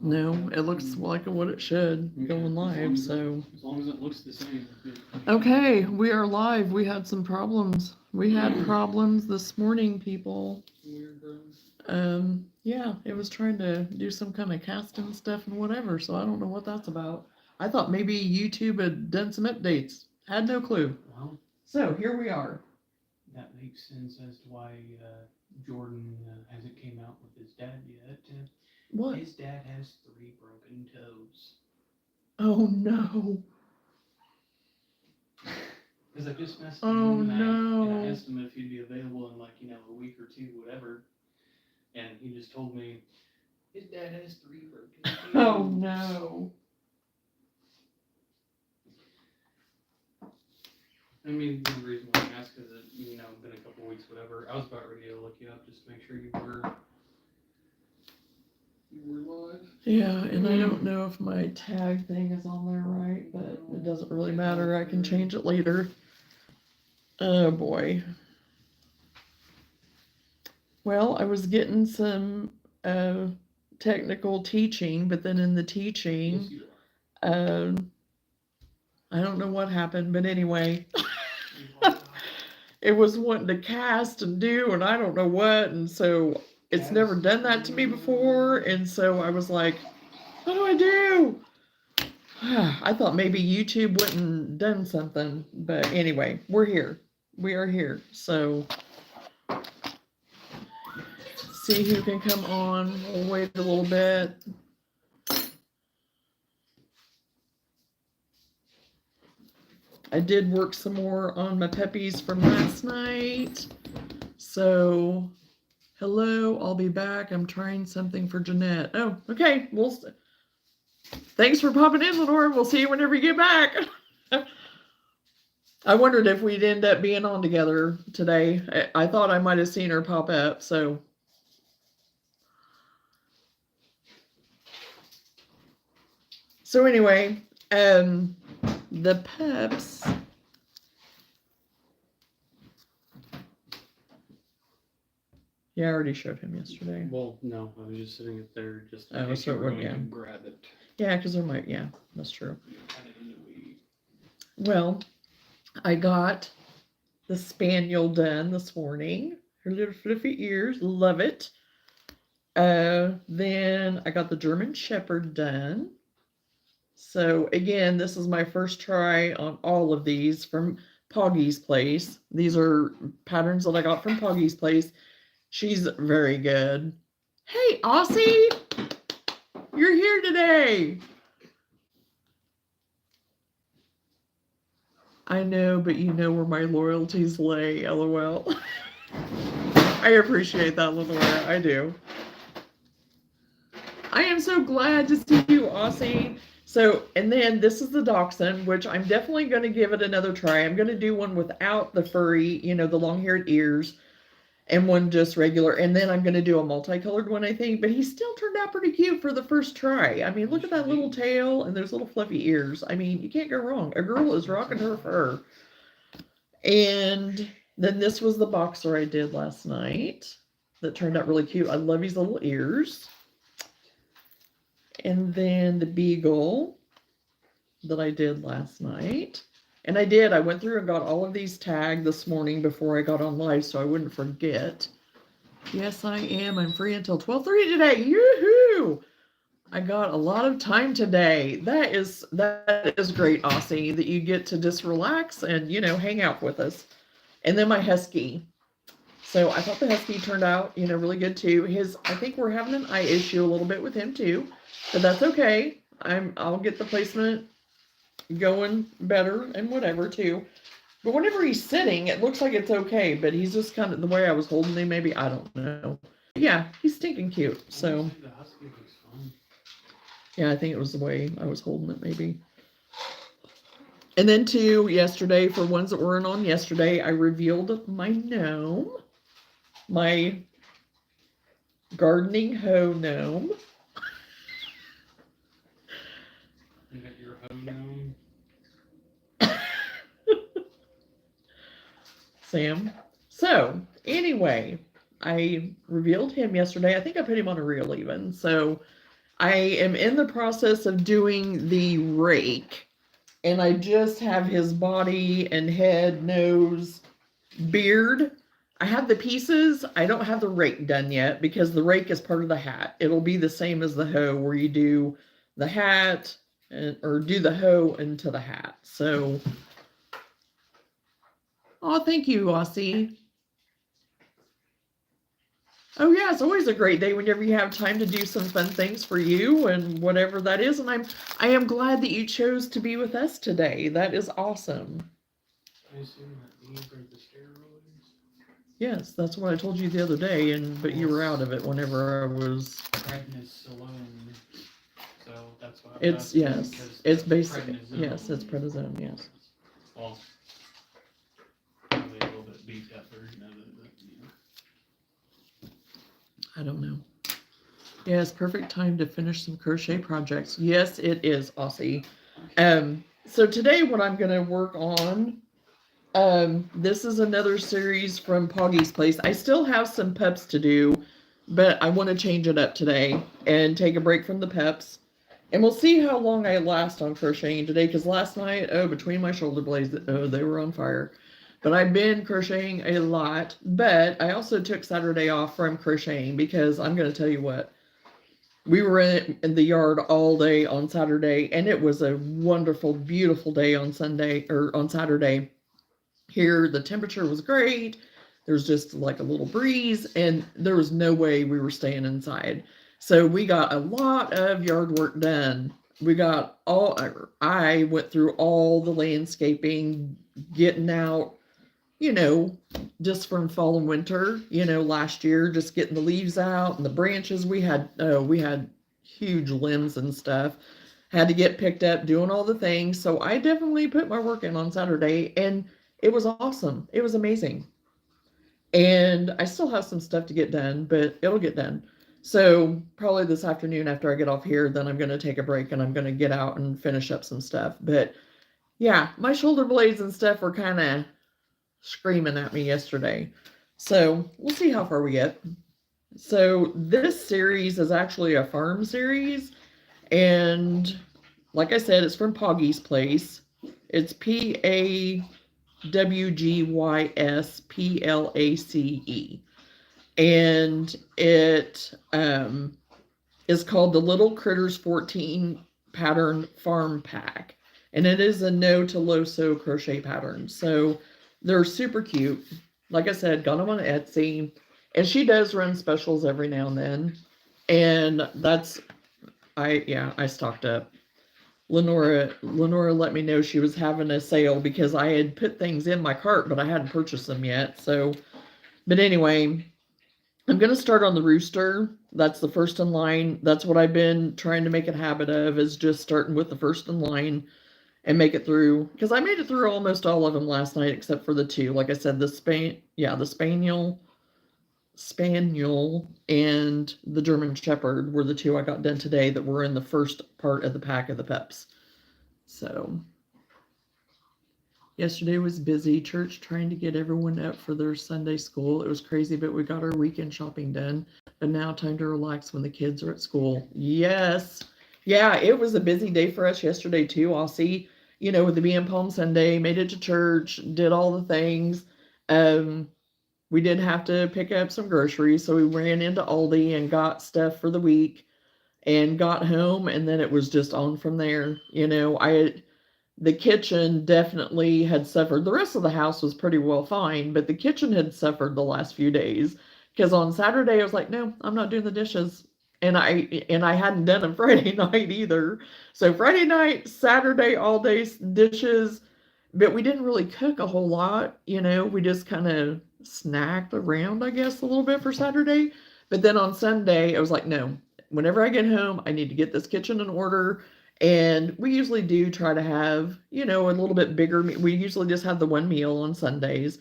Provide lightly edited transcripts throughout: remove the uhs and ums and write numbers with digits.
No, it looks like what it should going live, so. As long as it looks the same. Okay, we are live. We had some problems. We had problems this morning, people. Weird, bro. Yeah, it was trying to do some kind of casting stuff and whatever, so I don't know what that's about. I thought maybe YouTube had done some updates. Had no clue. Well, So here we are. that makes sense as to why Jordan hasn't came out with his dad yet. What? His dad has 3 broken toes. Oh no. Because I just messaged Oh him and I no. asked him if he'd be available in a week or 2, whatever. And he just told me his dad has 3 broken toes. Oh no. I mean, the reason why I asked is that, been a couple weeks, whatever. I was about ready to look you up just to make sure you were live. Yeah, and I don't know if my tag thing is on there right, but it doesn't really matter. I can change it later. Oh boy. Well, I was getting some technical teaching, but then in the teaching, I don't know what happened, but anyway, it was wanting to cast and do, and I don't know what, and so it's never done that to me before, and so I was like, what do I do? I thought maybe YouTube went and done something, but anyway, we're here. We are here, so see who can come on. We'll wait a little bit. I did work some more on my puppies from last night. So, hello, I'll be back. I'm trying something for Jeanette. Oh, okay. Thanks for popping in, Lenore. We'll see you whenever you get back. I wondered if we'd end up being on together today. I thought I might have seen her pop up, so. So anyway, the pups. Yeah, I already showed him yesterday. Well, no, I was just sitting it there just to so it wouldn't, yeah. Grab it. Yeah, because there might, yeah, that's true. Well, I got the spaniel done this morning. Her little fluffy ears, love it. Then I got the German Shepherd done. So again, this is my first try on all of these from Poggy's Place. These are patterns that I got from Poggy's Place. She's very good. Hey, Aussie! You're here today! I know, but you know where my loyalties lay, LOL. I appreciate that, Lenore. I do. I am so glad to see you, Aussie. So, and then this is the Dachshund, which I'm definitely going to give it another try. I'm going to do one without the furry, the long-haired ears, and one just regular. And then I'm going to do a multicolored one, I think. But he still turned out pretty cute for the first try. I mean, look at that little tail and those little fluffy ears. I mean, you can't go wrong. A girl is rocking her fur. And then this was the boxer I did last night that turned out really cute. I love his little ears. And then the beagle that I did last night. And I went through and got all of these tagged this morning before I got on live so I wouldn't forget. Yes, I am. I'm free until 12:30 today. Yoo-hoo! I got a lot of time today. That is great, Aussie, that you get to just relax and, hang out with us. And then my husky. So I thought the husky turned out, really good too. I think we're having an eye issue a little bit with him too, but that's okay. I'll get the placement going better and whatever too. But whenever he's sitting, it looks like it's okay, but he's just kind of the way I was holding him, maybe, I don't know. Yeah, he's stinking cute. So yeah, I think it was the way I was holding it, maybe. And then too, yesterday, for ones that weren't on yesterday, I revealed my gnome. My gardening hoe gnome. You got your hoe gnome? Sam. So, anyway, I revealed him yesterday. I think I put him on a reel even. So, I am in the process of doing the rake, and I just have his body and head, nose, beard. I have the pieces. I don't have the rake done yet because the rake is part of the hat. It'll be the same as the hoe where you do the hat or do the hoe into the hat. So, oh, thank you, Aussie. Oh yeah, it's always a great day whenever you have time to do some fun things for you and whatever that is. And I am glad that you chose to be with us today. That is awesome. I assume that these are the steroids. Yes, that's what I told you the other day, but you were out of it whenever I was. Prednisolone. So that's why. It's yes, it's basic. Yes, it's prednisone. Yes. Well, probably a little bit beefed up version of it, but you know. I don't know. Yeah, it's perfect time to finish some crochet projects. Yes, it is, Aussie. So today what I'm gonna work on, this is another series from Poggy's Place. I still have some peps to do, but I want to change it up today and take a break from the peps. And we'll see how long I last on crocheting today, because last night, between my shoulder blades, they were on fire. But I've been crocheting a lot, but I also took Saturday off from crocheting because I'm going to tell you what, we were in the yard all day on Saturday, and it was a wonderful, beautiful day on Sunday or on Saturday. Here, the temperature was great. There was just like a little breeze, and there was no way we were staying inside. So we got a lot of yard work done. I went through all the landscaping, getting out, just from fall and winter, last year, just getting the leaves out and the branches. We had huge limbs and stuff. Had to get picked up, doing all the things. So I definitely put my work in on Saturday, and it was awesome. It was amazing. And I still have some stuff to get done, but it'll get done. So probably this afternoon after I get off here, then I'm going to take a break and I'm going to get out and finish up some stuff. But yeah, my shoulder blades and stuff were kind of screaming at me yesterday. So we'll see how far we get. So this series is actually a farm series. And like I said, it's from Poggy's Place. It's PAWGYSPLACE. And it is called the Little Critters 14 Pattern Farm Pack. And it is a no to low sew crochet pattern. So they're super cute. Like I said, got them on Etsy. And she does run specials every now and then. And I stocked up. Lenora let me know she was having a sale because I had put things in my cart, but I hadn't purchased them yet. So, but anyway, I'm going to start on the rooster. That's the first in line. That's what I've been trying to make a habit of, is just starting with the first in line and make it through. Because I made it through almost all of them last night, except for the two. Like I said, the Spaniel and the German Shepherd were the two I got done today that were in the first part of the pack of the peps. So yesterday was busy, church trying to get everyone up for their Sunday school. It was crazy, but we got our weekend shopping done. But now time to relax when the kids are at school. Yes. Yeah, it was a busy day for us yesterday too. I'll see, with it being Palm Sunday, made it to church, did all the things. We did have to pick up some groceries, so we ran into Aldi and got stuff for the week and got home, and then it was just on from there. The kitchen definitely had suffered. The rest of the house was pretty well fine, but the kitchen had suffered the last few days because on Saturday I was like, no, I'm not doing the dishes. And I hadn't done them Friday night either. So Friday night, Saturday, all day dishes, but we didn't really cook a whole lot. We just kind of snacked around, I guess, a little bit for Saturday. But then on Sunday, I was like, no, whenever I get home, I need to get this kitchen in order. And we usually do try to have, a little bit bigger. We usually just have the one meal on Sundays.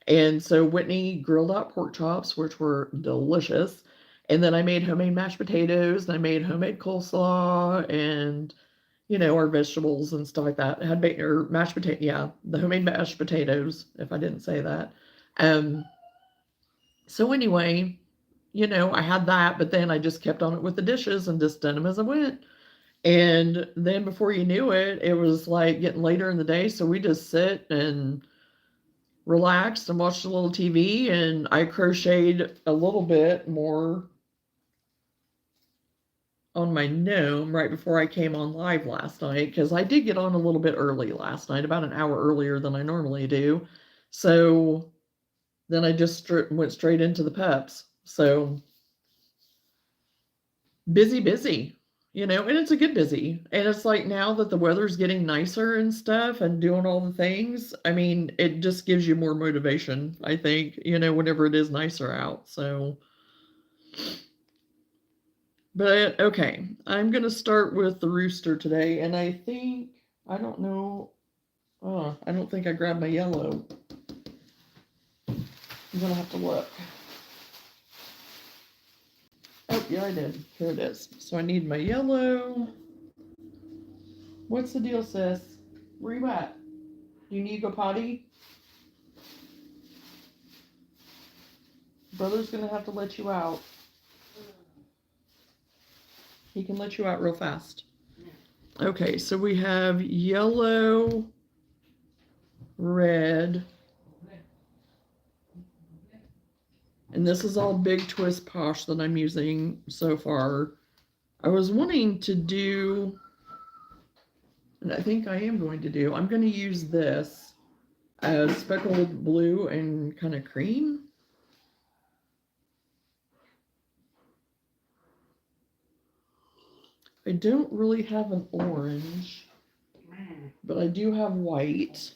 And so Whitney grilled out pork chops, which were delicious. And then I made homemade mashed potatoes, and I made homemade coleslaw and, our vegetables and stuff like that. I had mashed potato, yeah, the homemade mashed potatoes, if I didn't say that. So anyway, you know, I had that, but then I just kept on it with the dishes and just done them as I went. And then before you knew it, it was like getting later in the day. So we just sit and relaxed and watched a little TV. And I crocheted a little bit more on my gnome right before I came on live last night, because I did get on a little bit early last night, about an hour earlier than I normally do. So then I just went straight into the peps. So busy, you know, and it's a good busy. And it's like now that the weather's getting nicer and stuff and doing all the things, I mean, it just gives you more motivation, I think, you know, whenever it is nicer out. So, but okay, I'm going to start with the rooster today. And I think, I don't know, I don't think I grabbed my yellow. I'm going to have to look. Oh, yeah, I did. Here it is. So I need my yellow. What's the deal, sis? Where you at? Do you need to go potty? Brother's gonna have to let you out. He can let you out real fast. Okay, so we have yellow, red, and this is all Big Twist Posh that I'm using so far. I was wanting to do, and I think I am going to do, I'm going to use this as speckled blue and kind of cream. I don't really have an orange, but I do have white.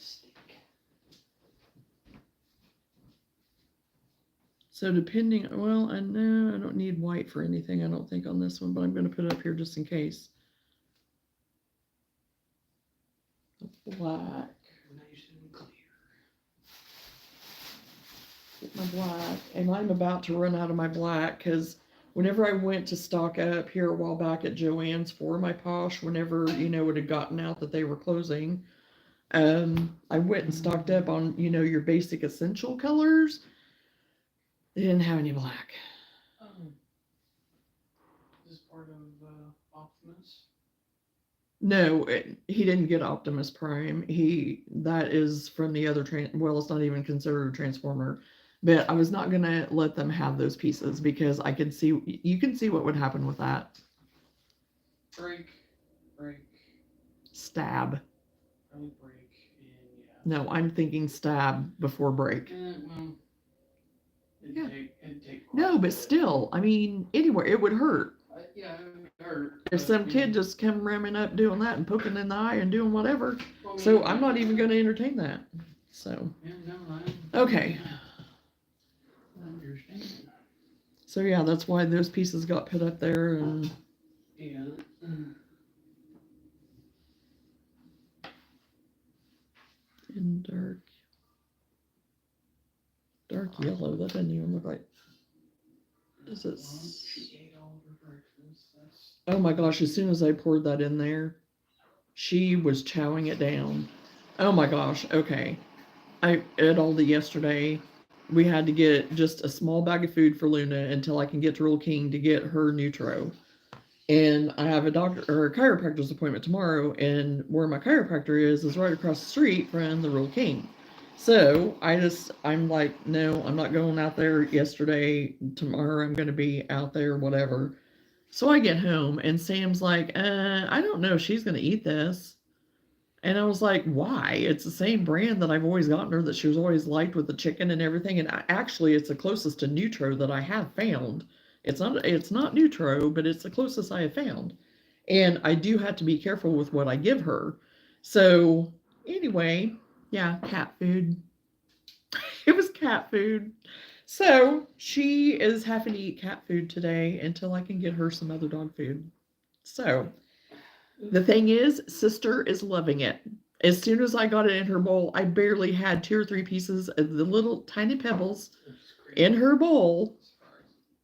So depending, well, I know I don't need white for anything, I don't think, on this one, but I'm going to put it up here just in case. Black. Nice and clear. Get my black, and I'm about to run out of my black because whenever I went to stock up here a while back at Joann's for my Posh, whenever, you know, it had gotten out that they were closing, I went and stocked up on, you know, your basic essential colors. They didn't have any black. Is this part of Optimus? No, he didn't get Optimus Prime. That is from the other well, it's not even considered a Transformer. But I was not gonna let them have those pieces because I could see, you can see what would happen with that. Break. Stab. Probably break, and yeah. No, I'm thinking stab before break. Well, Yeah. it'd take No, but still, I mean, anywhere, it would hurt. Yeah, it would hurt. If some kid just come ramming up doing that and poking in the eye and doing whatever. So I'm not even gonna entertain that. So. Yeah, never mind. Okay. I understand. So yeah, that's why those pieces got put up there. And yeah. In dark yellow. That doesn't even look like. Is it? She ate all of her breakfast. Oh my gosh! As soon as I poured that in there, she was chowing it down. Oh my gosh! Okay, I ate all the yesterday. We had to get just a small bag of food for Luna until I can get to Real King to get her Nutro. And I have a doctor or a chiropractor's appointment tomorrow, and where my chiropractor is right across the street from the Real King. So I'm like, no, I'm not going out there yesterday. Tomorrow I'm going to be out there, whatever. So I get home and Sam's like, I don't know if she's going to eat this. And I was like, why? It's the same brand that I've always gotten her, that she was always liked with the chicken and everything. And actually, it's the closest to Nutro that I have found. It's not Nutro, but it's the closest I have found. And I do have to be careful with what I give her. So anyway, yeah, cat food. It was cat food. So she is having to eat cat food today until I can get her some other dog food. So the thing is, sister is loving it. As soon as I got it in her bowl, I barely had 2 or 3 pieces of the little tiny pebbles in her bowl,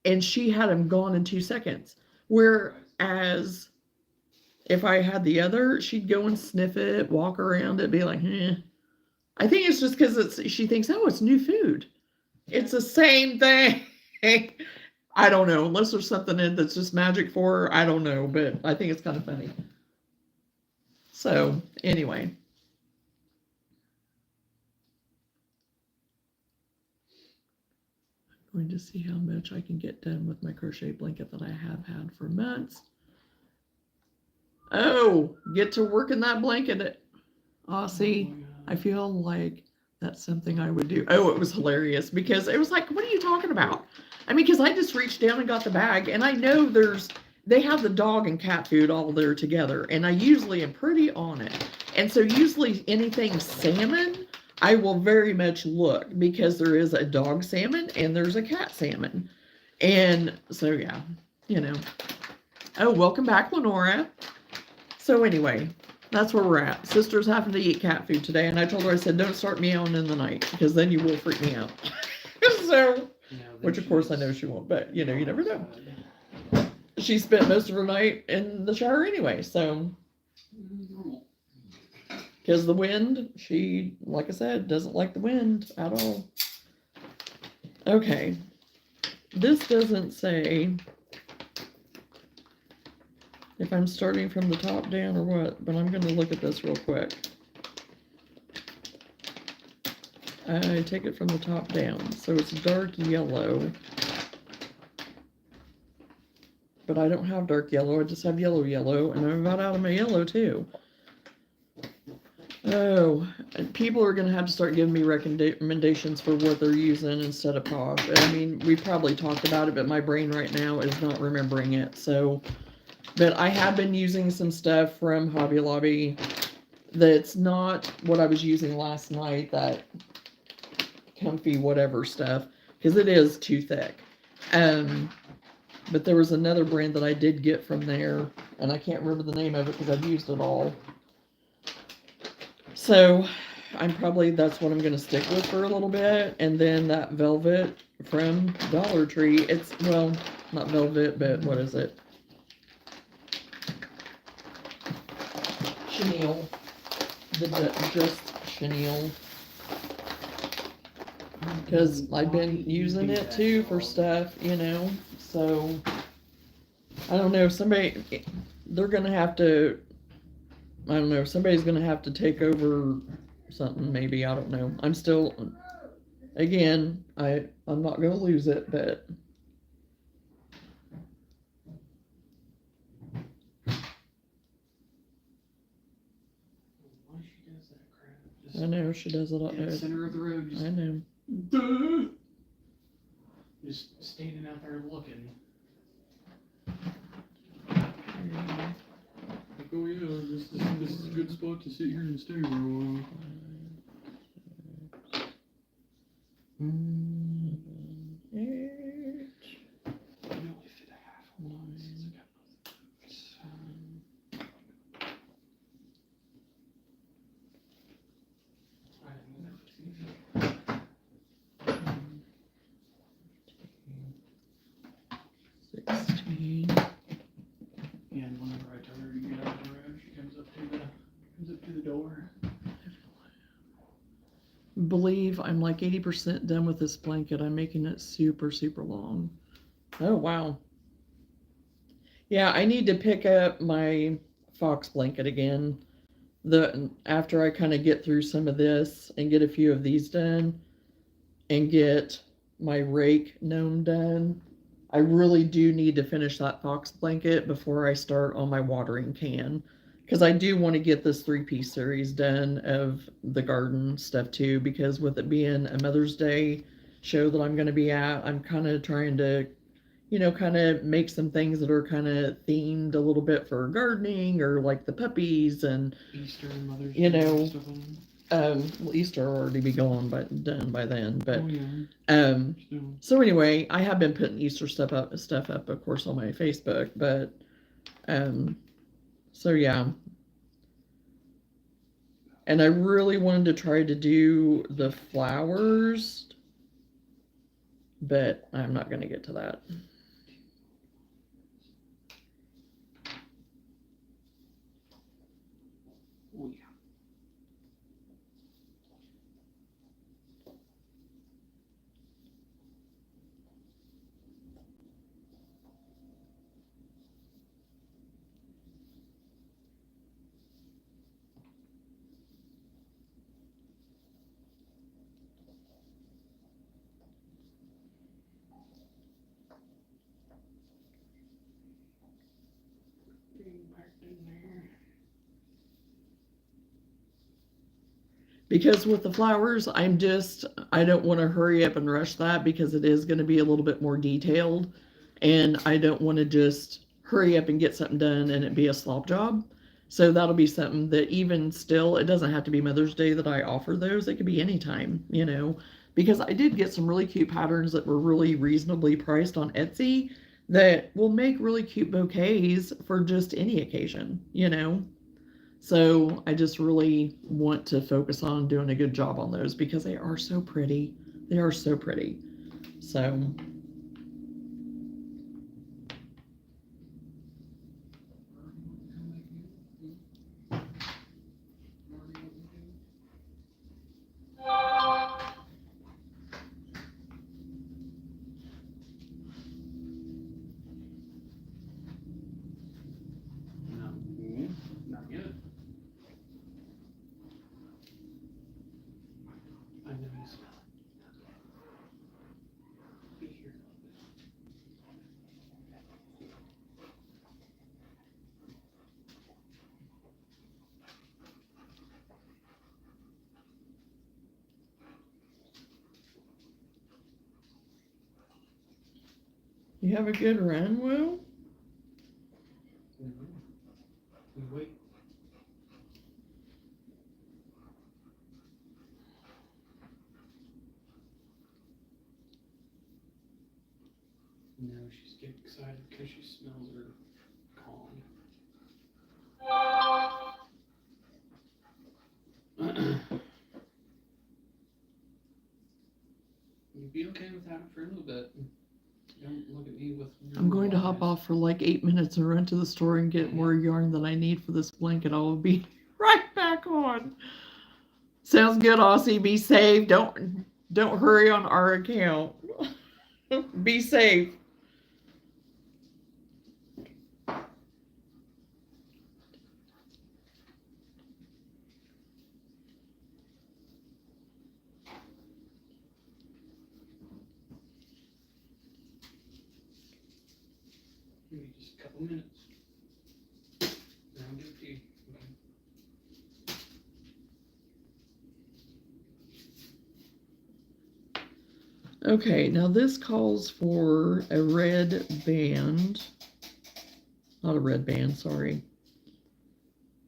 and she had them gone in 2 seconds. Whereas if I had the other, she'd go and sniff it, walk around it, be like, eh. I think it's just because she thinks, oh, it's new food. It's the same thing. I don't know, unless there's something in that's just magic for her. I don't know, but I think it's kind of funny. So anyway. I'm going to see how much I can get done with my crochet blanket that I have had for months. Oh, get to work in that blanket. Aussie. I feel like that's something I would do. Oh, it was hilarious because it was like, what are you talking about? I mean, because I just reached down and got the bag, and I know they have the dog and cat food all there together, and I usually am pretty on it. And so usually anything salmon, I will very much look because there is a dog salmon and there's a cat salmon. And so, yeah, you know. Oh, welcome back, Lenora. So anyway, that's where we're at. Sister's having to eat cat food today, and I told her, I said, don't start meowing in the night because then you will freak me out. So, which of course I know she won't, but you know, you never know. She spent most of her night in the shower anyway, so. Because the wind, she, like I said, doesn't like the wind at all. Okay. This doesn't say if I'm starting from the top down or what, but I'm going to look at this real quick. I take it from the top down, so it's dark yellow. But I don't have dark yellow, I just have yellow, and I'm about out of my yellow too. Oh, people are going to have to start giving me recommendations for what they're using instead of Posh. I mean, we probably talked about it, but my brain right now is not remembering it. So, but I have been using some stuff from Hobby Lobby that's not what I was using last night, that comfy whatever stuff, because it is too thick. But there was another brand that I did get from there, and I can't remember the name of it because I've used it all. So that's what I'm going to stick with for a little bit. And then that velvet from Dollar Tree, it's, well, not velvet, but what is it? Chenille. Just chenille. Because I've been using it too for stuff, you know. So, I don't know, they're going to have to, I don't know, somebody's going to have to take over something, maybe, I don't know. I'm still, again, I'm not going to lose it, but. Why she does that crap? I know, she does it all. In the center of the road. I know. Duh! Just standing out there looking. Like, oh yeah, this is a good spot to sit here and stay for a while. You only fit a half. Hold on, since I got both. 16. Yeah, and whenever I tell her to get out of the road, she comes up to the door. Believe I'm like 80% done with this blanket. I'm making it super, super long. Oh, wow. Yeah, I need to pick up my fox blanket again. After I kind of get through some of this and get a few of these done and get my rake gnome done, I really do need to finish that fox blanket before I start on my watering can. Because I do want to get this 3-piece series done of the garden stuff too, because with it being a Mother's Day show that I'm going to be at, I'm kind of trying to, you know, kind of make some things that are kind of themed a little bit for gardening, or like the puppies and Easter and Mother's you Day know, and stuff like well, Easter will already be done by then, but oh, yeah. so anyway, I have been putting Easter stuff up, of course, on my Facebook, but so yeah. And I really wanted to try to do the flowers, but I'm not going to get to that. Oh, yeah. Because with the flowers, I don't want to hurry up and rush that because it is going to be a little bit more detailed. And I don't want to just hurry up and get something done and it be a slop job. So that'll be something that even still, it doesn't have to be Mother's Day that I offer those. It could be anytime, because I did get some really cute patterns that were really reasonably priced on Etsy that will make really cute bouquets for just any occasion. So I just really want to focus on doing a good job on those because they are so pretty. They are so pretty. So Not yet. I know you smell it. Be here a little bit. you have a good run, Will? We wait. No, she's getting excited because she smells her calling. You'd be okay with that for a little bit. Don't look at me with. I'm going to hop off for like 8 minutes and run to the store and get more yarn than I need for this blanket. I'll be right back on. Sounds good, Aussie. Be safe. Don't hurry on our account. Be safe. Maybe just a couple minutes. Then I'll give it to you. Okay, now this calls for a red band. Not a red band, sorry.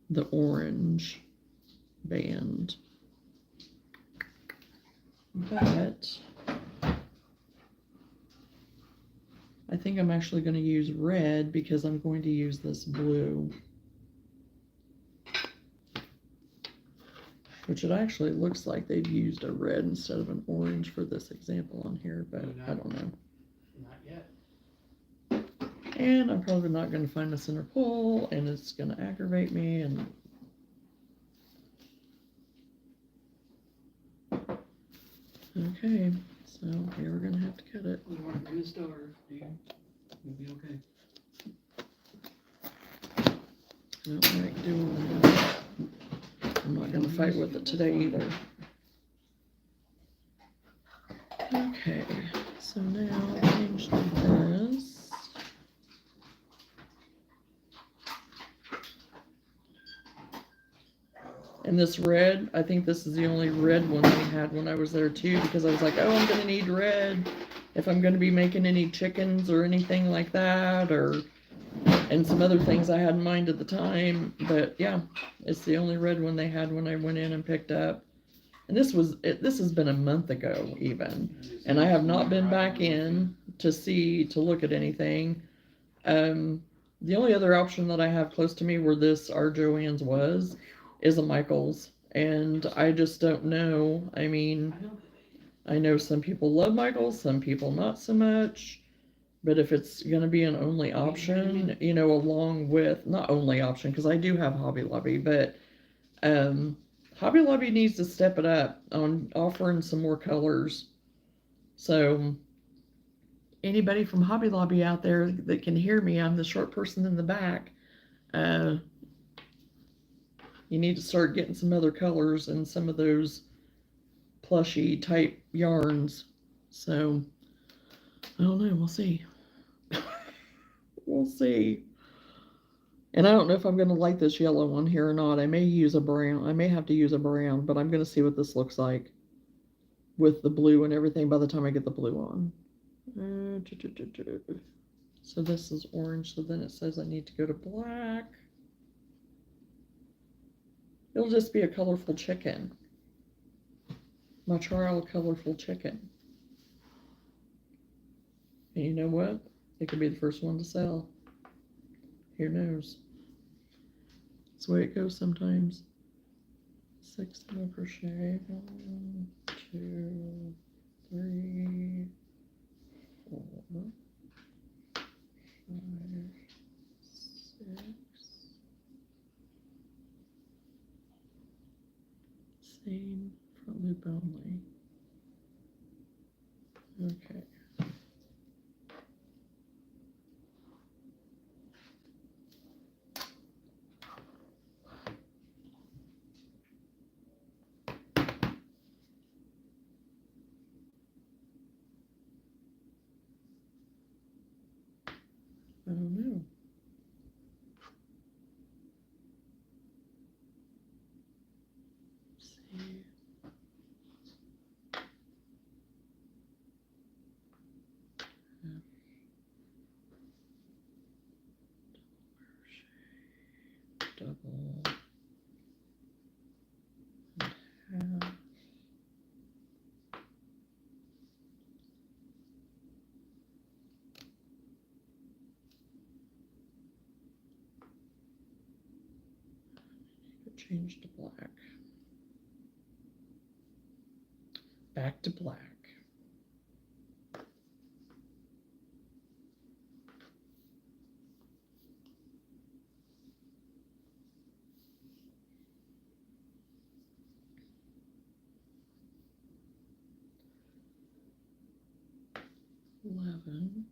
The orange band. But I think I'm actually going to use red because I'm going to use this blue. Which it actually looks like they've used a red instead of an orange for this example on here, but I don't know. Not yet. And I'm probably not going to find the center pole, and it's going to aggravate me. And okay, so here we're going to have to cut it. You weren't going to starve, dude. You'll be okay. I don't like doing that. I'm not going to fight with it today either. Okay, so now I changed this. And this red, I think this is the only red one we had when I was there too, because I was like, oh, I'm going to need red if I'm going to be making any chickens or anything like that, and some other things I had in mind at the time. But yeah, it's the only red one they had when I went in and picked up. And this has been a month ago even, and I have not been back in to look at anything. The only other option that I have close to me where our Joann's is a Michael's, and I just don't know. I mean, I know some people love Michael's, some people not so much. But if it's going to be an only option, along with, not only option, because I do have Hobby Lobby, but Hobby Lobby needs to step it up on offering some more colors. So anybody from Hobby Lobby out there that can hear me, I'm the short person in the back. You need to start getting some other colors and some of those plushy type yarns. So I don't know, we'll see. We'll see. And I don't know if I'm going to light this yellow one here or not. I may use a brown. I may have to use a brown, but I'm going to see what this looks like with the blue and everything by the time I get the blue on. So this is orange, so then it says I need to go to black. It'll just be a colorful chicken. My trial colorful chicken. And you know what? It could be the first one to sell. Who knows? That's the way it goes sometimes. 6 single crochet. 1, 2, 3, 4, 5, 6. Same front loop only. Okay. I don't know. Let's see. Double and half. Change to black. Back to black. $11.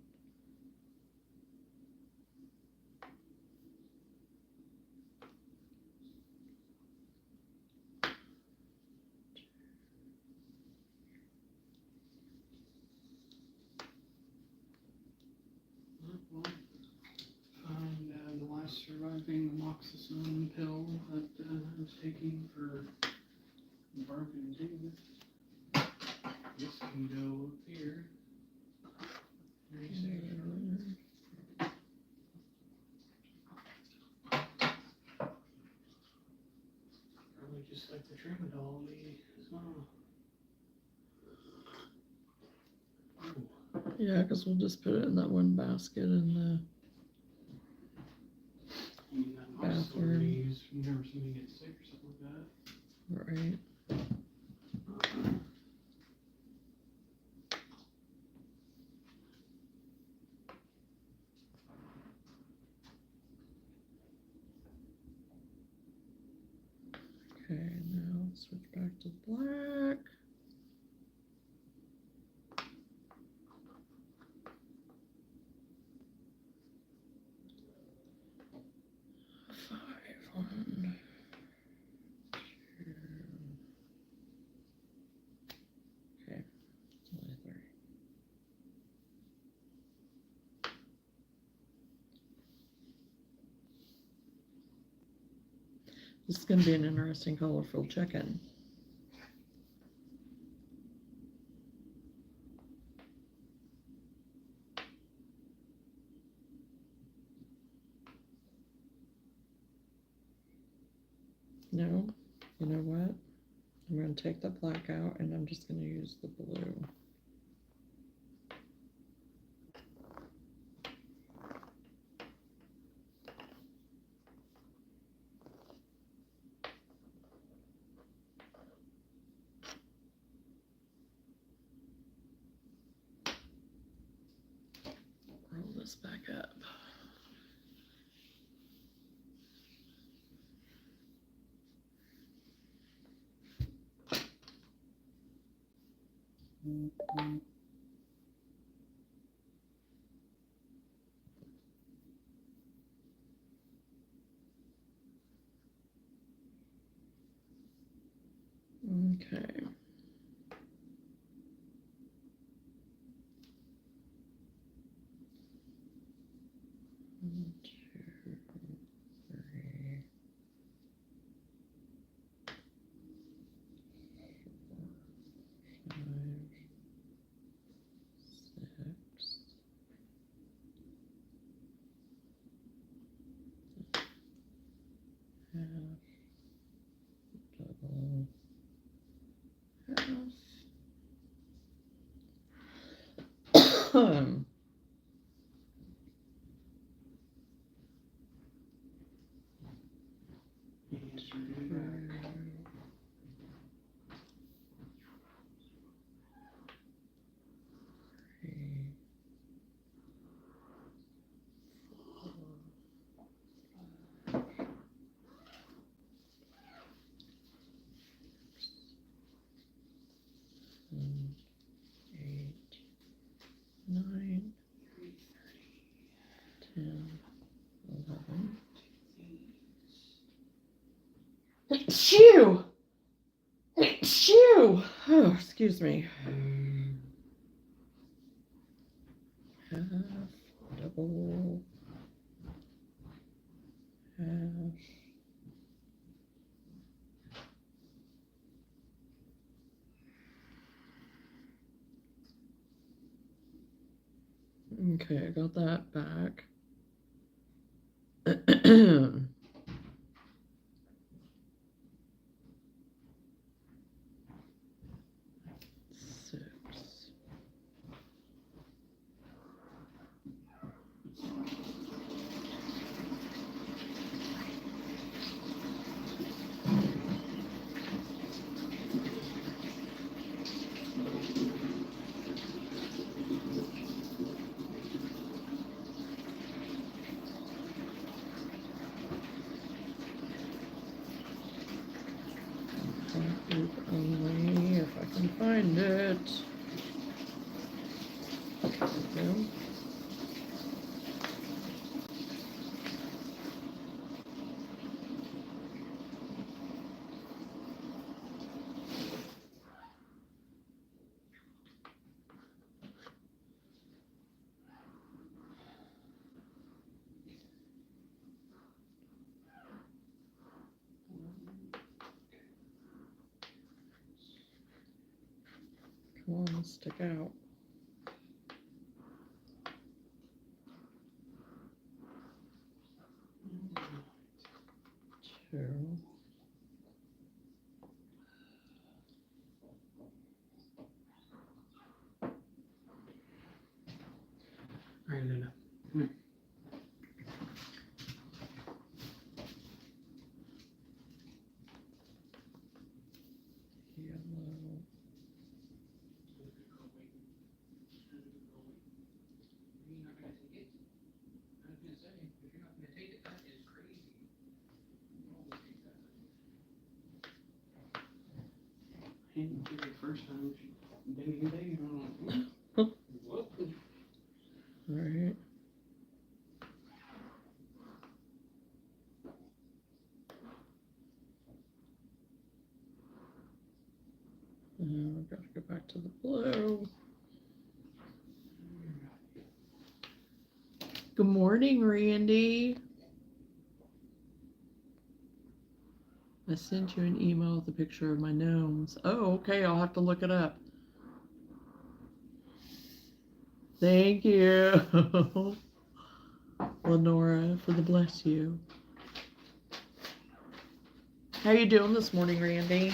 Find the last surviving amoxicillin pill that I was taking for broken tooth. This can go up here. Very safe. Probably just like the tramadol as well. Yeah, because we'll just put it in that one basket in the bathroom. Whenever somebody gets sick or something like that. Right. Okay, now let's switch back to black. This is going to be an interesting colorful chicken. No, you know what? I'm going to take the black out and I'm just going to use the blue. Roll this back up. Okay. One, two, half. Yes, sir, do that. Eight, 9, 10, 11. Hey, shoo! Hey, shoo! Oh, excuse me. Half, double, half. Okay, I got that back. Six. Front loop only, if I can find it. There we go. Come on, stick out. Two. All right, Luna. Come here. Yellow. You're not gonna take it? I was gonna say, if you're not gonna take it, that is crazy. You always take that. I didn't take it first time. Dang, and I'm like, what? All right. Now I've got to go back to the blue. Good morning, Randy. I sent you an email with a picture of my gnomes. Oh, okay, I'll have to look it up. Thank you, Lenora, for the bless you. How you doing this morning, Randy?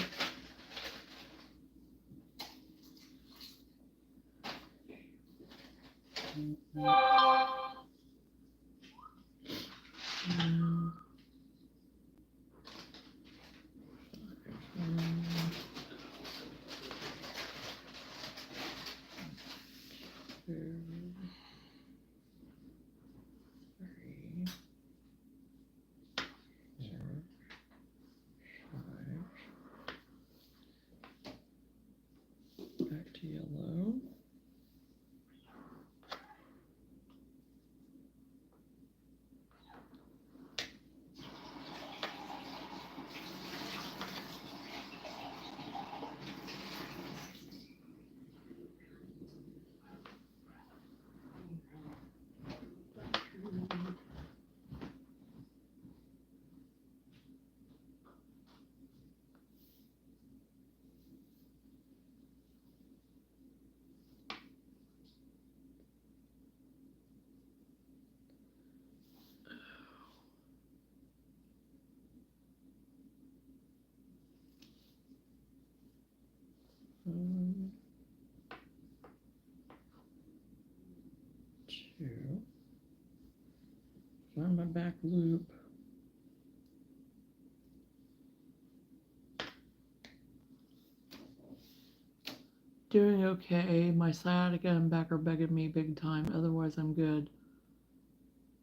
Back to yellow. to find my back loop. Doing okay. My sciatica and back are begging me big time. Otherwise, I'm good.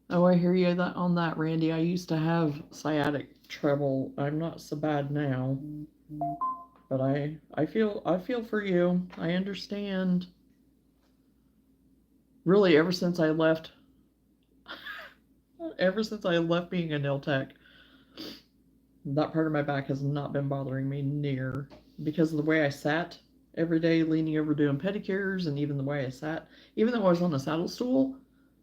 Oh, I hear you on that, Randy. I used to have sciatic trouble. I'm not so bad now, but I feel for you. I understand. Really, ever since I left being a nail tech, that part of my back has not been bothering me near, because of the way I sat every day, leaning over doing pedicures, and even the way I sat, even though I was on a saddle stool,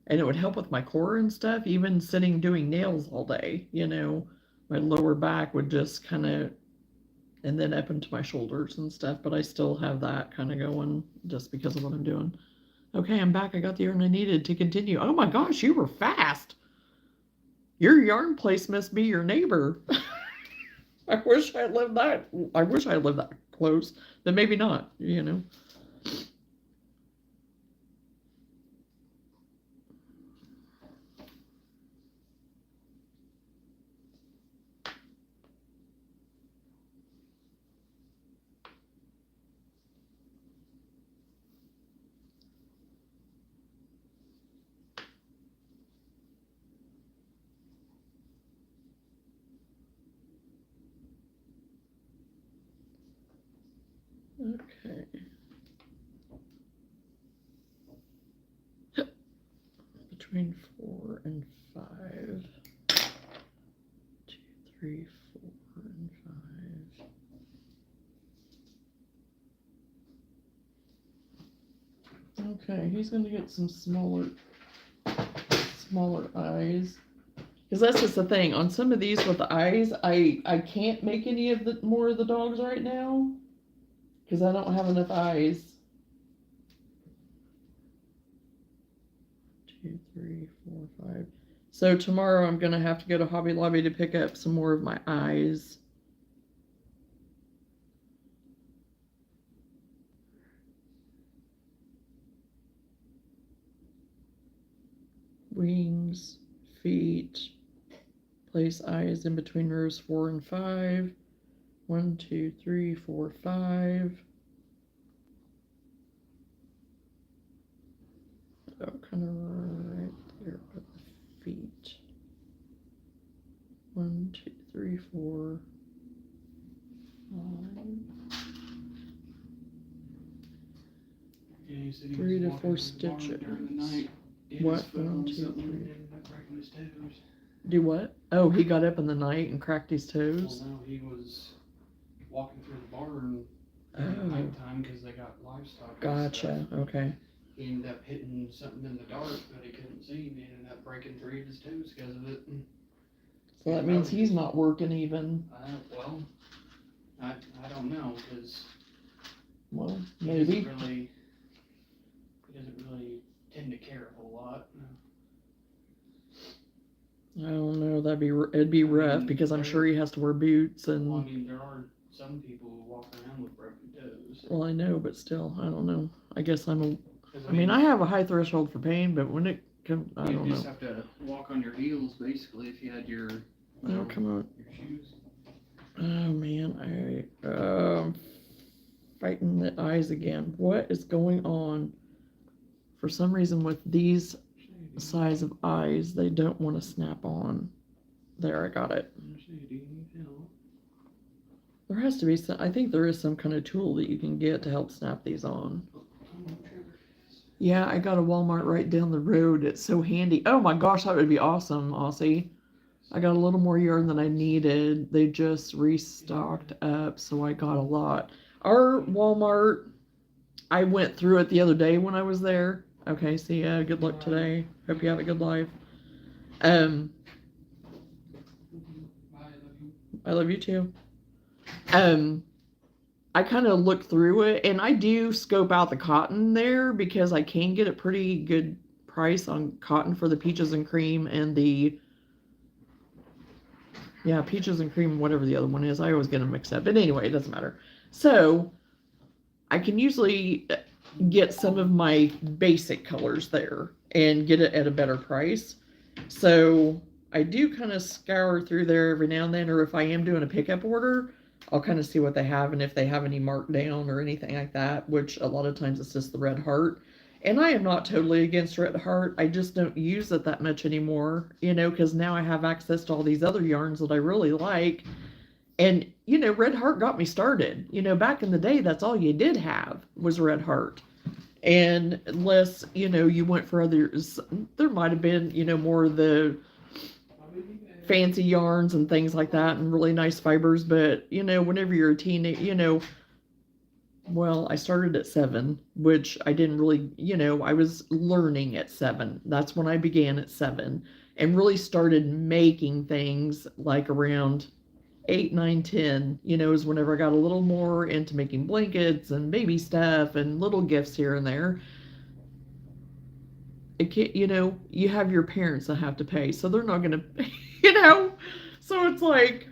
and it would help with my core and stuff, even sitting doing nails all day, my lower back would just kind of, and then up into my shoulders and stuff, but I still have that kind of going just because of what I'm doing. Okay, I'm back. I got the yarn I needed to continue. Oh my gosh, you were fast. Your yarn place must be your neighbor. I wish I lived that close, but maybe not, Okay. Between 4 and 5. 2, 3, 4, and 5. Okay, he's gonna get some smaller eyes. Because that's just the thing. On some of these with the eyes, I can't make any of the more of the dogs right now. Because I don't have enough eyes. 2, 3, 4, 5. So tomorrow I'm gonna have to go to Hobby Lobby to pick up some more of my eyes. Wings, feet. Place eyes in between rows 4 and 5. 1, 2, 3, 4, 5. Oh, kind of right there at the feet. 1, 2, 3, 4, 5. Yeah, he said he 3 was to 4 walking through the barn stitches. during the night. Hit What? his foot 1, on 2, something 3. and ended up breaking his toes. Do what? Oh, he got up in the night and cracked his toes? Well, no, he was walking through the barn Oh. at nighttime because they got livestock. and Gotcha. stuff. Okay. He ended up hitting something in the dark that he couldn't see, and he ended up breaking 3 of his toes because of it. So that means he's not working even. Well, I don't know, because Well, he maybe. doesn't really tend to care a whole lot. I don't know. It'd be rough because I'm sure he has to wear boots and. Well, I mean, there are some people who walk around with broken toes. Well, I know, but still, I don't know. I guess I mean, I have a high threshold for pain, but when it comes, I don't know. You just have to walk on your heels, basically, if you had your. Oh, come on. Your shoes. Oh man, I'm fighting the eyes again. What is going on? For some reason, with these size of eyes, they don't want to snap on. There, I got it. There has to be some. I think there is some kind of tool that you can get to help snap these on. Yeah, I got a Walmart right down the road. It's so handy. Oh my gosh, that would be awesome, Aussie. I got a little more yarn than I needed. They just restocked up, so I got a lot. Our Walmart, I went through it the other day when I was there. Okay, see ya. Good luck today. Hope you have a good life. I love you too. I kind of looked through it, and I do scope out the cotton there because I can get a pretty good price on cotton for the peaches and cream and the peaches and cream, whatever the other one is. I always get them mixed up, but anyway, it doesn't matter. So I can usually get some of my basic colors there and get it at a better price. So I do kind of scour through there every now and then, or if I am doing a pickup order, I'll kind of see what they have and if they have any markdown or anything like that, which a lot of times it's just the red heart. And I am not totally against red heart. I just don't use it that much anymore, because now I have access to all these other yarns that I really like. And, red heart got me started. Back in the day, that's all you did have was red heart. And unless, you went for others, there might have been, more of the fancy yarns and things like that and really nice fibers. But, whenever you're a teenager, well, I started at 7, which I didn't really, I was learning at 7. That's when I began at 7 and really started making things like around 8, 9, 10, is whenever I got a little more into making blankets and baby stuff and little gifts here and there. It can't, you have your parents that have to pay, so they're not going to, so it's like,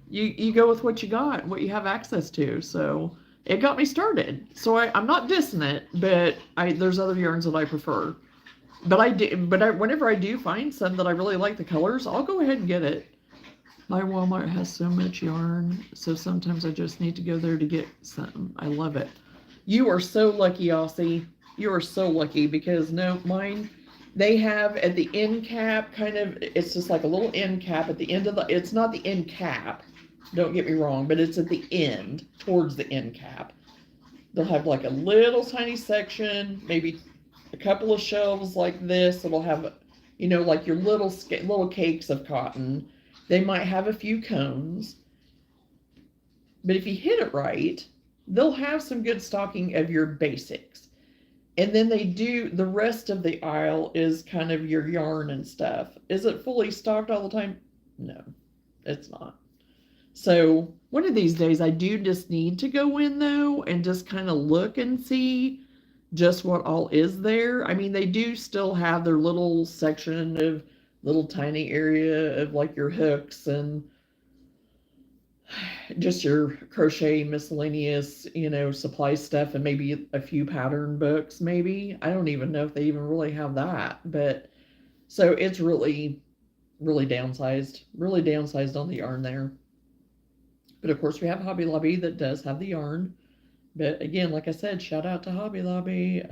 you go with what you got, what you have access to. So it got me started. So I'm not dissing it, but there's other yarns that I prefer. But whenever I do find some that I really like the colors, I'll go ahead and get it. My Walmart has so much yarn, so sometimes I just need to go there to get some. I love it. You are so lucky, Aussie. You are so lucky, because no, mine, they have at the end cap it's just like a little end cap at the end of it's not the end cap, don't get me wrong, but it's at the end, towards the end cap. They'll have like a little tiny section, maybe a couple of shelves like this. It'll have, like your little cakes of cotton. They might have a few cones, but if you hit it right, they'll have some good stocking of your basics. And then the rest of the aisle is kind of your yarn and stuff. Is it fully stocked all the time? No, it's not. So one of these days I do just need to go in though and just kind of look and see just what all is there. I mean, they do still have their little section of little tiny area of like your hooks and just your crochet miscellaneous, supply stuff, and maybe a few pattern books, maybe. I don't even know if they even really have that. But so it's really, really downsized on the yarn there. But of course we have Hobby Lobby that does have the yarn. But again, like I said, shout out to Hobby Lobby.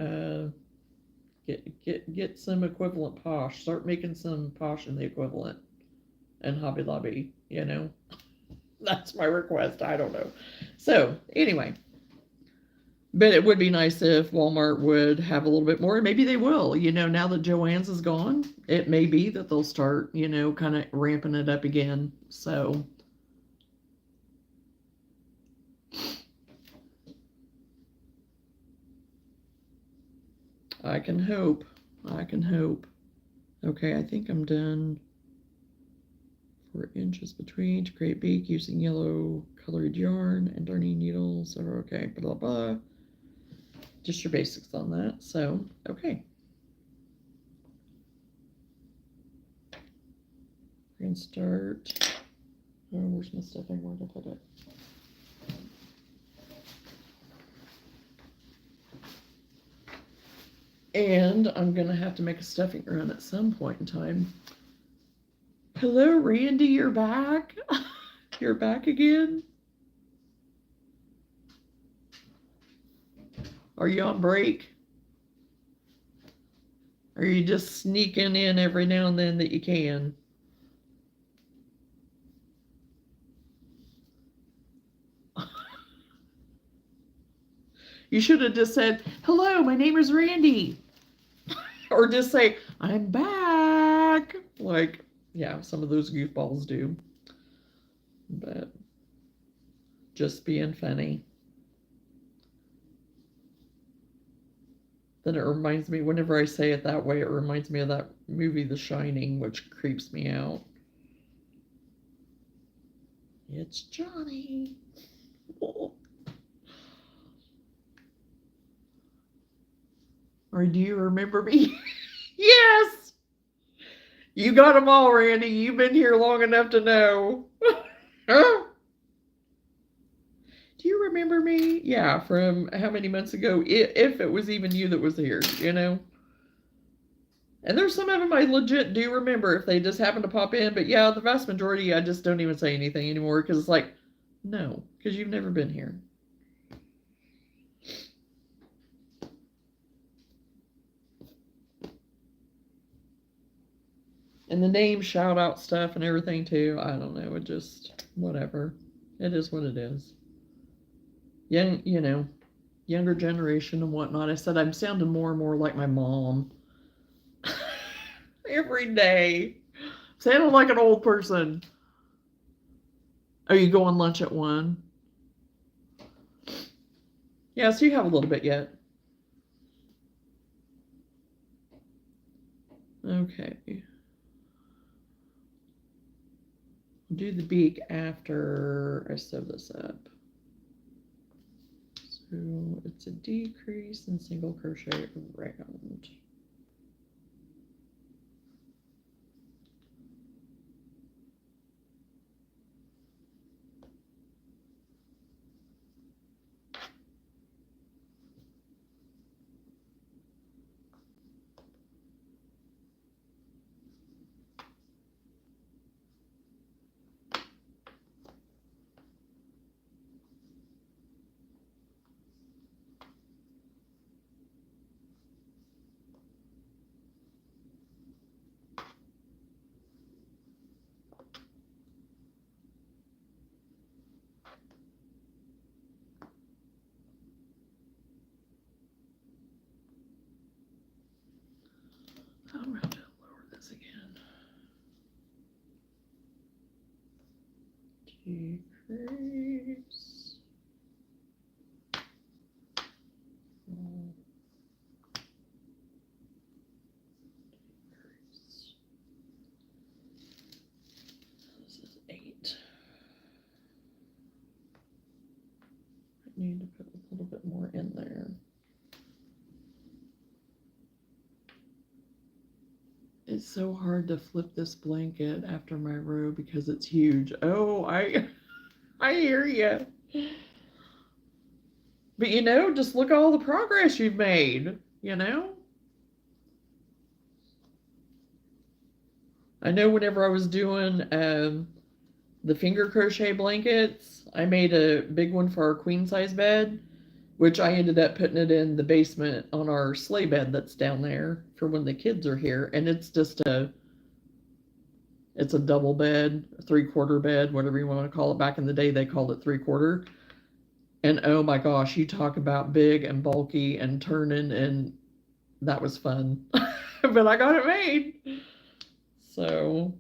Get some equivalent posh. Start making some posh in the equivalent and Hobby Lobby, That's my request. I don't know. So anyway, but it would be nice if Walmart would have a little bit more. Maybe they will, now that Joann's is gone, it may be that they'll start, kind of ramping it up again. So I can hope. Okay, I think I'm done. 4 inches between to create beak using yellow colored yarn and darning needles. Okay, blah, blah. Just your basics on that. So, okay. We're going to start. Oh, where's my stuffing? Where did I put it? And I'm going to have to make a stuffing run at some point in time. Hello, Randy, you're back? You're back again? Are you on break? Or are you just sneaking in every now and then that you can? You should have just said, hello, my name is Randy. Or just say, I'm back. Like, yeah, some of those goofballs do. But just being funny. Then it reminds me, whenever I say it that way, it reminds me of that movie, The Shining, which creeps me out. It's Johnny. Or do you remember me? Yes! You got them all, Randy. You've been here long enough to know. Did do you remember me? Yeah, from how many months ago, if it was even you that was here, you know? And there's some of them I legit do remember if they just happen to pop in, but yeah, the vast majority I just don't even say anything anymore because it's like, no, because you've never been here. And the name shout out stuff and everything too, I don't know, it just, whatever. It is what it is. Young, you know, younger generation and whatnot. I said I'm sounding more and more like my mom every day. Sounding like an old person. Oh, you go on lunch at 1? Yeah, so you have a little bit yet. Okay. I'll do the beak after I sew this up. So it's a decrease in single crochet around. Oh, I'm going to lower this again. Decrease. This is 8. I need to put a little bit more in there. It's so hard to flip this blanket after my row because it's huge. Oh, I hear you. But you know, just look at all the progress you've made, you know? I know whenever I was doing the finger crochet blankets, I made a big one for our queen size bed, which I ended up putting it in the basement on our sleigh bed that's down there for when the kids are here. And it's just it's a double bed, 3/4 bed, whatever you want to call it. Back in the day, they called it 3/4. And oh my gosh, you talk about big and bulky and turning, and that was fun. But I got it made. So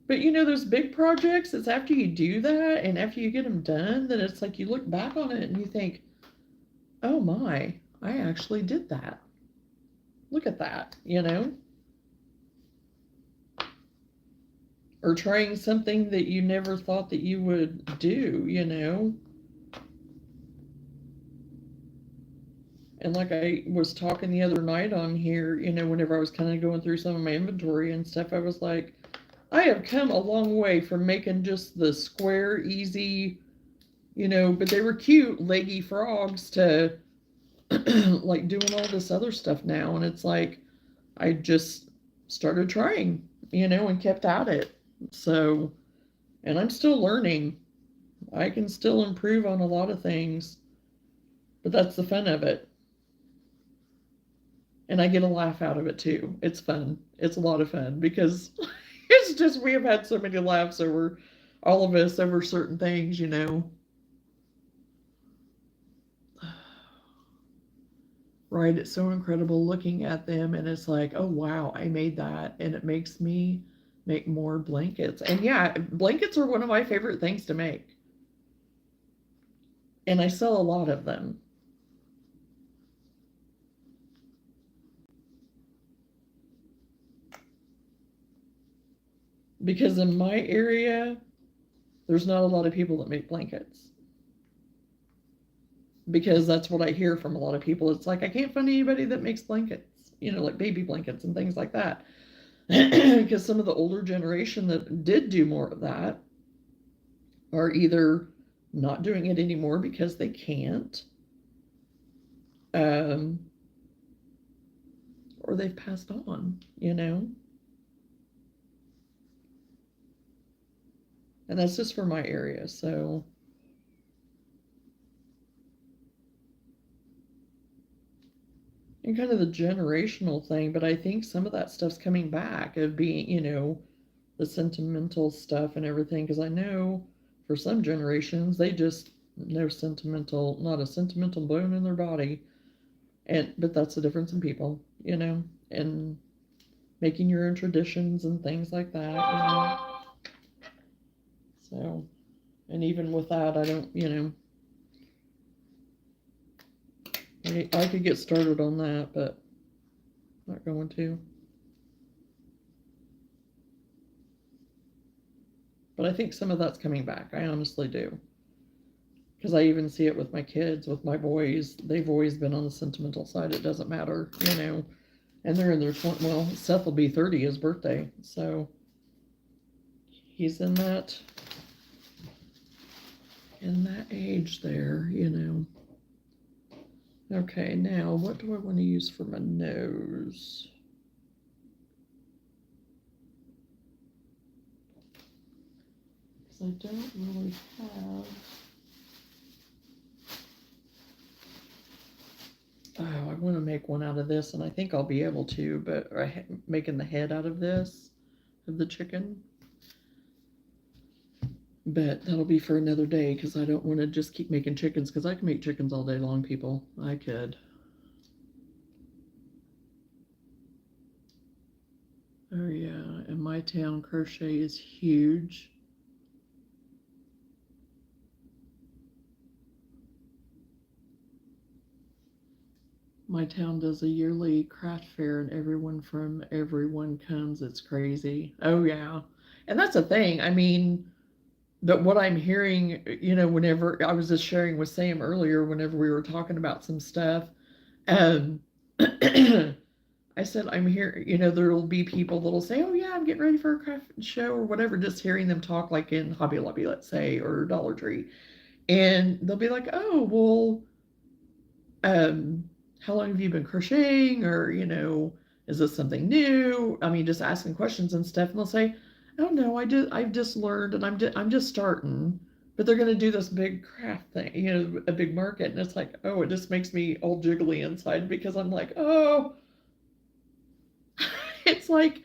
but you know, those big projects, it's after you do that and after you get them done, then it's like you look back on it and you think, oh my, I actually did that. Look at that, you know? Or trying something that you never thought that you would do, you know? And like I was talking the other night on here, you know, whenever I was kind of going through some of my inventory and stuff, I was like, I have come a long way from making just the square, easy, you know, but they were cute, leggy frogs to like doing all this other stuff now. And it's like, I just started trying, you know, and kept at it. So, and I'm still learning. I can still improve on a lot of things, but that's the fun of it. And I get a laugh out of it too. It's fun. It's a lot of fun because it's just, we have had so many laughs over all of us over certain things, you know. Right? It's so incredible looking at them and it's like, oh wow, I made that. And it makes me make more blankets. And yeah, blankets are one of my favorite things to make. And I sell a lot of them. Because in my area, there's not a lot of people that make blankets. Because that's what I hear from a lot of people. It's like, I can't find anybody that makes blankets. like baby blankets and things like that. Because some of the older generation that did do more of that are either not doing it anymore because they can't, um, or they've passed on, and that's just for my area. So, and kind of the generational thing, but I think some of that stuff's coming back of being, the sentimental stuff and everything. Because I know for some generations, they just, no sentimental, not a sentimental bone in their body. But that's the difference in people, and making your own traditions and things like that. So, and even with that, I don't, I could get started on that, but I'm not going to. But I think some of that's coming back. I honestly do. Because I even see it with my kids, with my boys. They've always been on the sentimental side. It doesn't matter, And they're in their 20s. Well, Seth will be 30 his birthday. So he's in that age there, Okay, now what do I want to use for my nose? Because I don't really have. Oh, I want to make one out of this, and I think I'll be able to, but making the head out of this, of the chicken. But that'll be for another day, because I don't want to just keep making chickens, because I can make chickens all day long, people. I could. Oh yeah, in my town, crochet is huge. My town does a yearly craft fair, and everyone comes. It's crazy. Oh yeah, and that's a thing. I mean, but what I'm hearing, whenever I was just sharing with Sam earlier, whenever we were talking about some stuff, um, I said I'm here. There'll be people that'll say, "Oh yeah, I'm getting ready for a craft show or whatever." Just hearing them talk, like in Hobby Lobby, let's say, or Dollar Tree, and they'll be like, "Oh well." How long have you been crocheting? Or, is this something new? I mean, just asking questions and stuff. And they'll say, oh no, I've just learned and I'm just starting. But they're going to do this big craft thing, a big market. And it's like, oh, it just makes me all jiggly inside because I'm like, oh, it's like,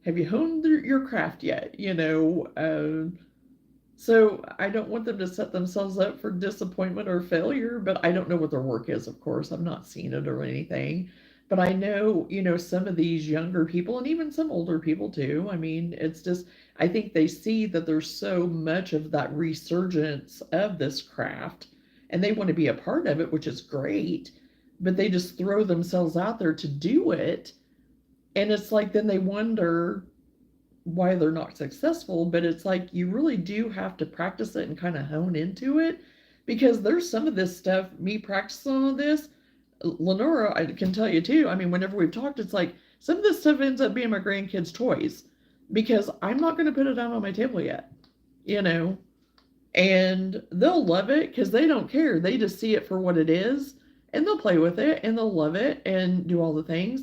have you honed your craft yet? So I don't want them to set themselves up for disappointment or failure, but I don't know what their work is, of course. I've not seen it or anything. But I know, some of these younger people and even some older people too. I mean, it's just, I think they see that there's so much of that resurgence of this craft and they want to be a part of it, which is great, but they just throw themselves out there to do it. And it's like, then they wonder, why they're not successful, but it's like you really do have to practice it and kind of hone into it, because there's some of this stuff, me practicing all of this, Lenora, I can tell you too, I mean, whenever we've talked, it's like some of this stuff ends up being my grandkids' toys because I'm not going to put it out on my table yet, and they'll love it because they don't care. They just see it for what it is and they'll play with it and they'll love it and do all the things,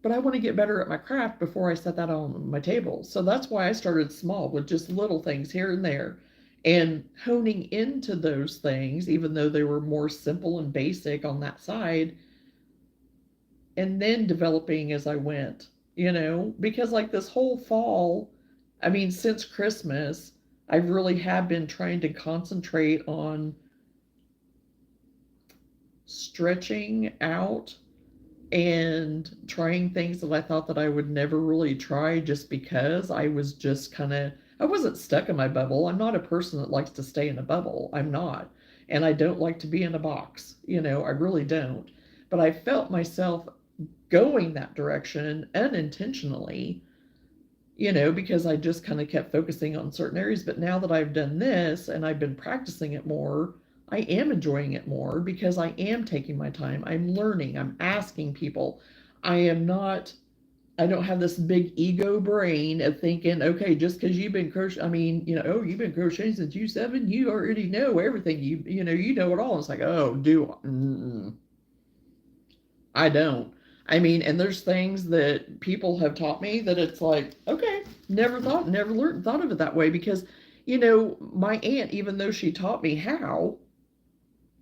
but I want to get better at my craft before I set that on my table. So that's why I started small with just little things here and there and honing into those things, even though they were more simple and basic on that side, and then developing as I went, because like this whole fall, I mean, since Christmas, I really have been trying to concentrate on stretching out and trying things that I thought that I would never really try, just because I was just I wasn't stuck in my bubble. I'm not a person that likes to stay in a bubble. I'm not. And I don't like to be in a box. I really don't. But I felt myself going that direction unintentionally, because I just kind of kept focusing on certain areas. But now that I've done this and I've been practicing it more, I am enjoying it more because I am taking my time. I'm learning. I'm asking people. I don't have this big ego brain of thinking, okay, just because you've been oh, you've been crocheting since you 7, you already know everything. You know it all. It's like, oh, I don't. And there's things that people have taught me that it's like, okay, never learned, thought of it that way because, my aunt, even though she taught me how,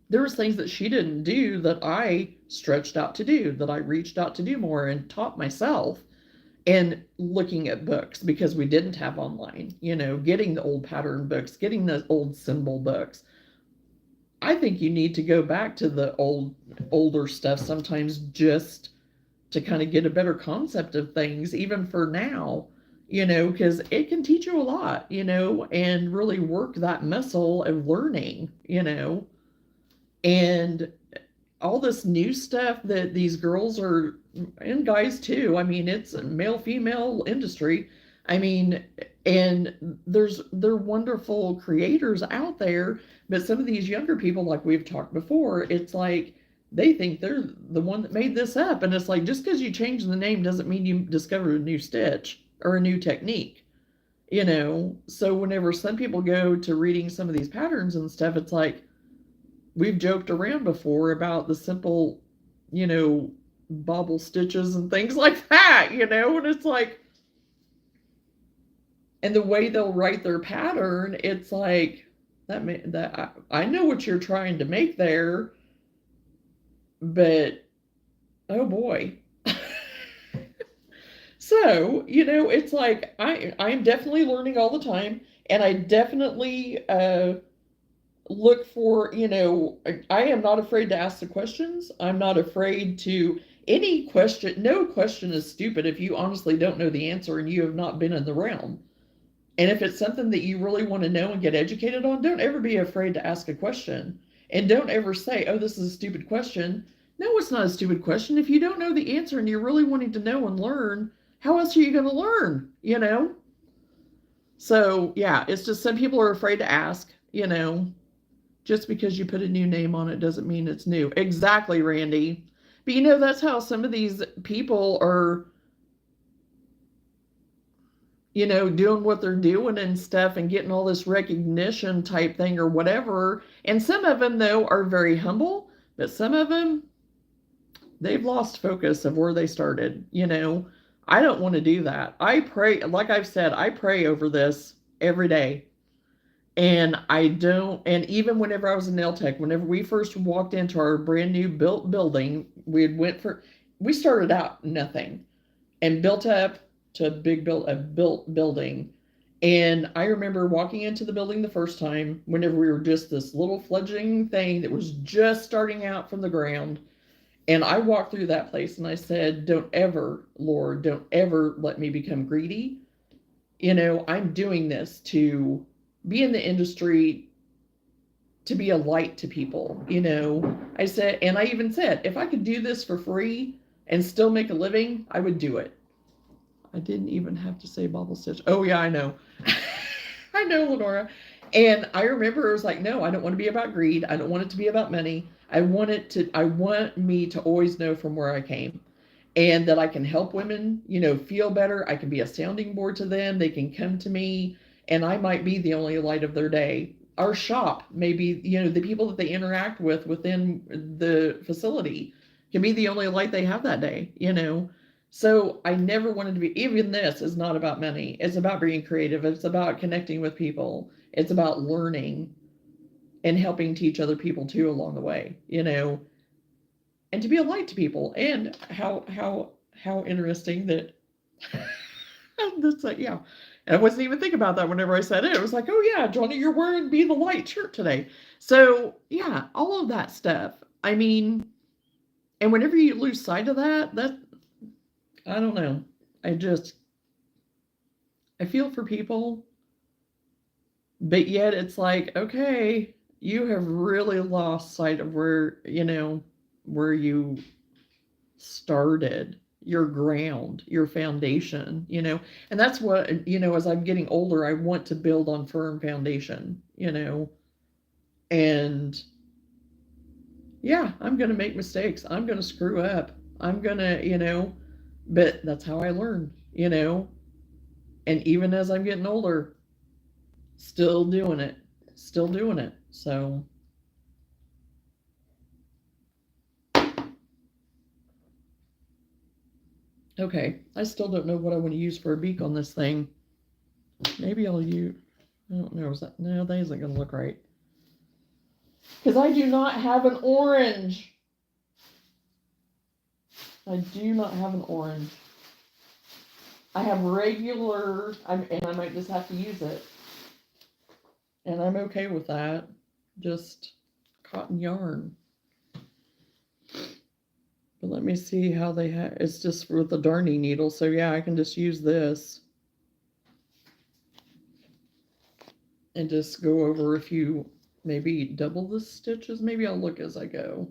there was things that she didn't do that I stretched out to do, that I reached out to do more and taught myself. And looking at books because we didn't have online, getting the old pattern books, getting the old symbol books. I think you need to go back to the older stuff sometimes just to kind of get a better concept of things, even for now, because it can teach you a lot, and really work that muscle of learning, and all this new stuff that these girls are, and guys too. It's a male female industry. I mean, and they're wonderful creators out there, but some of these younger people, like we've talked before, it's like they think they're the one that made this up, and it's like just because you change the name doesn't mean you discovered a new stitch or a new technique. So whenever some people go to reading some of these patterns and stuff, it's like we've joked around before about the simple, bobble stitches and things like that, and it's like, and the way they'll write their pattern, it's like I know what you're trying to make there, but oh boy. So, it's like I'm definitely learning all the time, and I definitely look for, I am not afraid to ask the questions. I'm not afraid to any question. No question is stupid if you honestly don't know the answer and you have not been in the realm. And if it's something that you really want to know and get educated on, don't ever be afraid to ask a question. And don't ever say, oh, this is a stupid question. No, it's not a stupid question. If you don't know the answer and you're really wanting to know and learn, how else are you going to learn, So, yeah, it's just some people are afraid to ask, just because you put a new name on it doesn't mean it's new. Exactly, Randy. But that's how some of these people are, doing what they're doing and stuff and getting all this recognition type thing or whatever. And some of them, though, are very humble, but some of them, they've lost focus of where they started. I don't want to do that. I pray, like I've said, I pray over this every day. And I don't, and even whenever I was a nail tech, whenever we first walked into our brand new built building, we started out nothing and built up to a built building. And I remember walking into the building the first time, whenever we were just this little fledgling thing that was just starting out from the ground. And I walked through that place and I said, don't ever, Lord, don't ever let me become greedy. I'm doing this to be in the industry, to be a light to people. I said, and I even said, if I could do this for free and still make a living, I would do it. I didn't even have to say bobble stitch. Oh yeah, I know. I know, Lenora. And I remember it was like, no, I don't want to be about greed. I don't want it to be about money. I want me to always know from where I came and that I can help women, feel better. I can be a sounding board to them. They can come to me and I might be the only light of their day. Our shop, maybe, the people that they interact with within the facility can be the only light they have that day, So I never wanted to be, even this is not about money. It's about being creative. It's about connecting with people. It's about learning and helping teach other people too along the way, and to be a light to people. And how interesting that that's like, yeah. And I wasn't even thinking about that whenever I said it. It was like, oh yeah, Johnny, you're wearing Be the Light shirt today. So yeah, all of that stuff. And whenever you lose sight of that, I don't know. I feel for people, but yet it's like, okay, you have really lost sight of where you started, your ground, your foundation, and that's what, as I'm getting older, I want to build on firm foundation, and yeah, I'm going to make mistakes. I'm going to screw up. I'm gonna, but that's how I learn, and even as I'm getting older, still doing it, So, okay, I still don't know what I want to use for a beak on this thing. Maybe I'll use, I don't know, no, that isn't gonna look right. Because I do not have an orange. I do not have an orange. I have regular, and I might just have to use it. And I'm okay with that. Just cotton yarn. But let me see how they have, it's just with the darning needle. So yeah, I can just use this. And just go over a few, maybe double the stitches. Maybe I'll look as I go.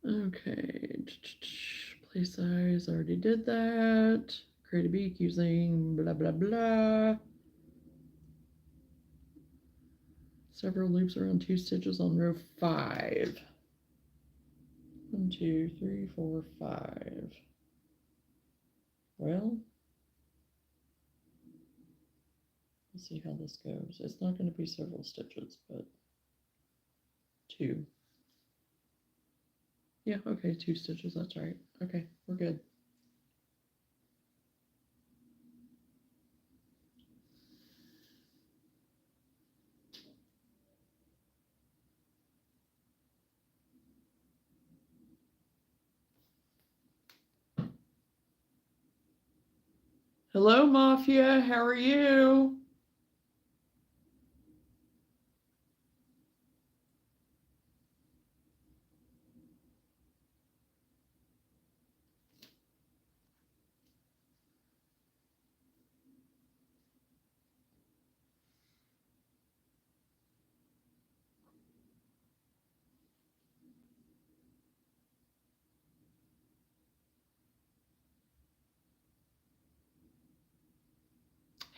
Okay, play size, already did that. Create a beak using blah, blah, blah. Several loops around 2 stitches on row 5. 1, 2, 3, 4, 5. Well, let's see how this goes. It's not going to be several stitches, but 2. Yeah, okay, 2 stitches, that's right. Okay, we're good. Hello, Mafia, how are you?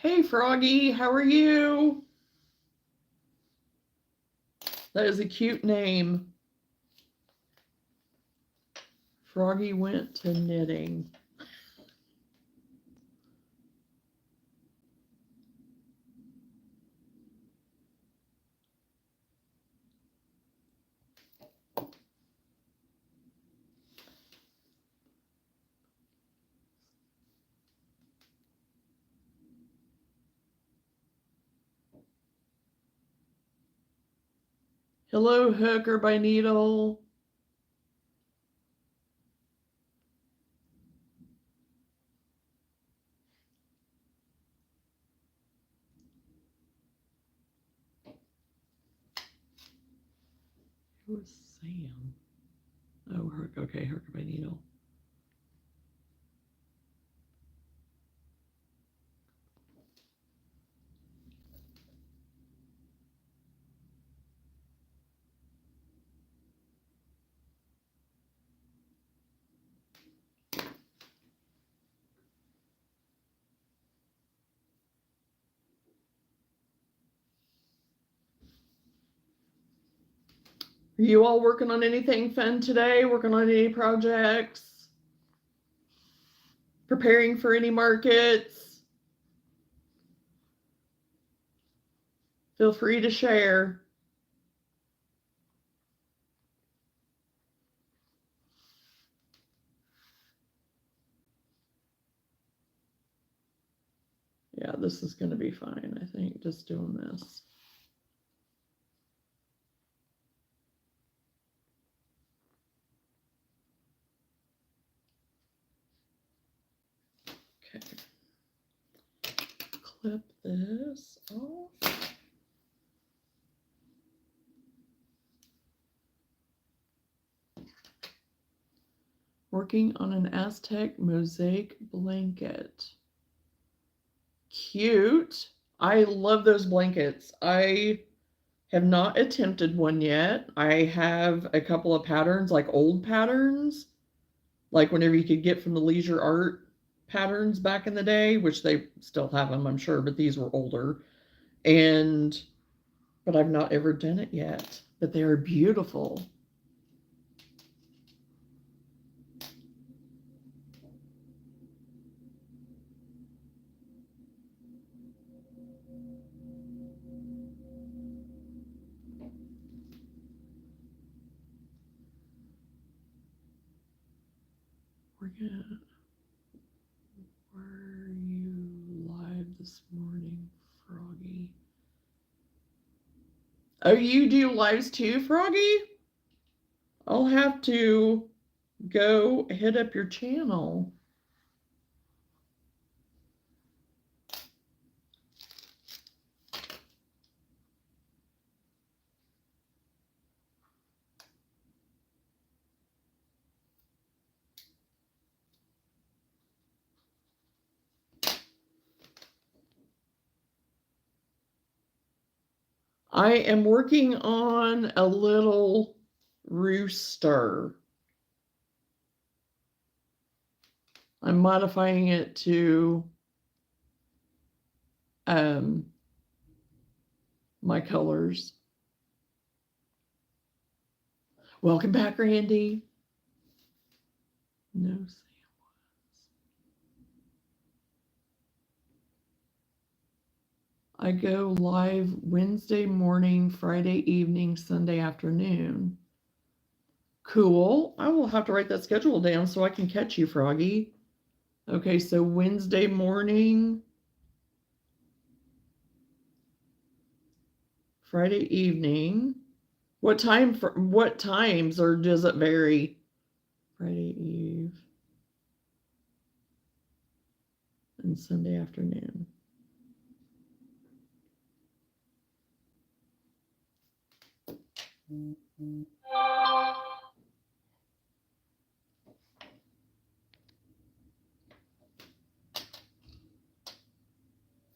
Hey, Froggy, how are you? That is a cute name. Froggy went to knitting. Hello, Hooker by Needle. Who is Sam? Oh, okay, Hooker by Needle. Are you all working on anything fun today? Working on any projects? Preparing for any markets? Feel free to share. Yeah, this is going to be fine, I think, just doing this. Okay. Clip this off. Working on an Aztec mosaic blanket. Cute. I love those blankets. I Have not attempted one yet. I have a couple of patterns, like old patterns, like whenever you could get from the Leisure Art patterns back in the day, which they still have them, I'm sure, but these were older. But I've not ever done it yet. But they are beautiful. Were you live this morning, Froggy? Oh, you do lives too, Froggy? I'll have to go hit up your channel. I am working on a little rooster. I'm modifying it to my colors. Welcome back, Randy. No Sam. I go live Wednesday morning, Friday evening, Sunday afternoon. Cool. I will have to write that schedule down so I can catch you, Froggy. Okay, so Wednesday morning, Friday evening. What times, or does it vary? Friday Eve and Sunday afternoon.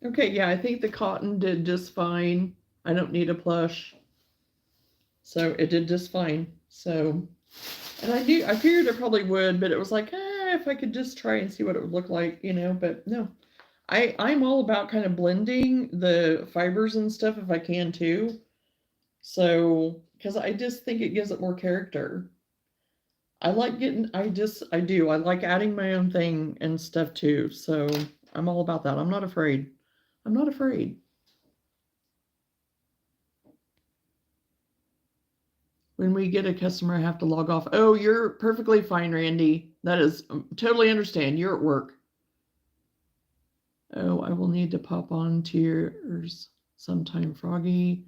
Okay, yeah, I think the cotton did just fine. I don't need a plush. So it did just fine. So, and I figured it probably would, but it was like, if I could just try and see what it would look like, but no. I'm all about kind of blending the fibers and stuff if I can too. So, because I just think it gives it more character. I like I like adding my own thing and stuff too. So I'm all about that. I'm not afraid. I'm not afraid. When we get a customer, I have to log off. Oh, you're perfectly fine, Randy. That is totally understand. You're at work. Oh, I will need to pop on to yours sometime, Froggy.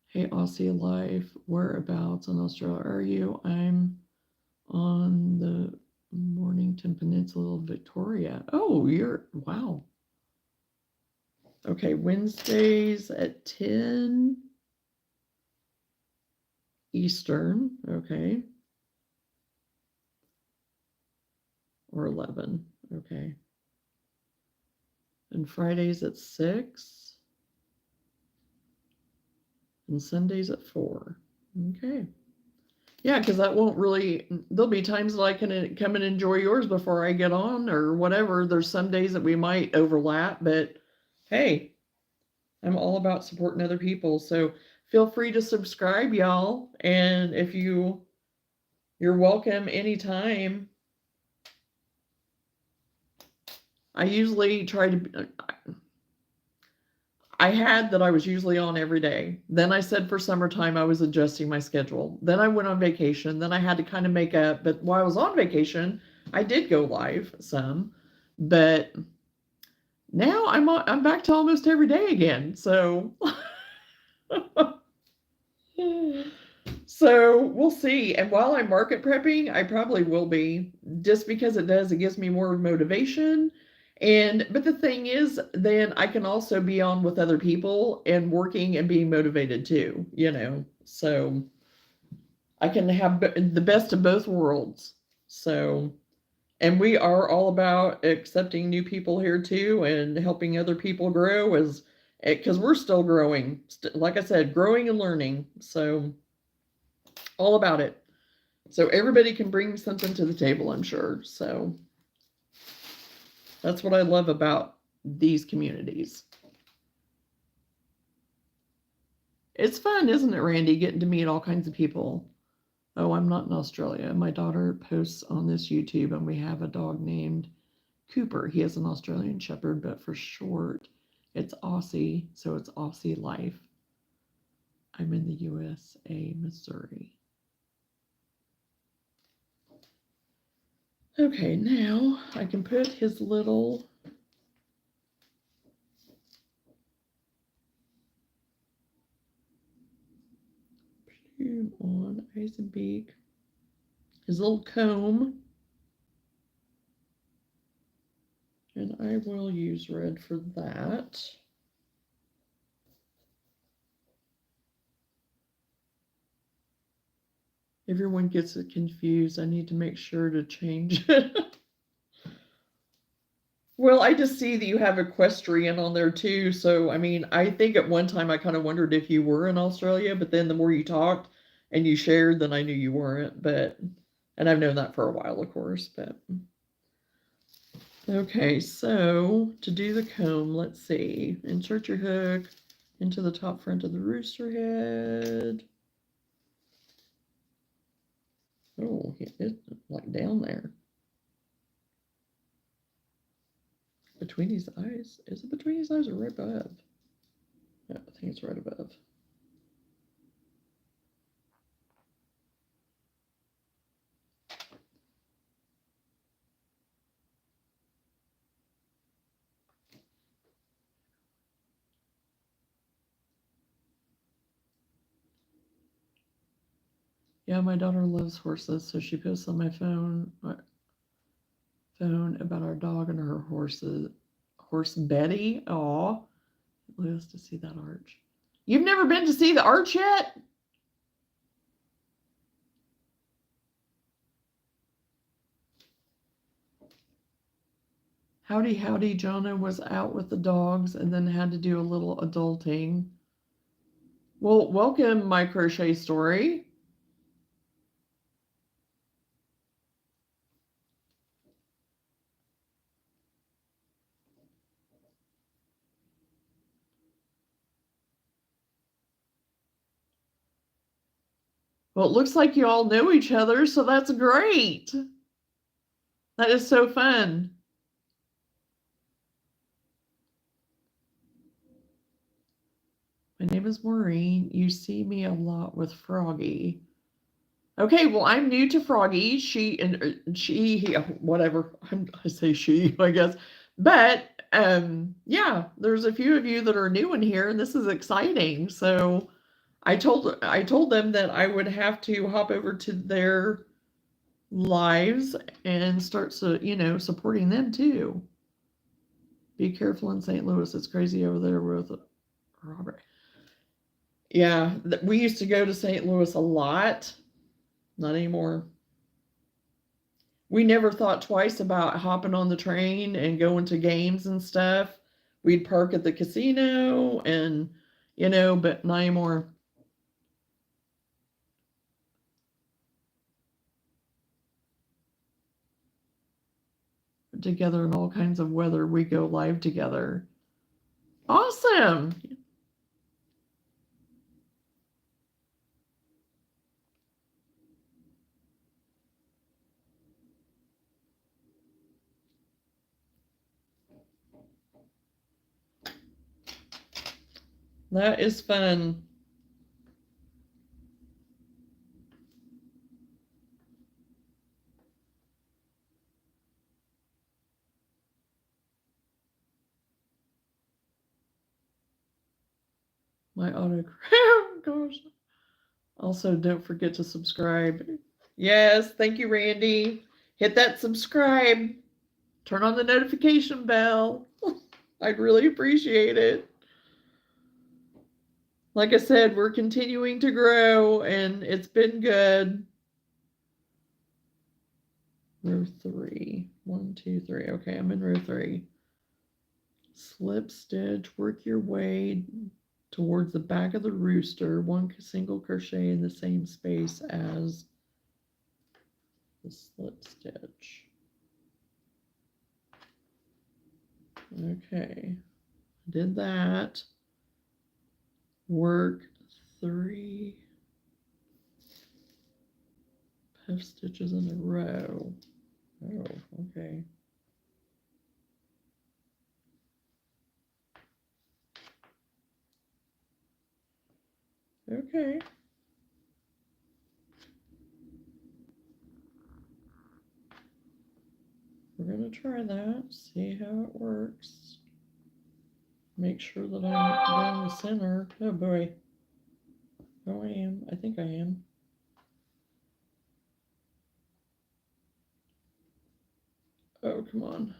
Hey, Aussie Life, whereabouts in Australia are you? I'm on the Mornington Peninsula, Victoria. Oh, wow. Okay, Wednesdays at 10 Eastern, okay. Or 11, okay. And Fridays at 6. And Sundays at 4. Okay. Yeah, because that won't really, there'll be times that I can come and enjoy yours before I get on or whatever. There's some days that we might overlap, but hey, I'm all about supporting other people. So feel free to subscribe, y'all. And if you're welcome anytime. I usually try to, I had that I was usually on every day. Then I said for summertime, I was adjusting my schedule. Then I went on vacation. Then I had to kind of make up. But while I was on vacation, I did go live some. But now I'm back to almost every day again. So so we'll see. And while I'm market prepping, I probably will be, just because it gives me more motivation. But the thing is, then I can also be on with other people and working and being motivated too, so I can have the best of both worlds. So, and we are all about accepting new people here too and helping other people grow because we're still growing. Like I said, growing and learning. So all about it. So everybody can bring something to the table, I'm sure. So that's what I love about these communities. It's fun, isn't it, Randy, getting to meet all kinds of people? Oh, I'm not in Australia. My daughter posts on this YouTube, and we have a dog named Cooper. He is an Australian Shepherd, but for short, it's Aussie, so it's Aussie Life. I'm in the USA, Missouri. Okay, now I can put his little plume on, eyes and beak, his little comb, and I will use red for that. Everyone gets it confused. I need to make sure to change it. Well, I just see that you have equestrian on there too. So, I mean, I think at one time I kind of wondered if you were in Australia, but then the more you talked and you shared, then I knew you weren't. But, and I've known that for a while, of course. But, okay, so to do the comb, let's see. Insert your hook into the top front of the rooster head. Oh, it's like down there. Between his eyes? Is it between his eyes or right above? Yeah, I think it's right above. Yeah, my daughter loves horses, so she posts on my phone about our dog and her horses. Horse Betty. Aw. Lives to see that arch. You've never been to see the arch yet? Howdy, howdy. Johnna was out with the dogs and then had to do a little adulting. Well, welcome, my crochet story. Well, it looks like you all know each other, so that's great. That is so fun. My name is Maureen. You see me a lot with Froggy. Okay, well, I'm new to Froggy. She, whatever. I say she, I guess. But yeah, there's a few of you that are new in here, and this is exciting. So I told them that I would have to hop over to their lives and start supporting them too. Be careful in St. Louis. It's crazy over there with Robert. Yeah, we used to go to St. Louis a lot. Not anymore. We never thought twice about hopping on the train and going to games and stuff. We'd park at the casino and, but not anymore. Together in all kinds of weather, we go live together. Awesome. That is fun. My autograph, gosh. Also, don't forget to subscribe. Yes, thank you, Randy. Hit that subscribe. Turn on the notification bell. I'd really appreciate it. Like I said, we're continuing to grow and it's been good. Row 3. 1, 2, 3. Okay, I'm in row 3. slip stitch, work your way towards the back of the rooster, one single crochet in the same space as the slip stitch. Okay, did that. Work 3 puff stitches in a row. Oh, okay. Okay. We're going to try that, see how it works. Make sure that I'm down the center. Oh boy. Oh, I am. I think I am. Oh, come on.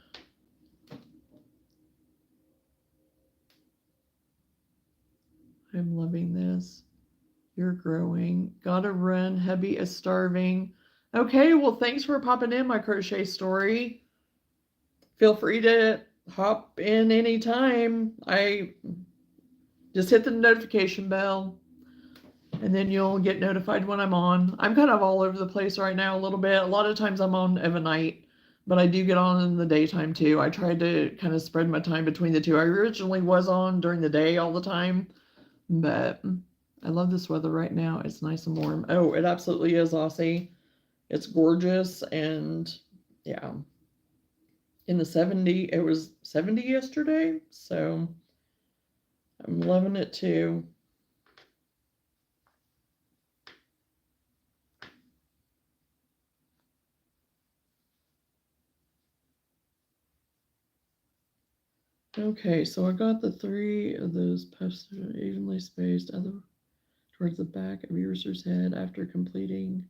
I'm loving this. You're growing. Gotta run. Hubby is starving. Okay, well, thanks for popping in my crochet story. Feel free to hop in anytime. I just hit the notification bell and then you'll get notified when I'm on. I'm kind of all over the place right now a little bit. A lot of times I'm on of a night, but I do get on in the daytime too. I tried to kind of spread my time between the two. I originally was on during the day all the time, but I love this weather right now. It's nice and warm. Oh, it absolutely is, Aussie. It's gorgeous, and yeah. In the 70, it was 70 yesterday, so I'm loving it too. Okay, so I got the 3 of those puffs evenly spaced towards the back of your rooster's head after completing.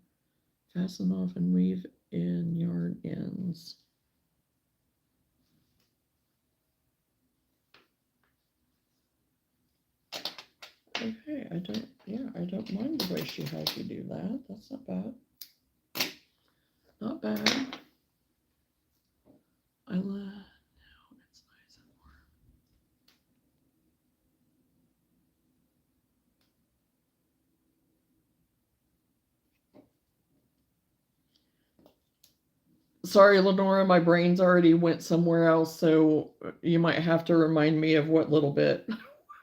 Fasten off and weave in yarn ends. Okay, I don't mind the way she has you do that. That's not bad. Not bad. I love. Now it's nice and warm. Sorry, Lenora, my brain's already went somewhere else, so you might have to remind me of what little bit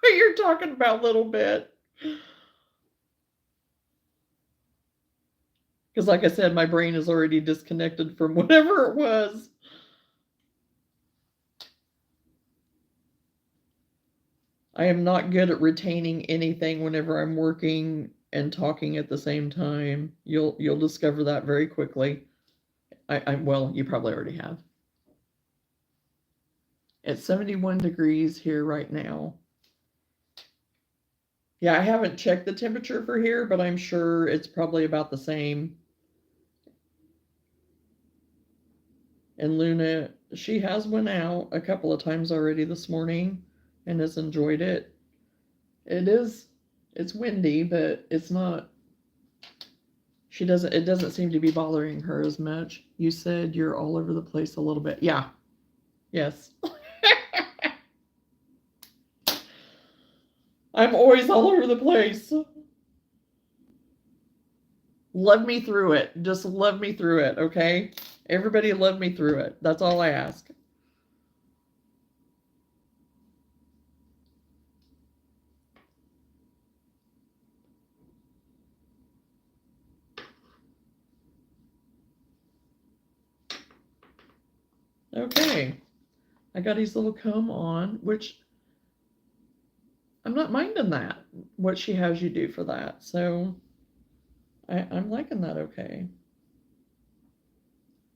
you're talking about. Little bit. Because, like I said, my brain is already disconnected from whatever it was. I am not good at retaining anything whenever I'm working and talking at the same time. You'll discover that very quickly. Well, you probably already have. It's 71 degrees here right now. Yeah, I haven't checked the temperature for here, but I'm sure it's probably about the same. And Luna, she has went out a couple of times already this morning and has enjoyed it. It's windy, but it's not, it doesn't seem to be bothering her as much. You said you're all over the place a little bit. Yeah. Yes. I'm always all over the place. Love me through it. Just love me through it, okay? Everybody love me through it. That's all I ask. Okay. I got his little comb on, which I'm not minding that, what she has you do for that. So I'm liking that okay.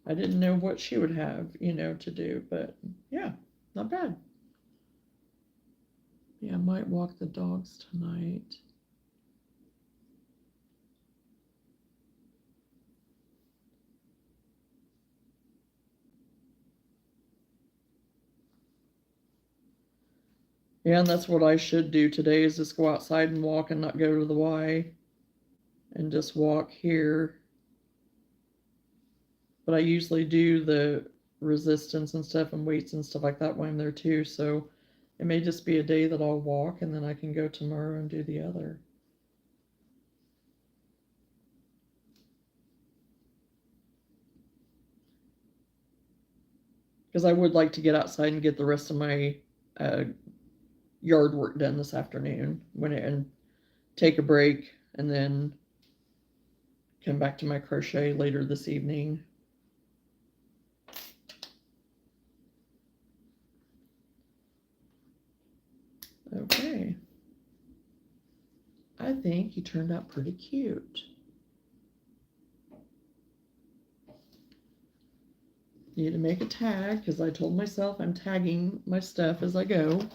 I didn't know what she would have, to do, but yeah, not bad. Yeah, I might walk the dogs tonight. Yeah, and that's what I should do today is just go outside and walk and not go to the Y and just walk here. But I usually do the resistance and stuff and weights and stuff like that when I'm there too. So It may just be a day that I'll walk and then I can go tomorrow and do the other. Because I would like to get outside and get the rest of my yard work done this afternoon and take a break and then come back to my crochet later this evening. Okay. I think he turned out pretty cute. Need to make a tag because I told myself I'm tagging my stuff as I go.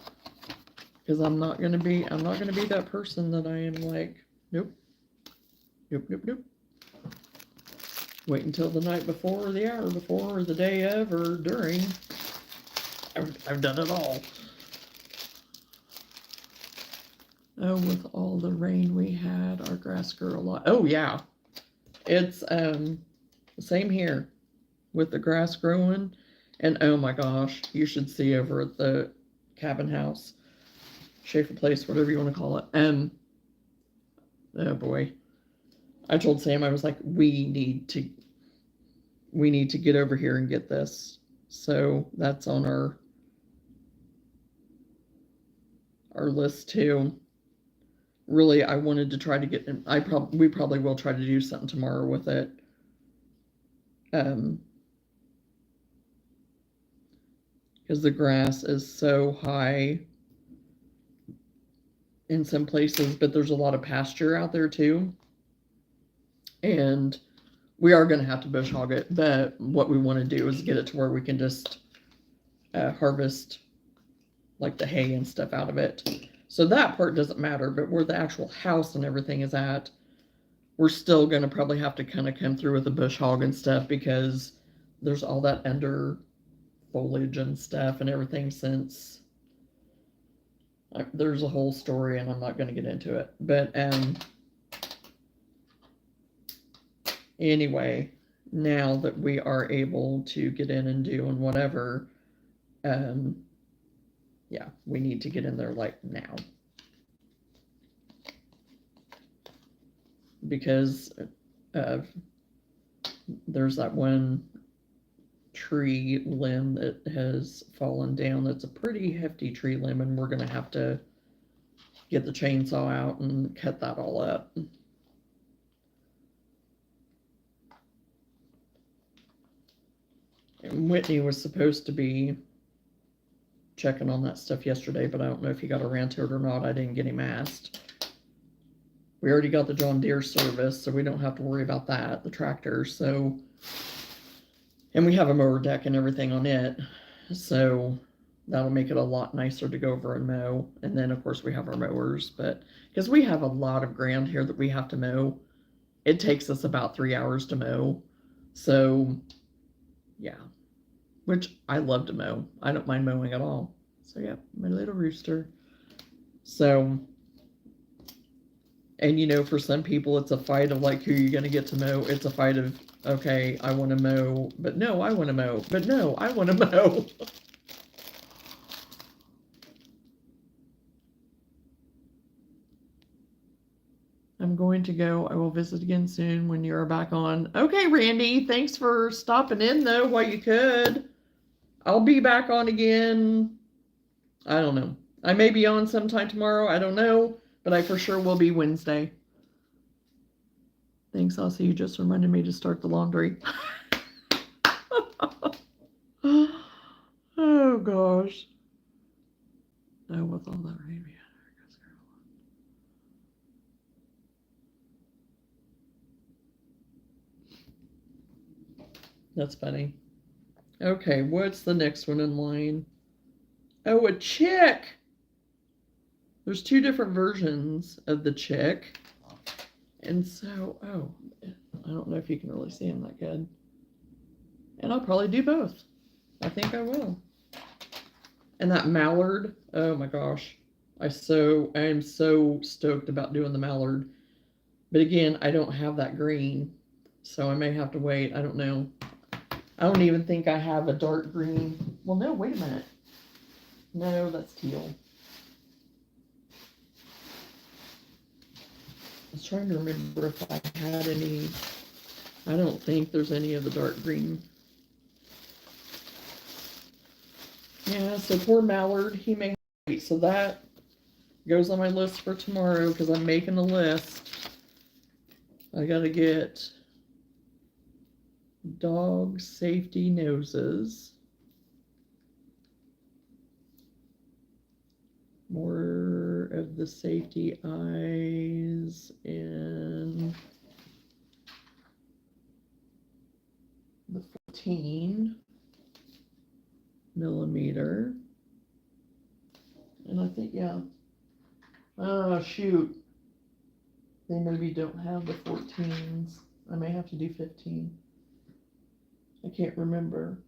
Because I'm not gonna be that person that I am like, nope. Wait until the night before or the hour before or the day of or during. I've done it all. Oh, with all the rain we had, our grass grew a lot. Oh yeah. It's same here with the grass growing. And oh my gosh, you should see over at the cabin house, Schaefer Place, whatever you want to call it. Oh boy. I told Sam, I was like, we need to get over here and get this. So that's on our list too. Really, I wanted to try to get, we probably will try to do something tomorrow with it. Because the grass is so high in some places, but there's a lot of pasture out there too. And we are going to have to bush hog it, but what we want to do is get it to where we can just harvest like the hay and stuff out of it. So that part doesn't matter, but where the actual house and everything is at, we're still going to probably have to kind of come through with the bush hog and stuff because there's all that under foliage and stuff and everything since there's a whole story and I'm not going to get into it. But anyway, now that we are able to get in and do and whatever, yeah, we need to get in there like now. Because there's that one tree limb that has fallen down. That's a pretty hefty tree limb, and we're going to have to get the chainsaw out and cut that all up. And Whitney was supposed to be checking on that stuff yesterday, but I don't know if he got around to it or not. I didn't get him asked. We already got the John Deere service, so we don't have to worry about that, the tractor. So, and we have a mower deck and everything on it, so that'll make it a lot nicer to go over and mow. And then, of course, we have our mowers, but because we have a lot of ground here that we have to mow, it takes us about 3 hours to mow. So, yeah, which I love to mow. I don't mind mowing at all. So, yeah, my little rooster. So, and you know, for some people, it's a fight of like, who you're going to get to mow. It's a fight of, okay, I want to mow, but no, I want to mow, but no, I want to mow. I'm going to go. I will visit again soon when you're back on. Okay, Randy, thanks for stopping in though while you could. I'll be back on again. I don't know. I may be on sometime tomorrow. I don't know, but I for sure will be Wednesday. Thanks, Aussie. You just reminded me to start the laundry. Oh, gosh. Oh, with all that rain. That's funny. Okay, what's the next one in line? Oh, a chick. There's 2 different versions of the chick. And so, oh, I don't know if you can really see him that good. And I'll probably do both. I think I will. And that mallard, oh my gosh. I am so stoked about doing the mallard. But again, I don't have that green. So I may have to wait. I don't know. I don't even think I have a dark green. Well, no, wait a minute. No, that's teal. I was trying to remember if I had any. I don't think there's any of the dark green. Yeah, so poor Mallard, he may wait. So that goes on my list for tomorrow because I'm making a list. I gotta get dog safety noses. More of the safety eyes in the 14 millimeter. And I think, yeah. Oh, shoot. They maybe don't have the 14s. I may have to do 15. I can't remember.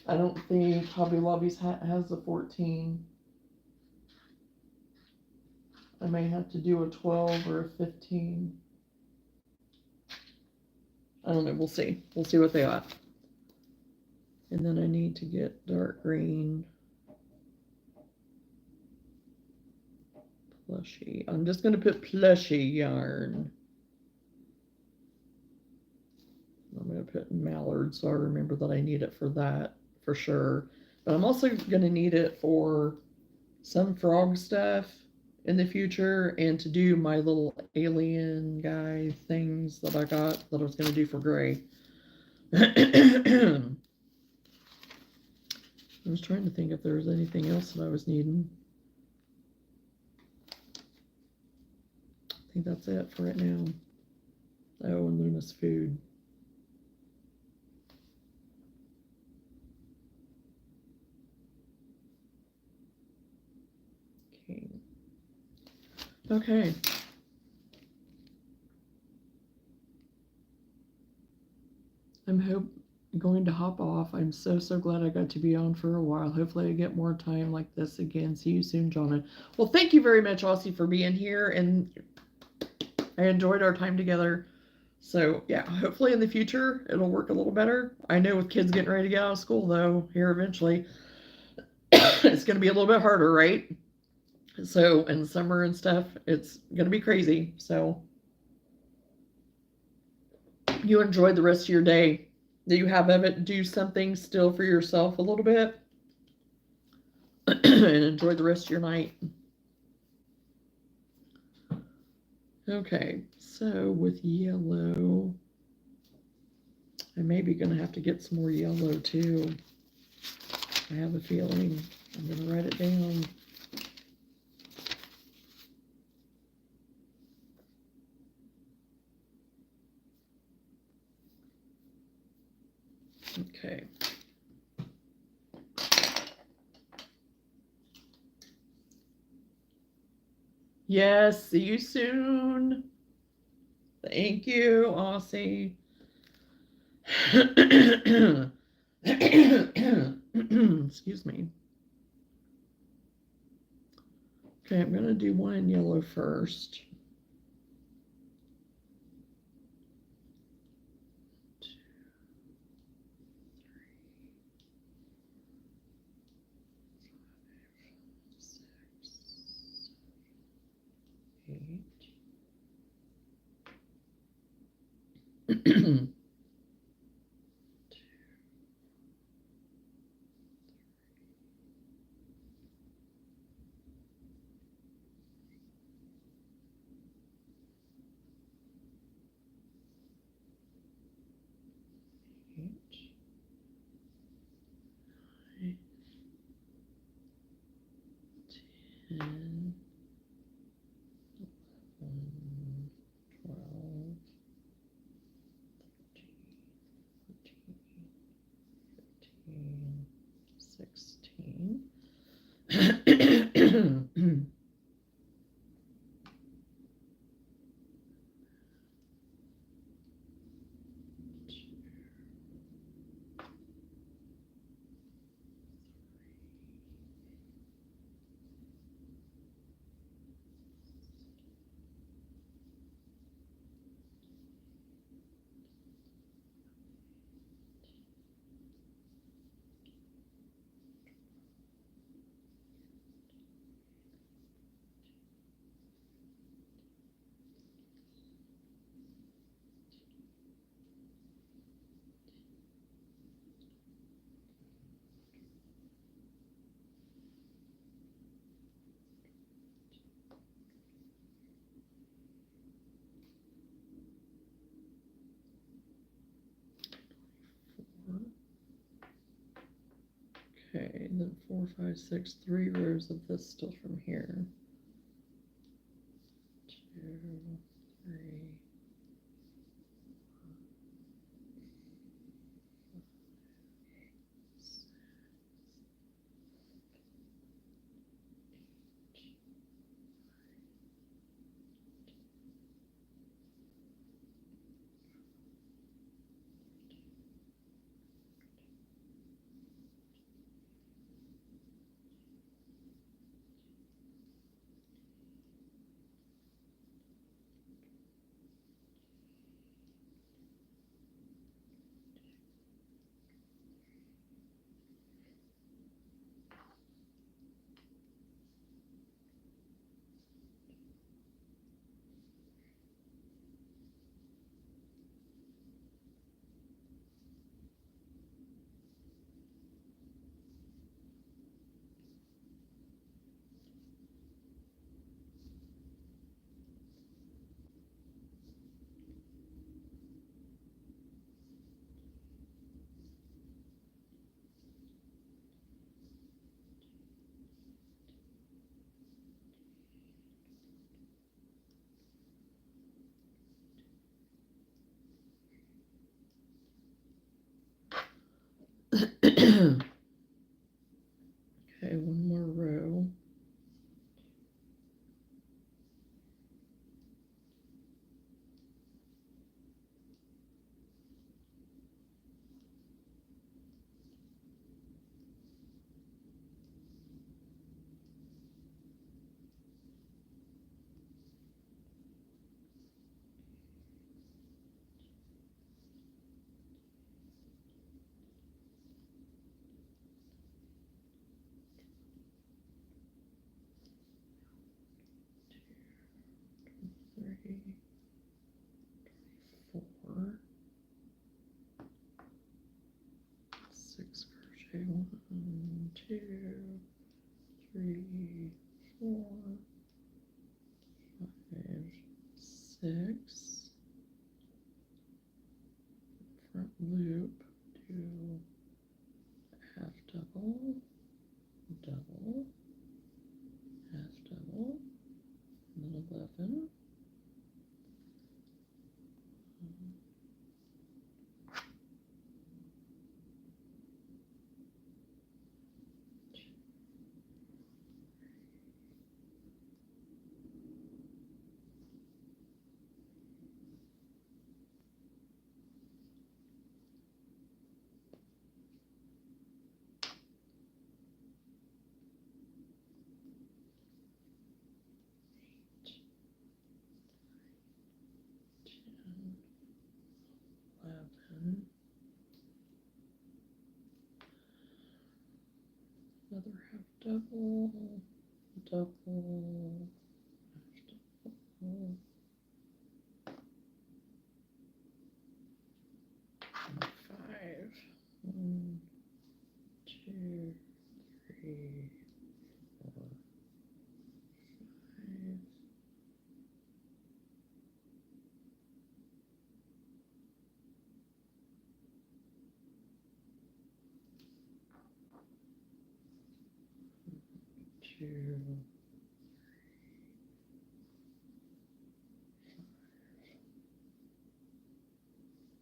I don't think Hobby Lobby's has the 14. I may have to do a 12 or a 15. I don't know. We'll see. We'll see what they got. And then I need to get dark green plushy. I'm just going to put plushy yarn. I'm going to put mallard so I remember that I need it for that for sure. But I'm also going to need it for some frog stuff in the future and to do my little alien guy things that I got that I was going to do for Gray. I was trying to think if there was anything else that I was needing. I think that's it for right now. Oh, and Luna's food. Okay. Okay. I'm going to hop off. I'm so glad I got to be on for a while. Hopefully I get more time like this again. See you soon, Johnna. Well, thank you very much, Aussie, for being here, and I enjoyed our time together. So yeah, hopefully in the future it'll work a little better. I know with kids getting ready to get out of school though, here eventually, it's gonna be a little bit harder, right? So in the summer and stuff, it's gonna be crazy. So you enjoy the rest of your day. Do you have of it? Do something still for yourself a little bit, and enjoy the rest of your night. Okay, so with yellow, I may be gonna have to get some more yellow too. I have a feeling. I'm gonna write it down. Okay. Yes, see you soon. Thank you, Aussie. Excuse me. Okay, I'm going to do one in yellow first. Eight. 10, 11, 12, And then 4, 5, 6, 3 rows of this still from here. 2, 3, Okay, one more row. Three, 4, 6 crochet, 1, 2, 3, 4, 5, 6. Front loop, do half double, double, half double, and then 11. Another half double, double, half double, and 5. 1, 2, 3, 4, 5. 2,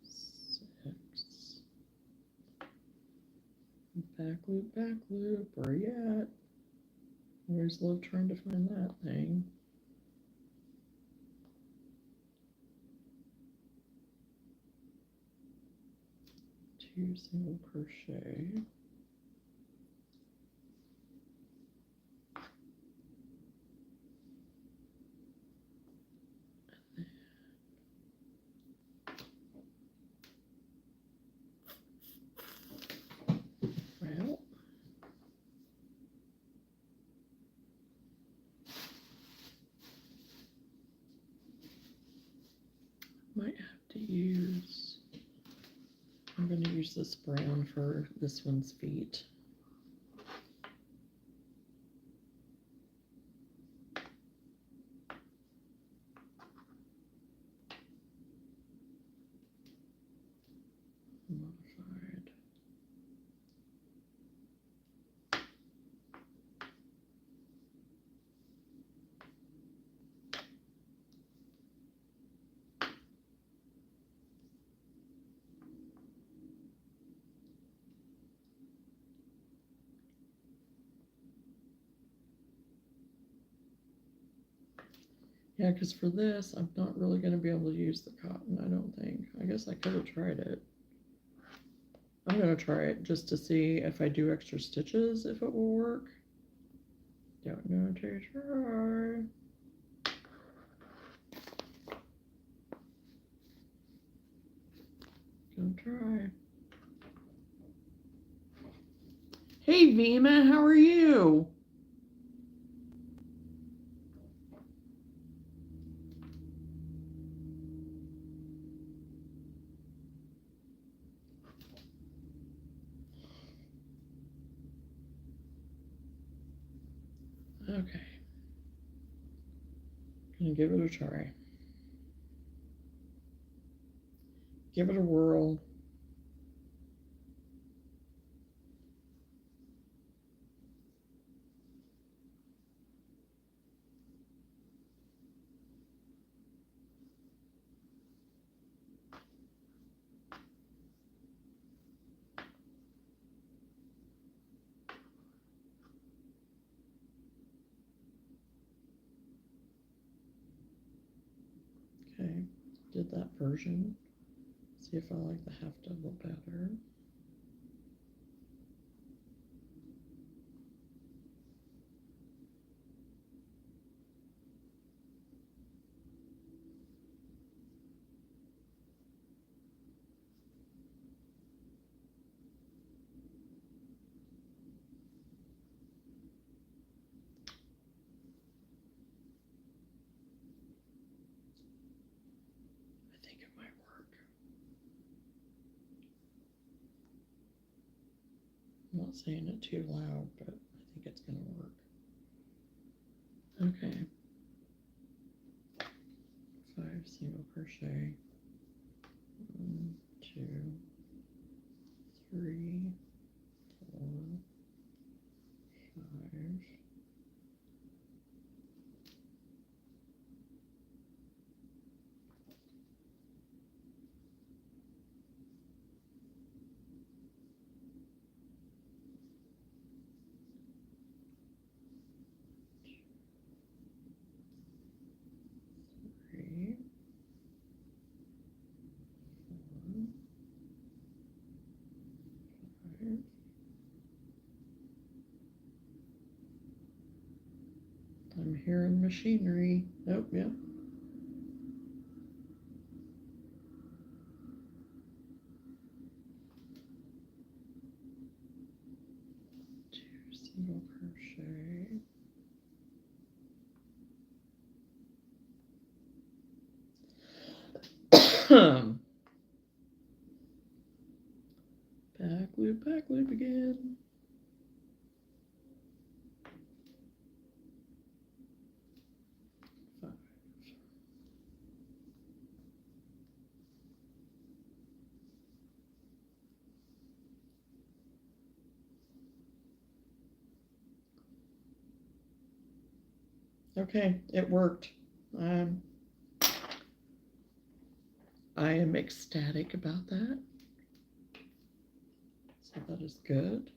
6. Back loop, where you at? Always love trying to find that thing. 2 single crochet. Well, might have to use, I'm going to use this brown for this one's feet. Modified. Yeah, because for this, I'm not really going to be able to use the cotton, I don't think. I guess I could have tried it. I'm going to try it just to see if I do extra stitches, if it will work. Don't know to try. Gonna try. Hey, Vima, how are you? Okay. Gonna give it a try. Give it a whirl. Okay, did that version. See if I like the half double better. I think it might work. I'm not saying it too loud, but I think it's gonna work. Okay. 5 single crochet. 1, 2, 3, 4, 5. Three, 4, 5. I'm hearing machinery. Nope, yep. 2 single crochet. Back loop again. 5. Okay, it worked. I am ecstatic about that. So that is good.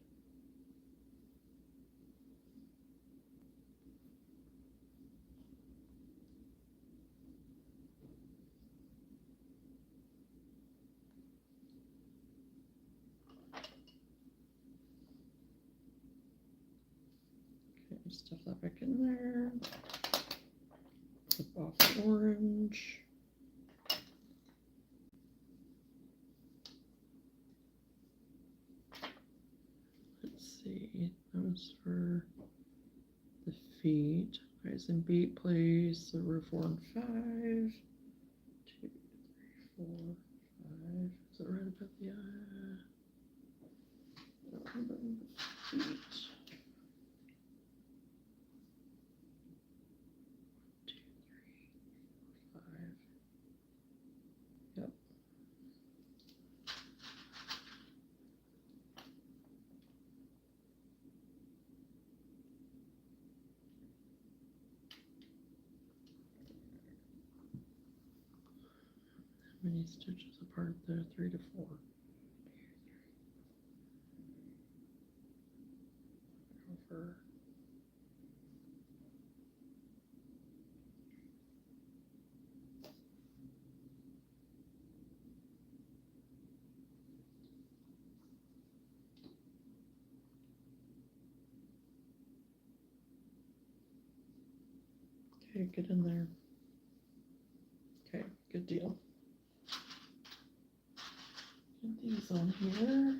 Okay, stuff that back in there. Flip off the orange. Let's see, that was for the feet. Rise and beat, please. The roof 4 and 5. 2, 3, 4, 5. Is it right about the feet? 2, 3, 5. Yep. How many stitches apart there? 3 to 4. Over. Okay, get in there. Okay, good deal. Get these on here.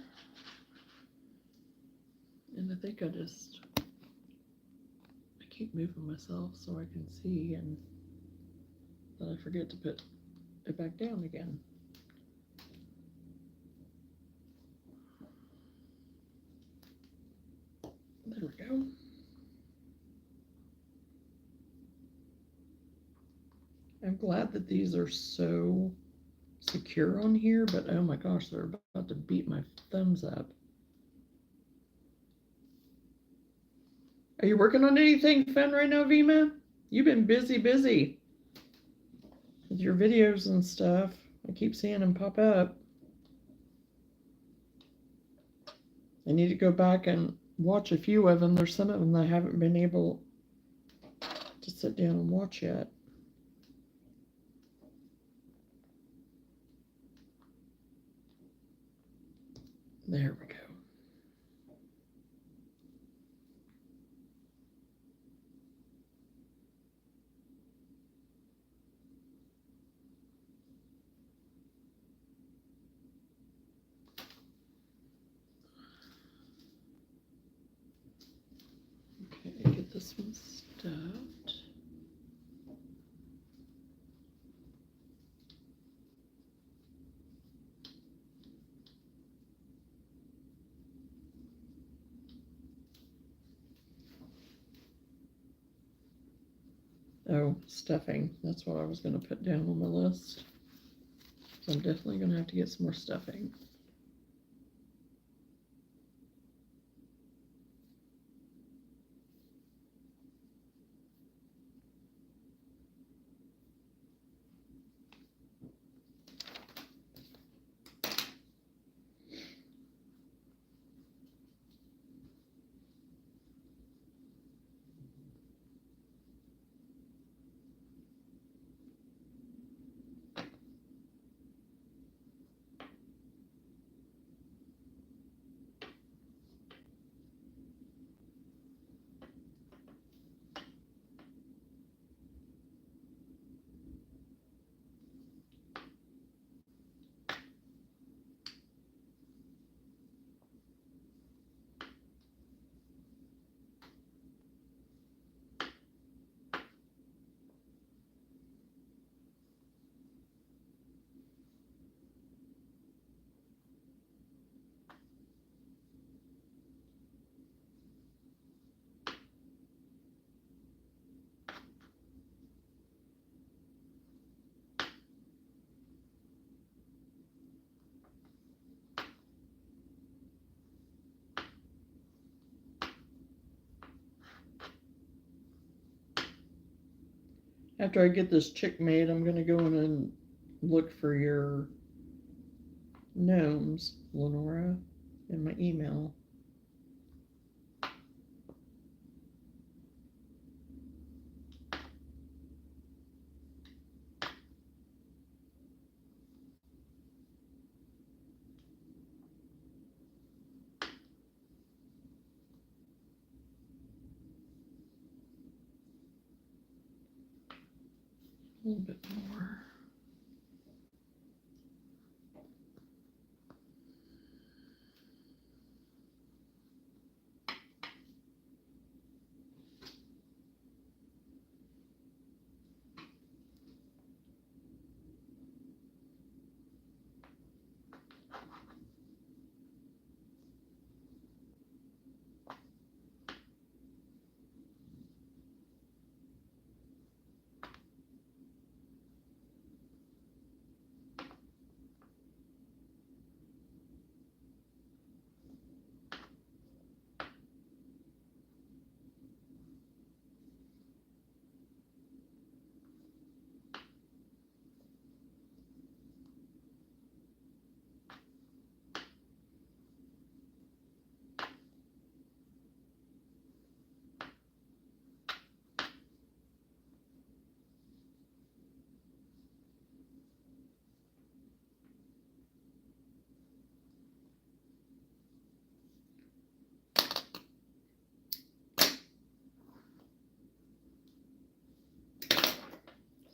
And I think I keep moving myself so I can see, and then I forget to put it back down again. There we go. I'm glad that these are so secure on here, but oh my gosh, they're about to beat my thumbs up. Are you working on anything fun right now, Vima? You've been busy with your videos and stuff. I keep seeing them pop up. I need to go back and watch a few of them. There's some of them that I haven't been able to sit down and watch yet. There we go. Okay, get this one stuffed. Oh, stuffing. That's what I was going to put down on my list. So I'm definitely going to have to get some more stuffing. After I get this chick made, I'm going to go in and look for your gnomes, Lenora, in my email. A little bit more.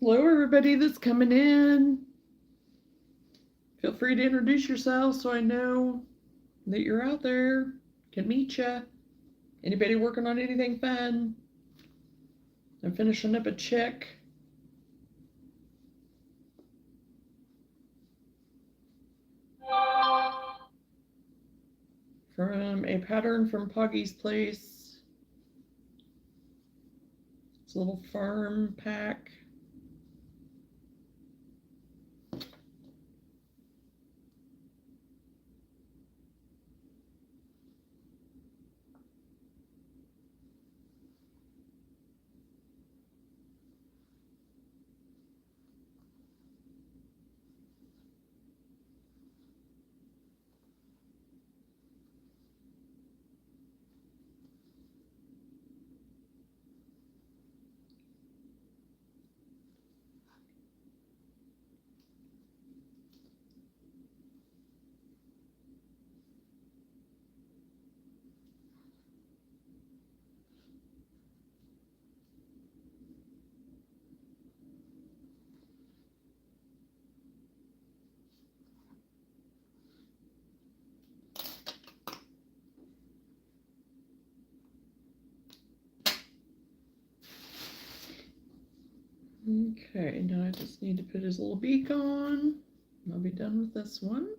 Hello, everybody that's coming in. Feel free to introduce yourself so I know that you're out there. Can meet you. Anybody working on anything fun? I'm finishing up a check. From a pattern from Poggy's Place. It's a little farm pack. Okay, now I just need to put his little beak on. I'll be done with this one.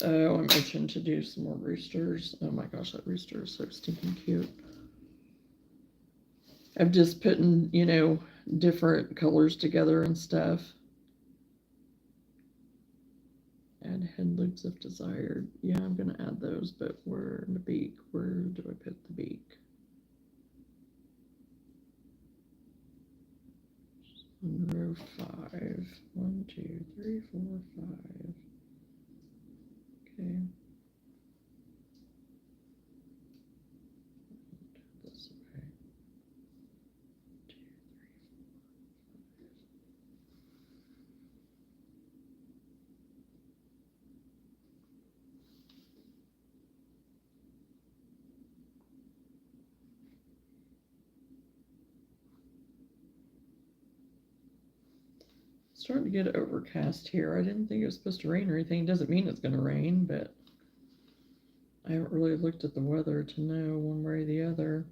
Oh, I'm itching to do some more roosters. Oh my gosh, that rooster is so stinking cute. I'm just putting, different colors together and stuff. Add head loops if desired. Yeah, I'm gonna add those, but where the beak? Where do I put the beak? On row 5. 1, 2, 3, 4, 5. Okay. This way. 2, 3, 4, 5. Starting to get overcast here. I didn't think it was supposed to rain or anything. Doesn't mean it's gonna rain, but I haven't really looked at the weather to know one way or the other.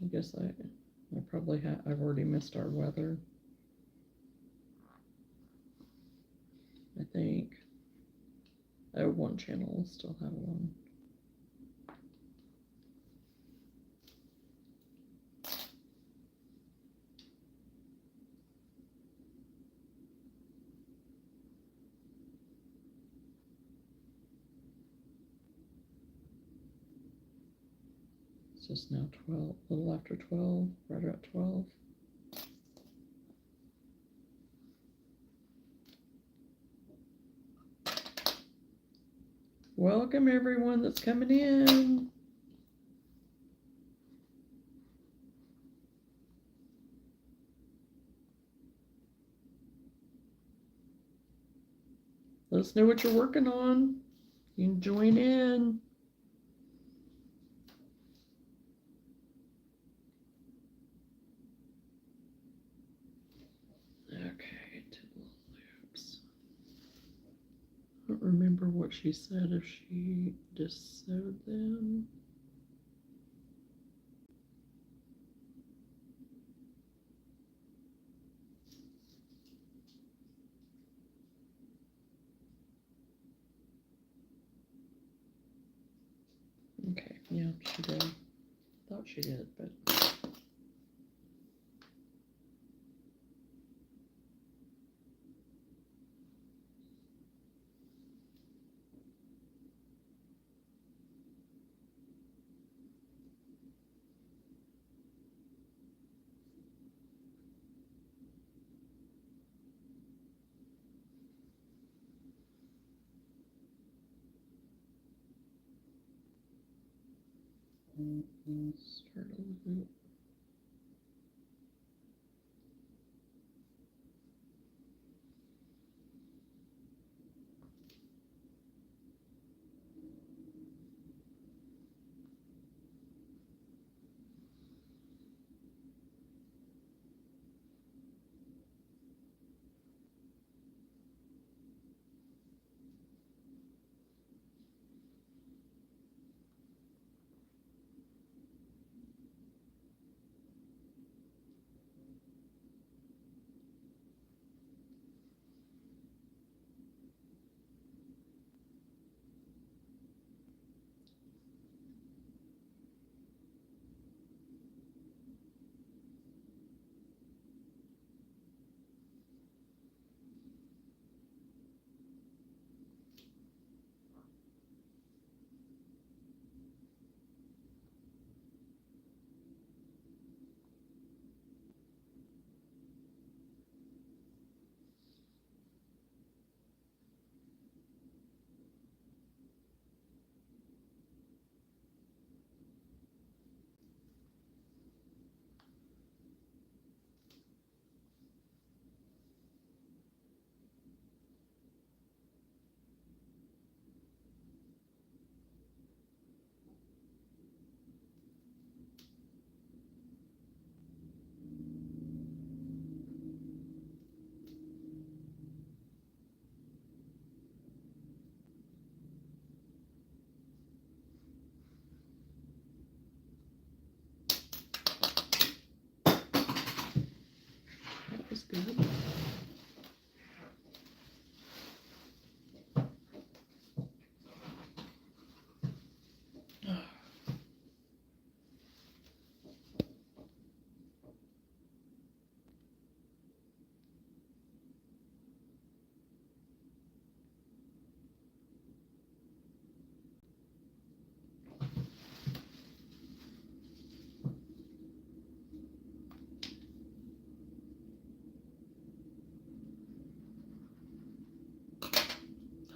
I guess I probably have. I've already missed our weather. I think. Oh, one channel will still have one. It's just now 12, a little after 12, right about 12. Welcome everyone that's coming in. Let us know what you're working on. You can join in. Okay, 2 loops. I don't remember what she said if she just sewed them. Okay, yeah, she did. Thought she did, but. Start a loop.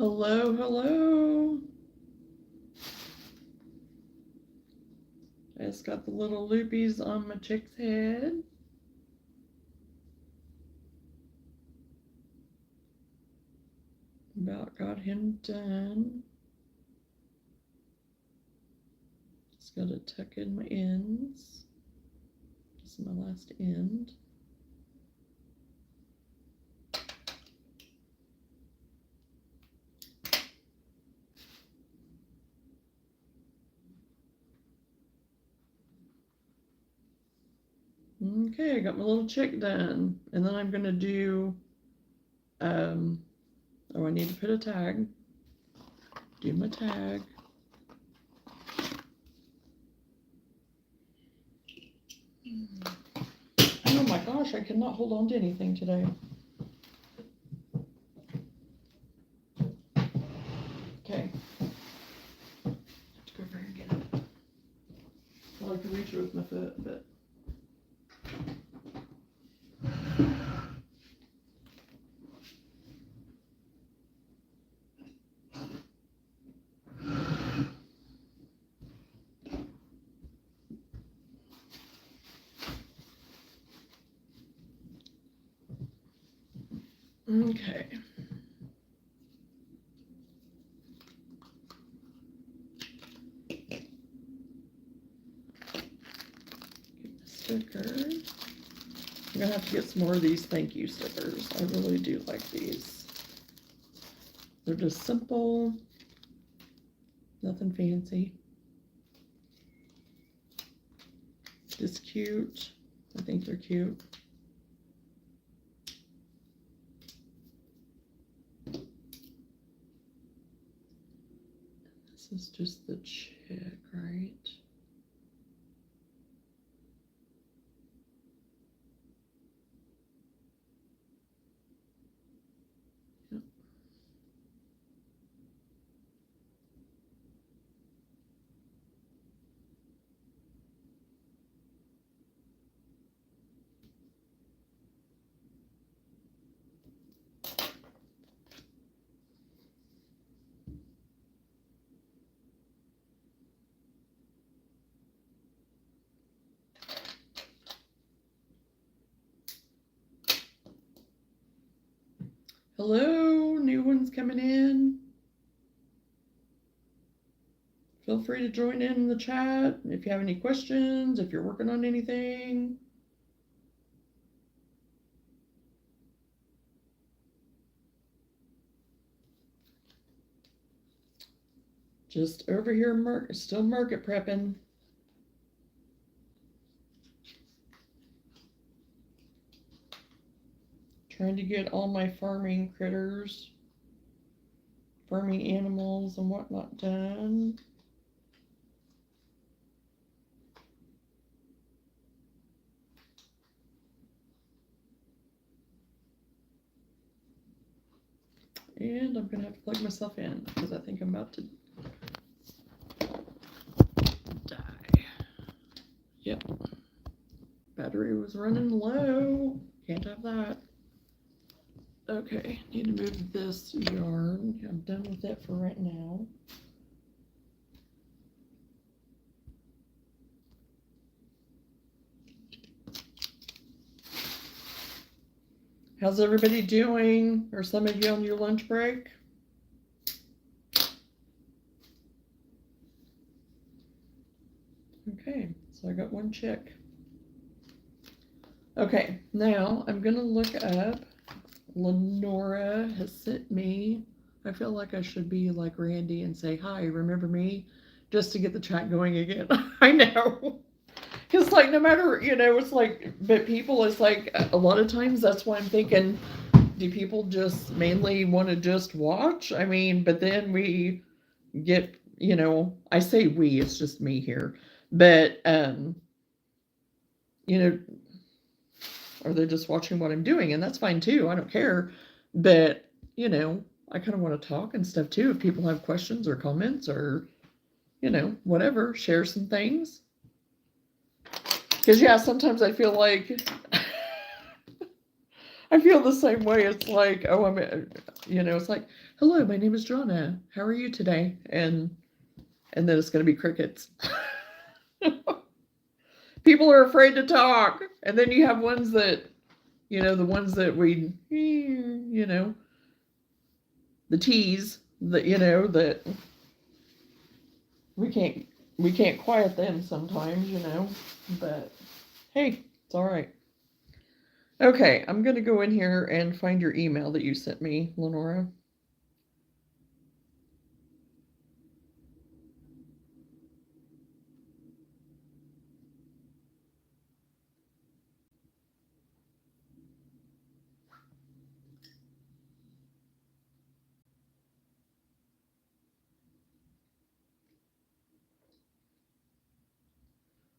Hello, hello. I just got the little loopies on my chick's head. About got him done. Just gotta tuck in my ends. This is my last end. Okay, I got my little chick done. And then I'm gonna do, oh, I need to put a tag. Do my tag. Oh my gosh, I cannot hold on to anything today. Okay. Have to go over here and get it. Well, I can reach it with my foot, but. Okay. Get the sticker. I'm gonna have to get some more of these thank you stickers. I really do like these. They're just simple, nothing fancy. Just cute. I think they're cute. This is just the chick, right? Yep. Hello, new ones coming in. Feel free to join in the chat if you have any questions, if you're working on anything. Just over here, still market prepping. Trying to get all my farming critters, farming animals and whatnot done. And I'm gonna have to plug myself in because I think I'm about to die. Yep. Battery was running low. Can't have that. Okay, need to move this yarn. I'm done with it for right now. How's everybody doing? Are some of you on your lunch break? Okay, so I got one chick. Okay, now I'm gonna look up. Lenora has sent me. I feel like I should be like Randy and say, hi, remember me? Just to get the chat going again. I know. Because, like, no matter, it's like, but people, it's like, a lot of times that's why I'm thinking, do people just mainly want to just watch? I mean, but then we get, I say we, it's just me here. But, or they're just watching what I'm doing, and that's fine too. I don't care. But, I kind of want to talk and stuff too. If people have questions or comments or, whatever, share some things. Because, yeah, sometimes I feel like I feel the same way. It's like, oh, it's like, hello, my name is Johnna. How are you today? And then it's going to be crickets. People are afraid to talk. And then you have ones that, the ones that the tease that, that we can't quiet them sometimes, but hey, it's all right. Okay, I'm going to go in here and find your email that you sent me, Lenora.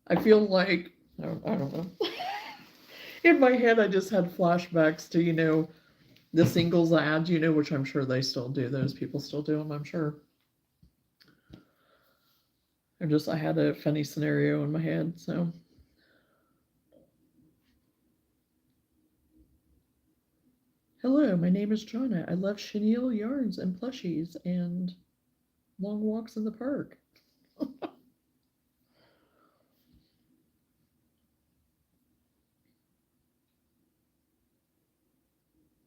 I feel like, I don't know. In my head, I just had flashbacks to, the singles ads, which I'm sure they still do. Those people still do them, I'm sure. I had a funny scenario in my head, so. Hello, my name is Johnna. I love chenille yarns and plushies and long walks in the park.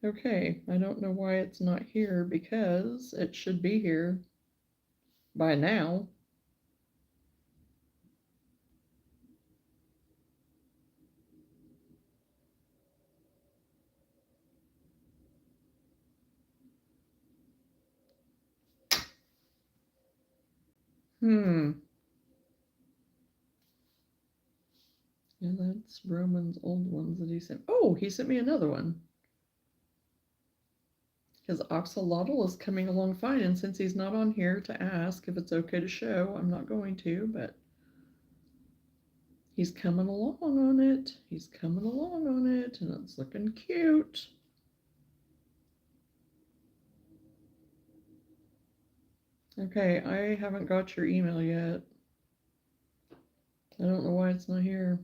Okay, I don't know why it's not here because it should be here by now. Yeah, that's Roman's old ones that he sent. Oh, he sent me another one. His axolotl is coming along fine, and since he's not on here to ask if it's okay to show, I'm not going to, but he's coming along on it. He's coming along on it, and it's looking cute. Okay, I haven't got your email yet. I don't know why it's not here.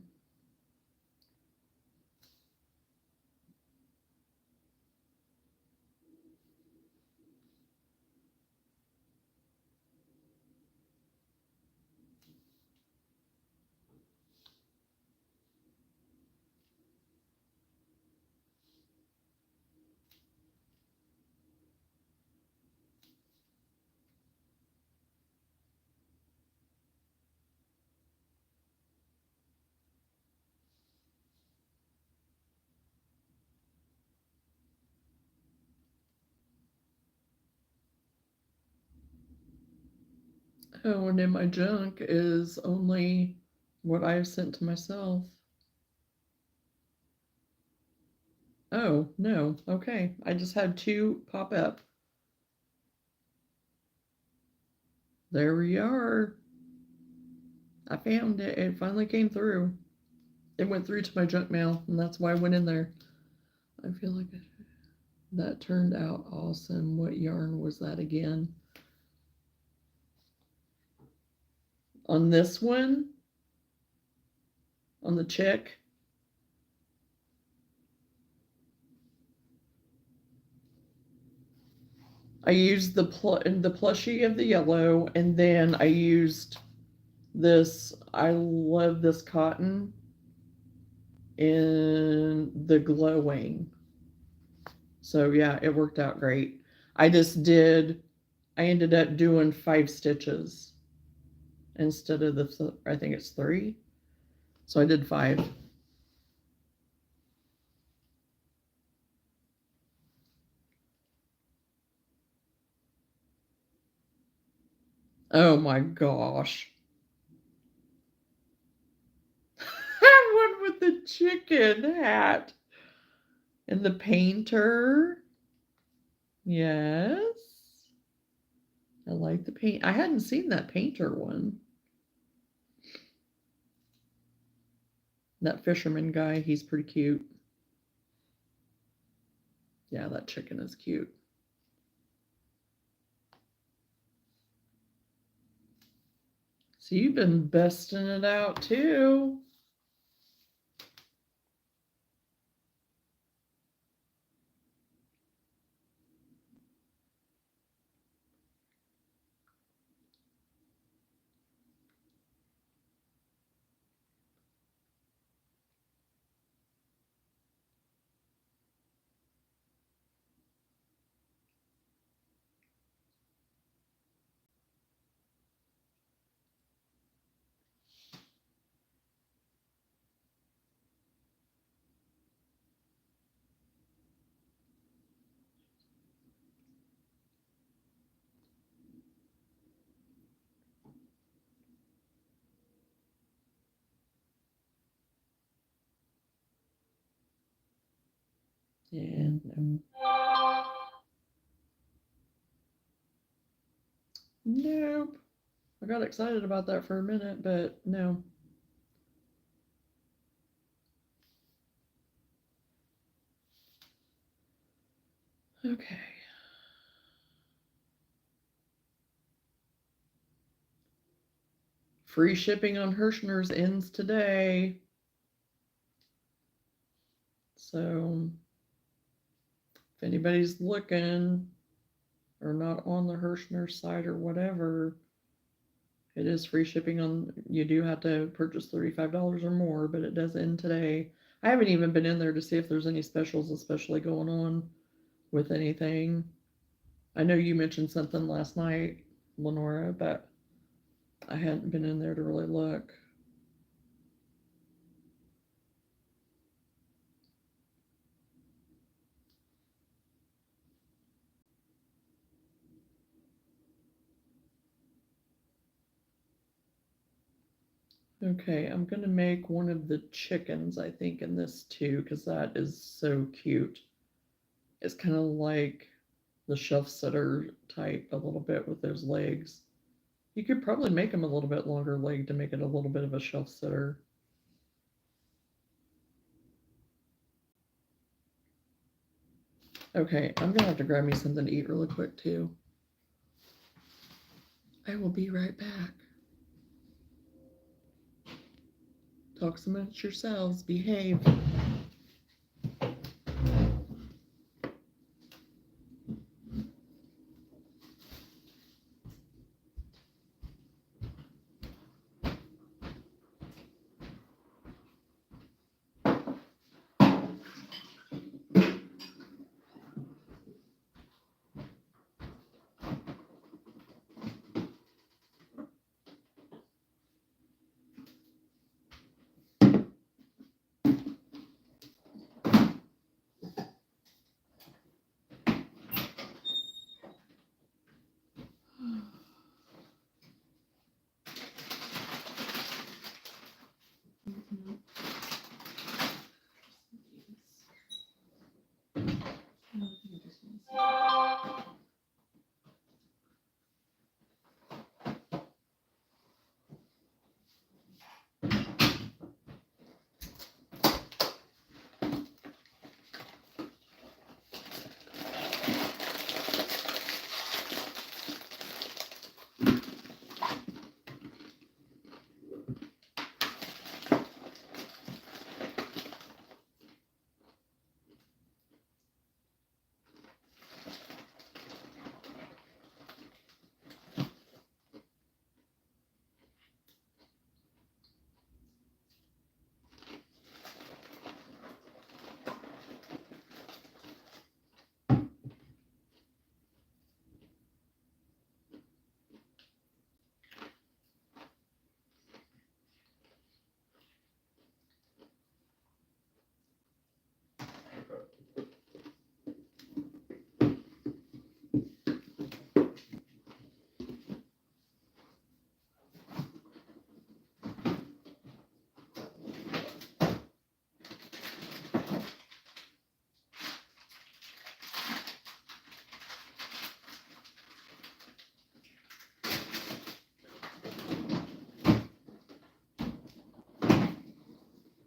Oh, and in my junk is only what I've sent to myself. Oh, no. Okay. I just had two pop up. There we are. I found it. It finally came through. It went through to my junk mail, and that's why I went in there. I feel like that turned out awesome. What yarn was that again? On this one, on the chick, I used the plushie of the yellow, and then I used this. I love this cotton in the glowing. So yeah, it worked out great. I ended up doing 5 stitches instead of I think it's 3. So I did 5. Oh my gosh. That one with the chicken hat and the painter. Yes. I like the paint. I hadn't seen that painter one. That fisherman guy, he's pretty cute. Yeah, that chicken is cute. So you've been besting it out too. Yeah, no. Nope. I got excited about that for a minute, but no. Okay. Free shipping on Hirschner's ends today. So if anybody's looking or not on the Hirschner site or whatever, it is free shipping on. You do have to purchase $35 or more, but it does end today. I haven't even been in there to see if there's any specials especially going on with anything. I know you mentioned something last night, Lenora, but I hadn't been in there to really look. Okay, I'm gonna make one of the chickens, I think, in this too, because that is so cute. It's kind of like the shelf sitter type a little bit with those legs. You could probably make them a little bit longer leg to make it a little bit of a shelf sitter. Okay, I'm gonna have to grab me something to eat really quick too. I will be right back. Talk amongst yourselves, behave.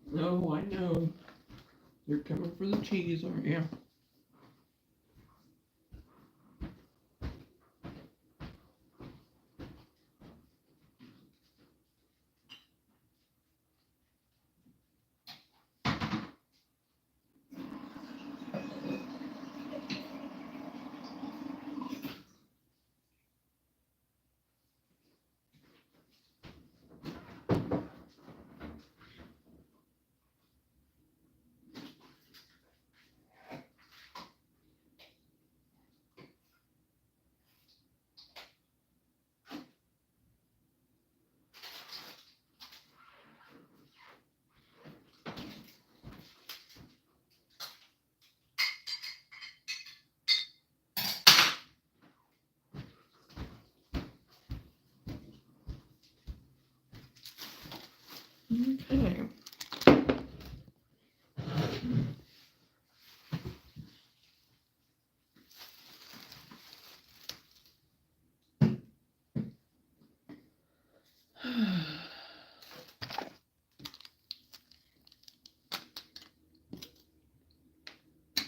No, I know. You're coming for the cheese, aren't you? Okay.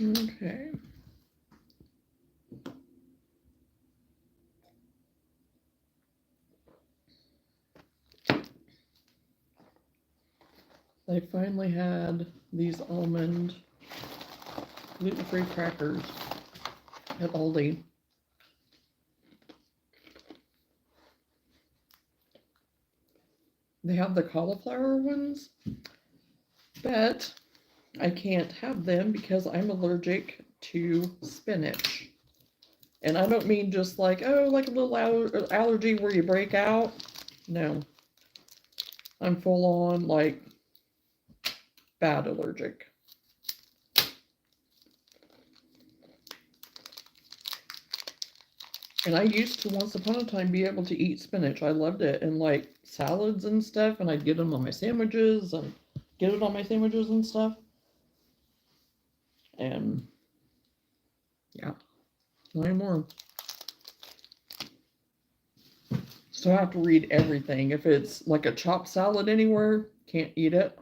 Okay. I finally had these almond gluten-free crackers at Aldi. They have the cauliflower ones, but I can't have them because I'm allergic to spinach. And I don't mean just like, oh, like a little allergy where you break out. No. I'm full on, like, bad allergic. And I used to once upon a time be able to eat spinach. I loved it in like salads and stuff, and I'd get them on my sandwiches and get it on my sandwiches and stuff. And yeah, no anymore. So I have to read everything. If it's like a chopped salad anywhere, can't eat it.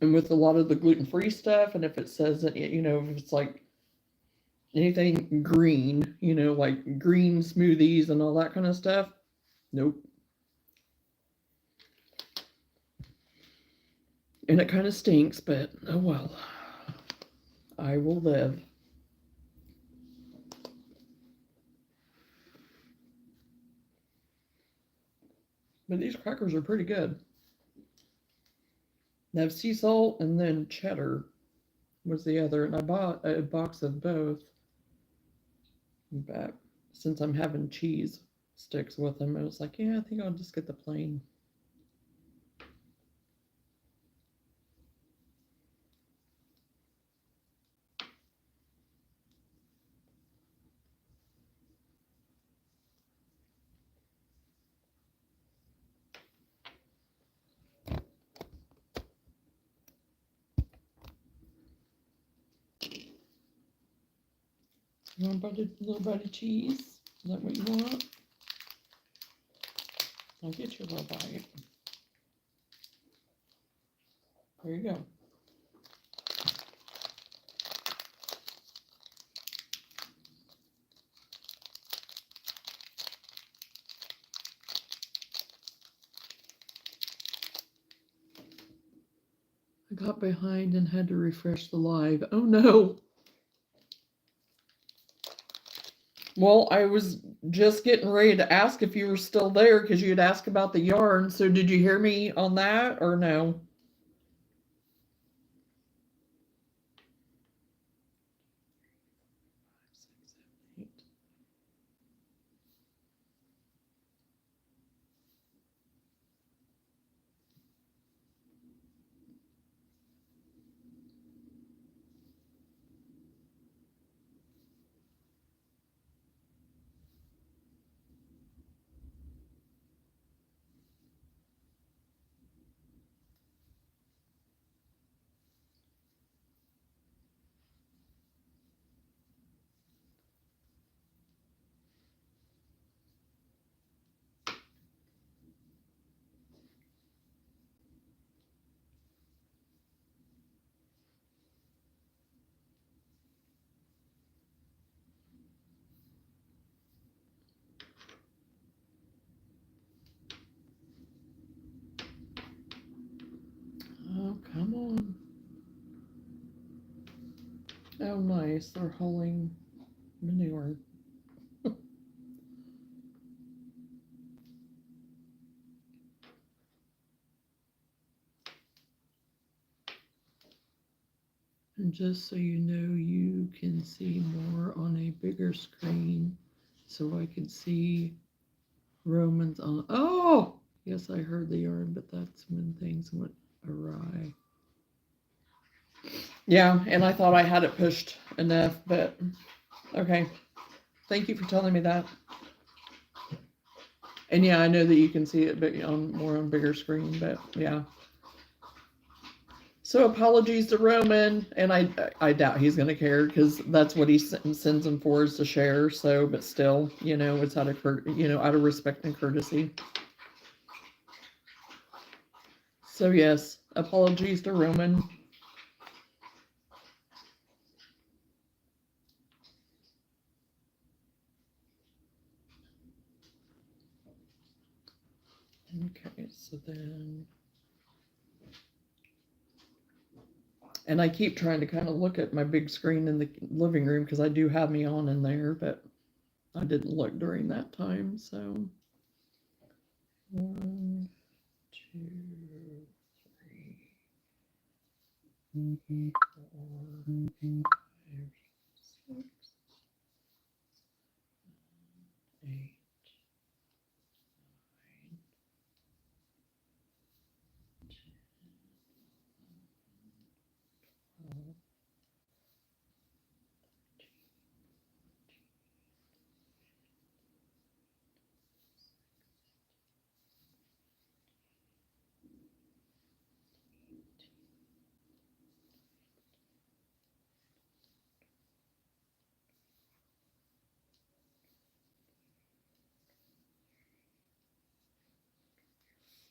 And with a lot of the gluten-free stuff, and if it says that, you know, if it's like anything green, you know, like green smoothies and all that kind of stuff, nope. And it kind of stinks, but oh well. I will live. But these crackers are pretty good. They have sea salt and then cheddar was the other, and I bought a box of both. But since I'm having cheese sticks with them, I was like, yeah, I think I'll just get the plain. You want a little bite of cheese? Is that what you want? I'll get you a little bite. There you go. I got behind and had to refresh the live. Oh no. Well, I was just getting ready to ask if you were still there because you'd asked about the yarn. So did you hear me on that or no? Oh, come on. Oh, nice. They're hauling manure. And just so you know, you can see more on a bigger screen. So I could see Romans on. Oh! Yes, I heard the yarn, but that's when things went awry. Yeah, and I thought I had it pushed enough, but okay. Thank you for telling me that. And yeah, I know that you can see it, but on more on bigger screen, but yeah. So apologies to Roman, and I doubt he's gonna care because that's what he sends him for is to share. So, but still, you know, it's out of out of respect and courtesy. So yes, apologies to Roman. Okay, so then, and I keep trying to kind of look at my big screen in the living room because I do have me on in there, but I didn't look during that time. So 1, 2, 3, 4, 5, 6, 8, 12,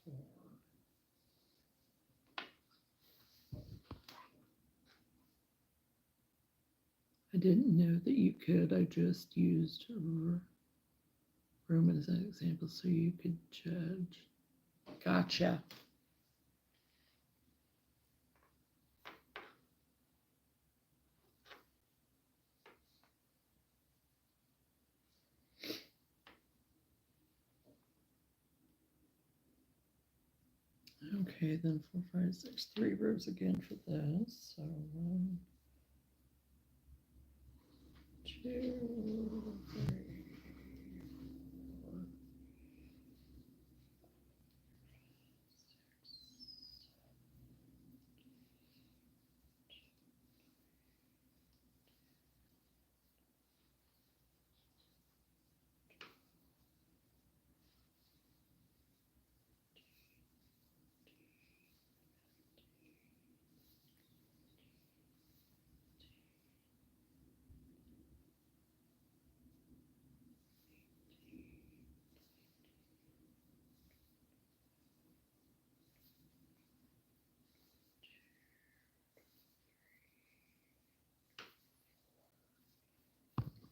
4. I didn't know that you could. I just used Roman as an example so you could judge. Gotcha. Okay, then 4, 5, 6, 3 rows again for this. So 1, 2, 3, 4, 6.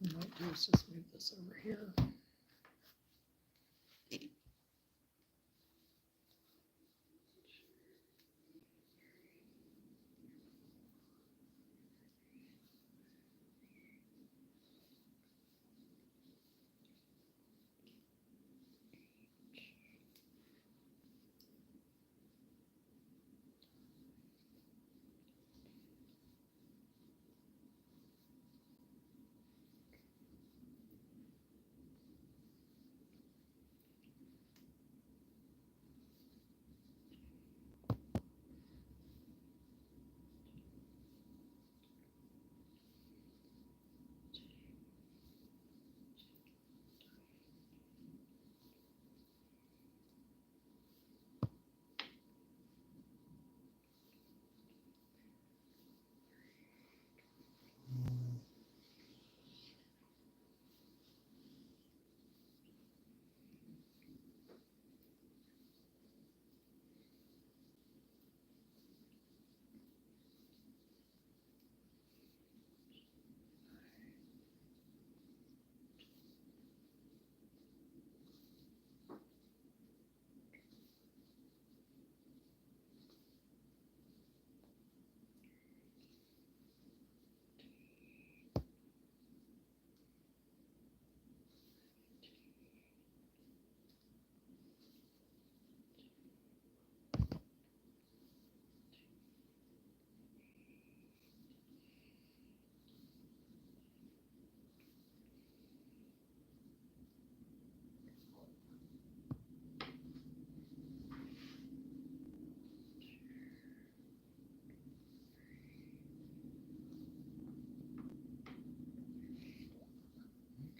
What I might do is just move this over here.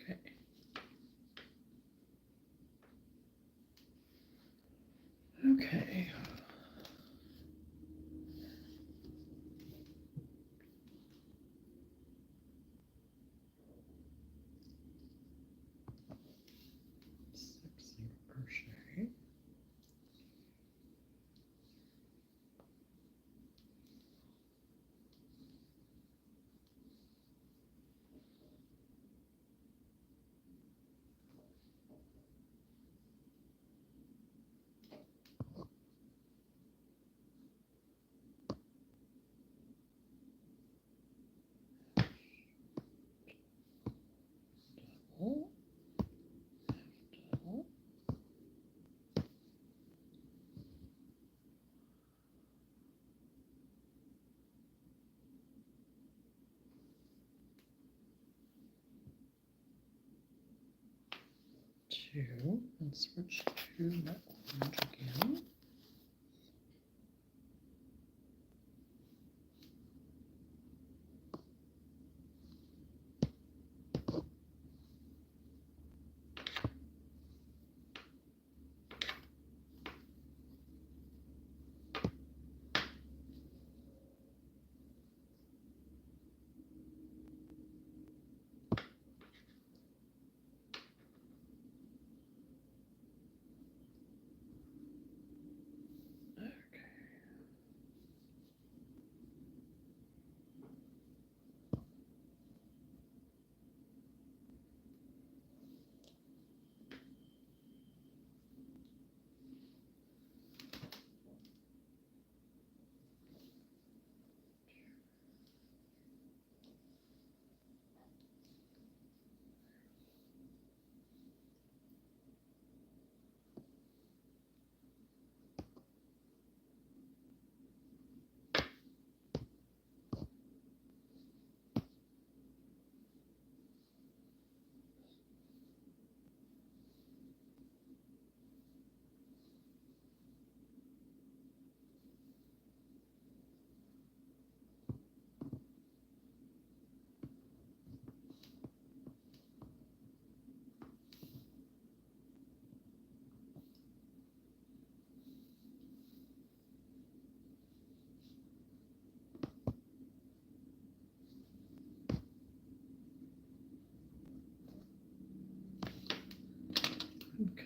Okay. Okay. Six single crochet. 2 and switch to that orange again.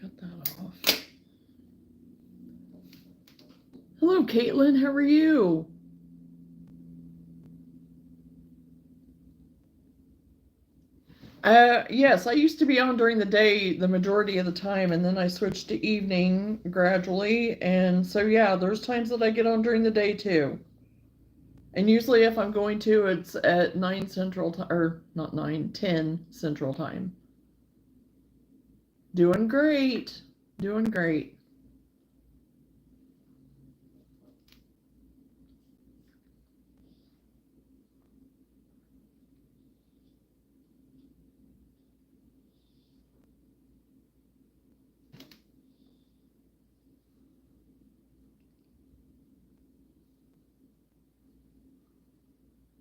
Cut that off. Hello, Caitlin. How are you? Yes, I used to be on during the day the majority of the time, and then I switched to evening gradually. And so, yeah, there's times that I get on during the day too. And usually, if I'm going to, it's at 9 Central time, or not 9, 10 Central time. Doing great. Doing great.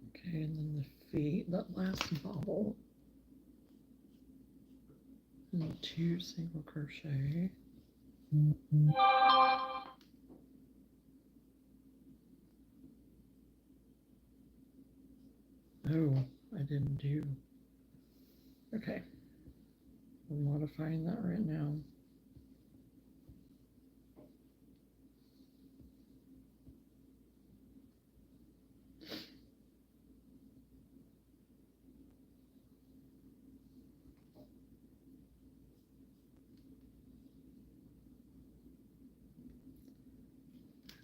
Okay, and then the feet, that last bobble. And 2 single crochet. Oh, I didn't do. Okay. I'm modifying that right now.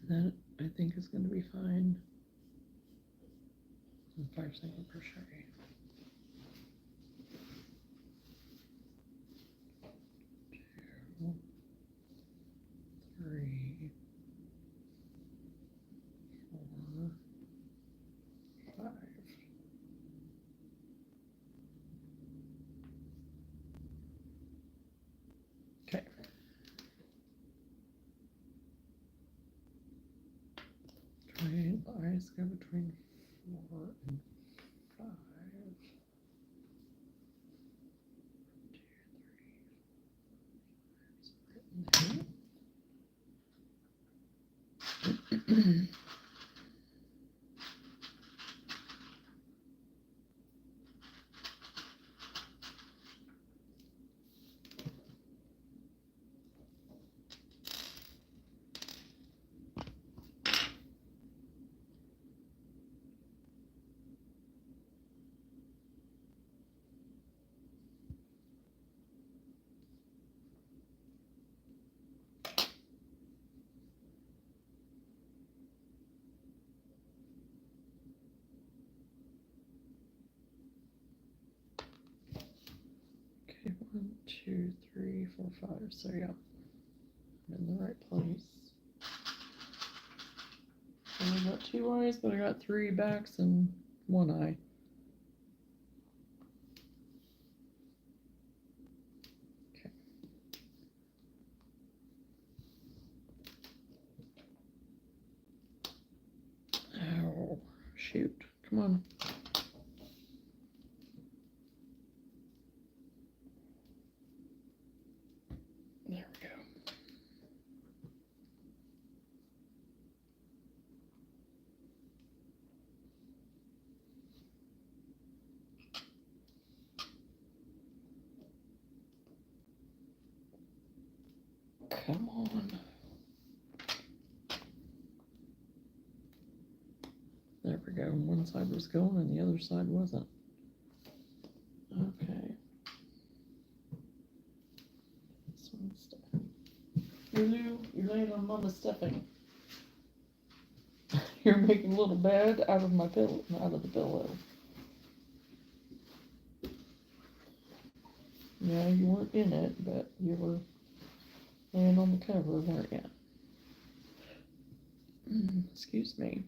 That I think is going to be fine. And 5 single crochet. 2, 3, 4, 5. Okay. Between the eyes go between 4 and 5. 2, 3, 4, 5. Written there. Okay, 1, 2, 3, 4, 5. So yeah, I'm in the right place. And I got 2 eyes, but I got 3 backs and 1 eye. Okay. shoot. Come on. There we go. Come on. There we go. One side was going and the other side wasn't. Okay. This one's done. Lulu, you're laying on Mama's stuffing. You're making a little bed out of my pillow, out of the pillow. Yeah, you weren't in it, but you were laying on the cover, weren't you? Excuse me.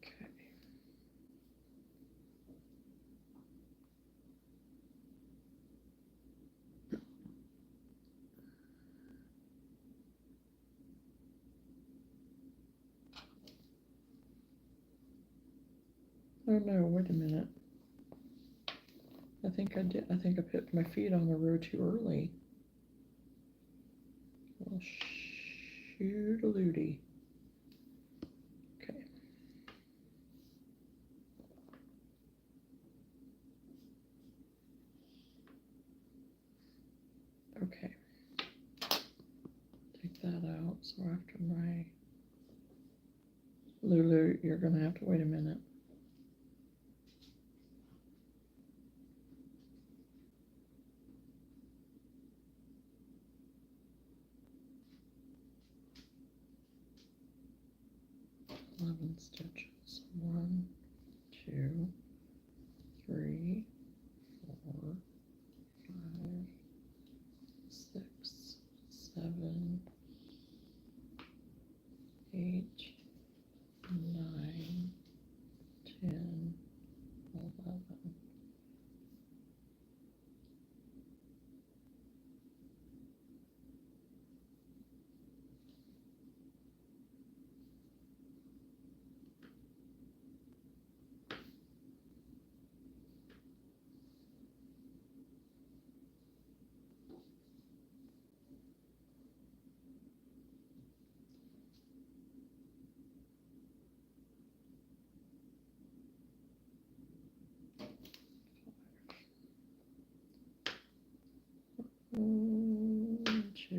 Okay. Oh no, wait a minute. I think I did. I think I put my feet on the row too early. Well, shoot-a-looty. Okay. Okay. Take that out. So after my Lulu, you're gonna have to wait a minute. Stitches. 1, 2, 3, 4, 5, 6, 7, 8, 9, 10, 11. One, 2,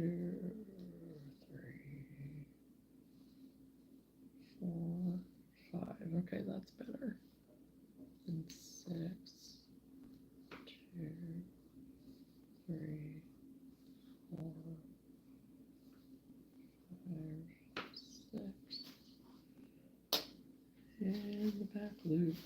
3, 4, 5. Okay, that's better. And 6, 2, 3, 4, 5, 6. And the back loop.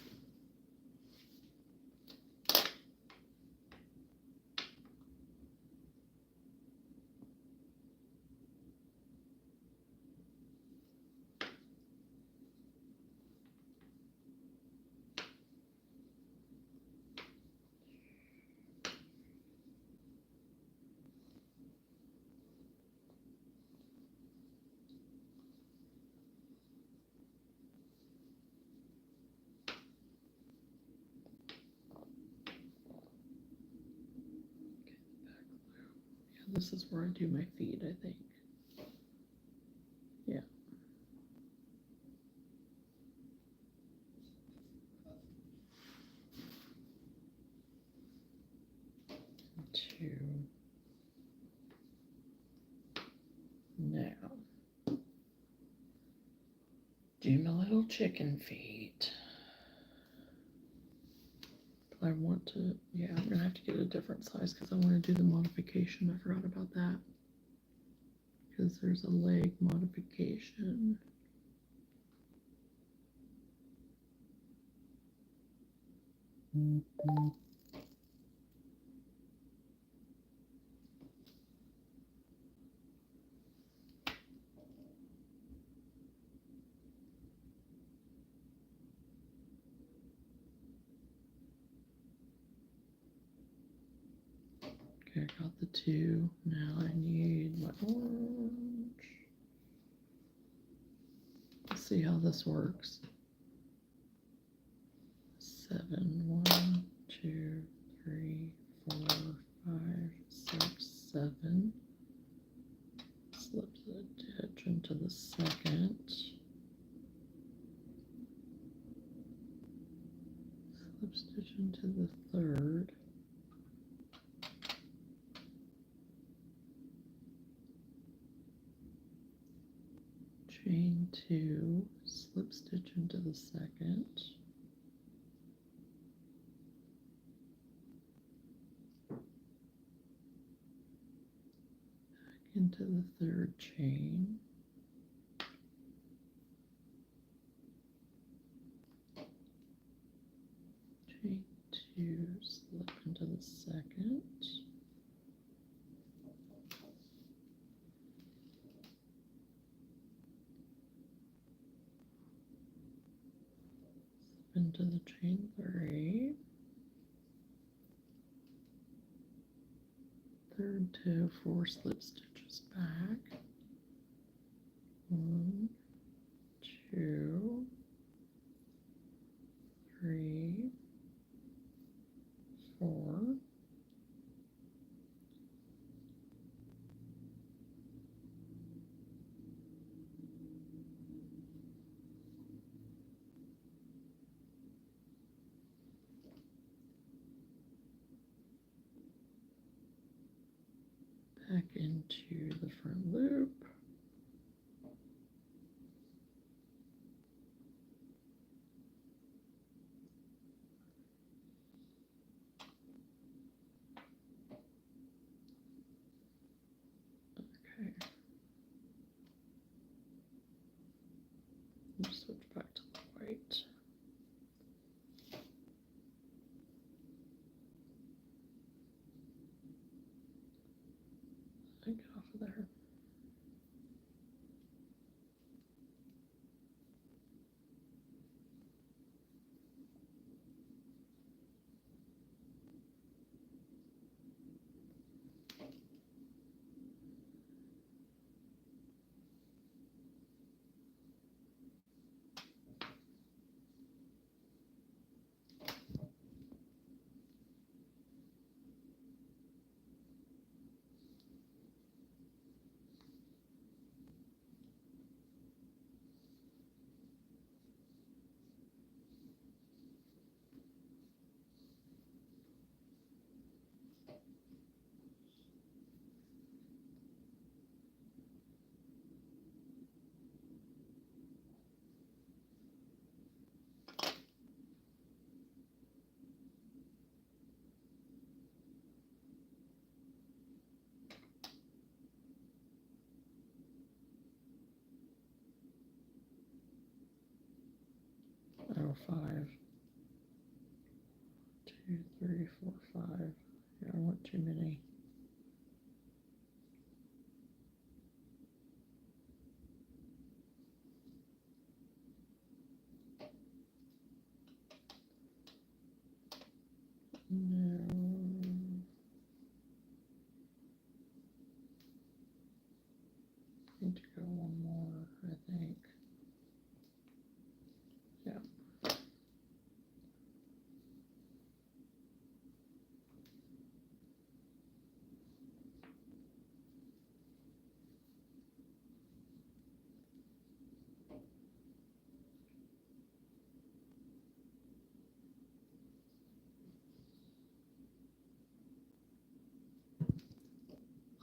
This is where I do my feet, I think. Yeah. Two. Now, do my little chicken feet. I want to, yeah, I'm gonna have to get a different size because I want to do the modification. I forgot about that. Because there's a leg modification. got the 2. Now I need my orange. Let's see how this works. 7, 1, 2, 3, 4, 5, 6, 7. Slip the ditch into the second. Slip stitch into the third. Chain 2, slip stitch into the second. Back into the third chain. Chain 2, slip into the second. Slip into the chain 3. Third to 4 slip stitches back. 1, 2, 3, 4. Back into the front loop. Okay. Just switch back to the white. And get off of there. Oh, 5. 2, 3, 4, 5. Yeah, I want too many. No. Need to go one more, I think. Yeah.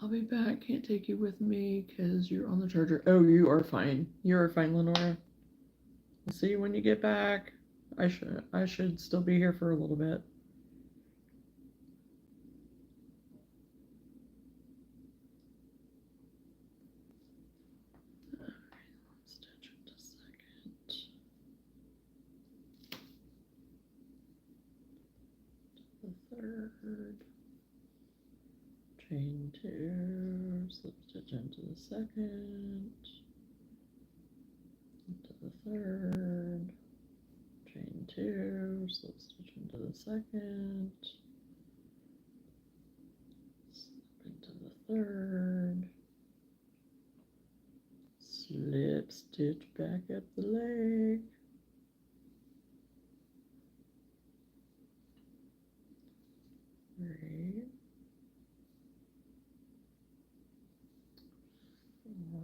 I'll be back. Can't take you with me because you're on the charger. Oh, you are fine. You are fine, Lenora. I'll see you when you get back. I should still be here for a little bit. Alright, stitch into second. To the third. Chain 2, slip stitch into the second. Into the third. Chain 2, slip stitch into the second. third. Slip stitch back up the leg. Three, 4,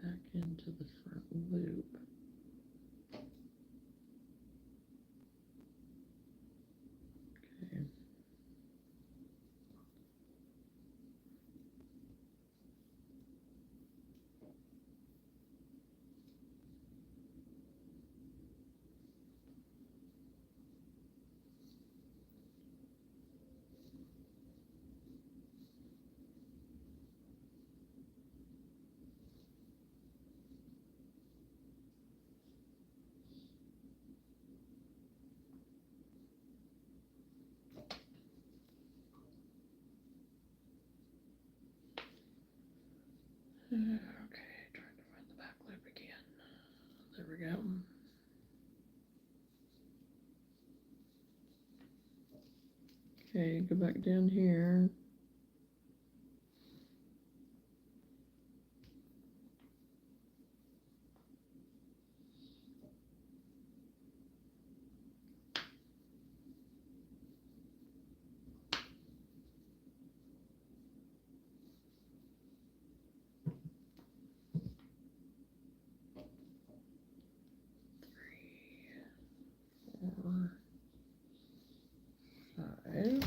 back into the front loop. Okay. Okay, trying to find the back loop again. There we go. Okay, go back down here. Four, 5.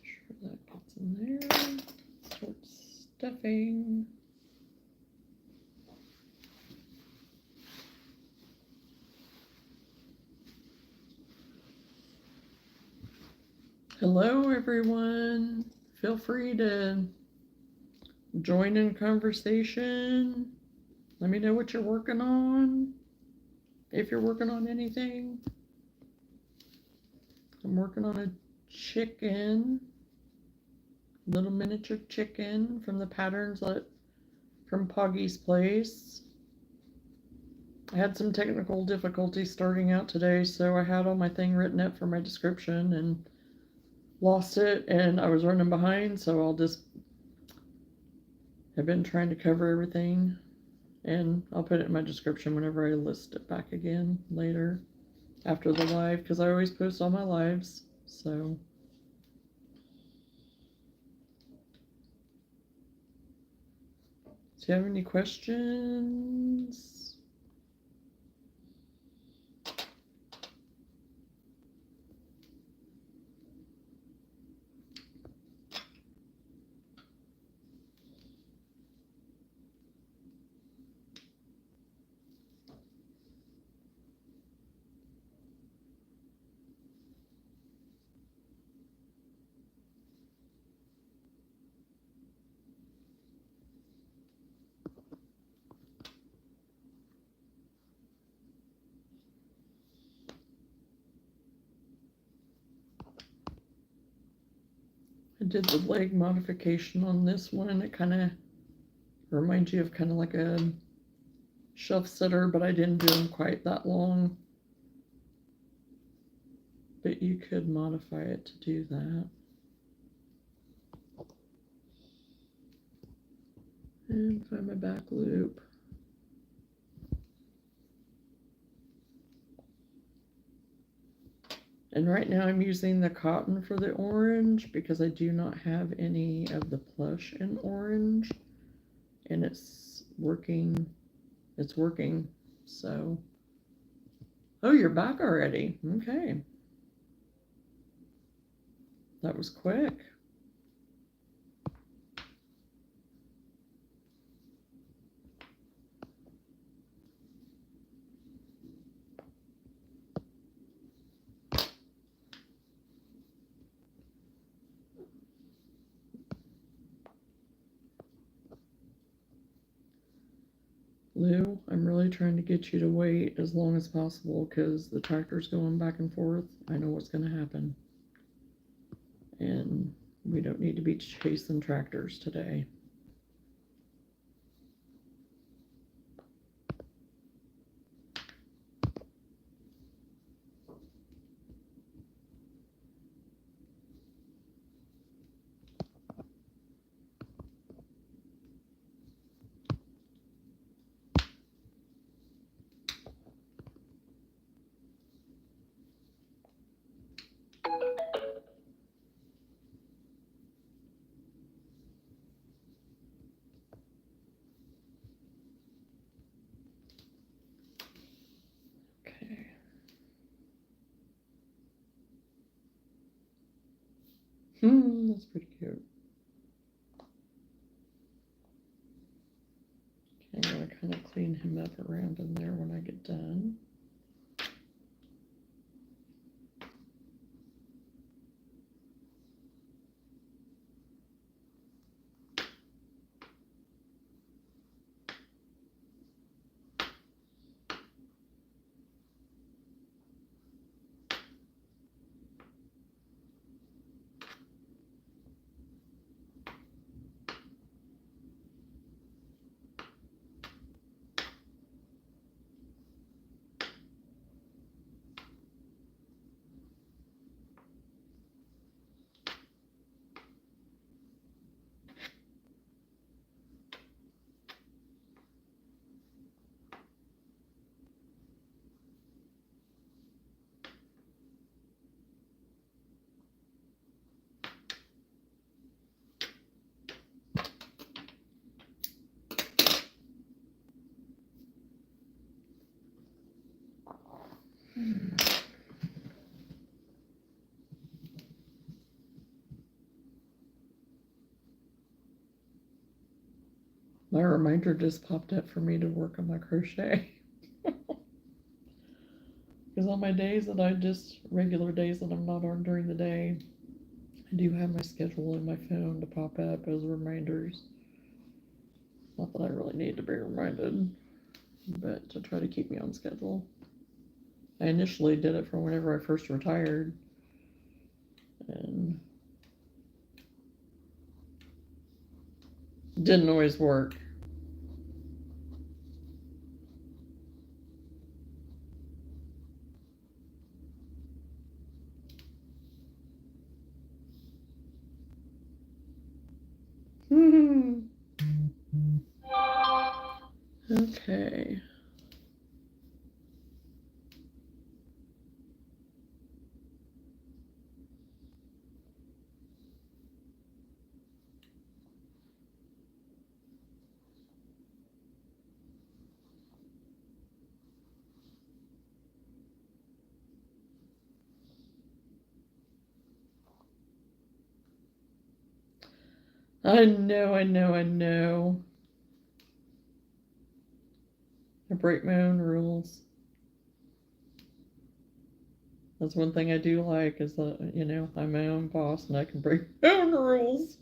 Sure that gets in there. Start stuffing. Hello, everyone. Feel free to join in conversation. Let me know what you're working on. If you're working on anything. I'm working on a chicken. Little miniature chicken from the patterns from Poggy's Place. I had some technical difficulties starting out today, so I had all my thing written up for my description and lost it, and I was running behind, so I've been trying to cover everything, and I'll put it in my description whenever I list it back again later after the live, because I always post all my lives, so. Do you have any questions? I did the leg modification on this one. It kind of reminds you of kind of like a shelf sitter, but I didn't do them quite that long. But you could modify it to do that. And find my back loop. And right now I'm using the cotton for the orange because I do not have any of the plush in orange. And it's working. It's working. So. Oh, you're back already. Okay. That was quick. Lou, I'm really trying to get you to wait as long as possible because the tractor's going back and forth. I know what's going to happen. And we don't need to be chasing tractors today. That's pretty cute. Okay, I'm gonna kind of clean him up around in there when I get done. My reminder just popped up for me to work on my crochet. Because on my days that regular days that I'm not on during the day, I do have my schedule in my phone to pop up as reminders. Not that I really need to be reminded, but to try to keep me on schedule. I initially did it from whenever I first retired, and didn't always work. Okay. I know. I break my own rules. That's one thing I do like is that, I'm my own boss and I can break my own rules.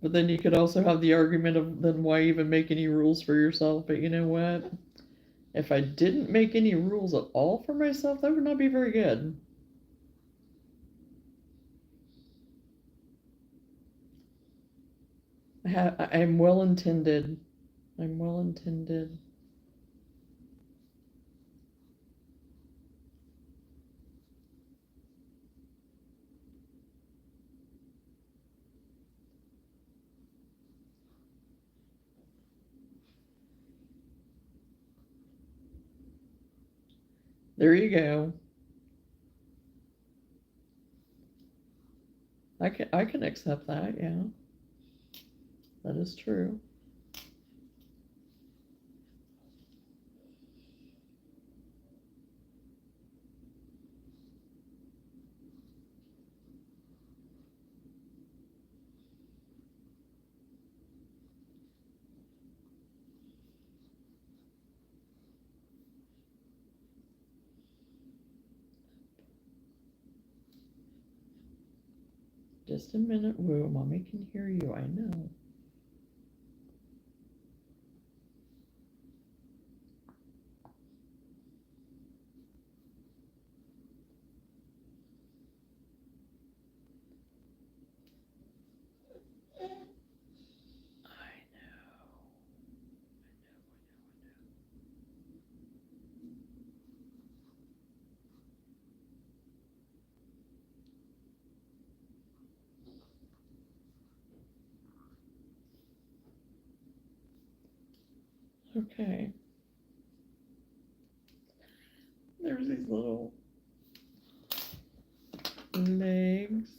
But then you could also have the argument of then why even make any rules for yourself? But you know what? If I didn't make any rules at all for myself, that would not be very good. I'm well intended. I'm well intended. There you go. I can accept that, yeah. That is true. Just a minute, Woo. Mommy can hear you, I know. I know. Okay. There's these little legs.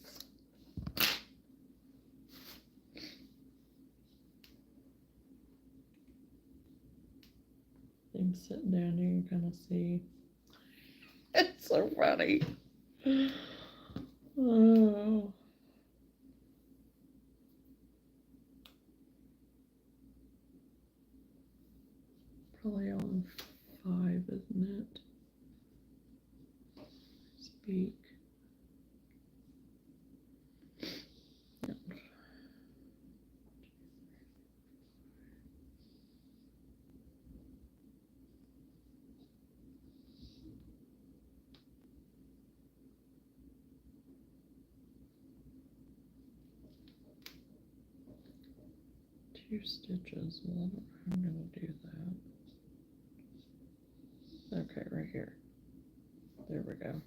I'm sitting down here, you can kind of see. It's so funny. speak. Yep. 2 stitches. Well, I'm going to do that. Okay, right here. There we go.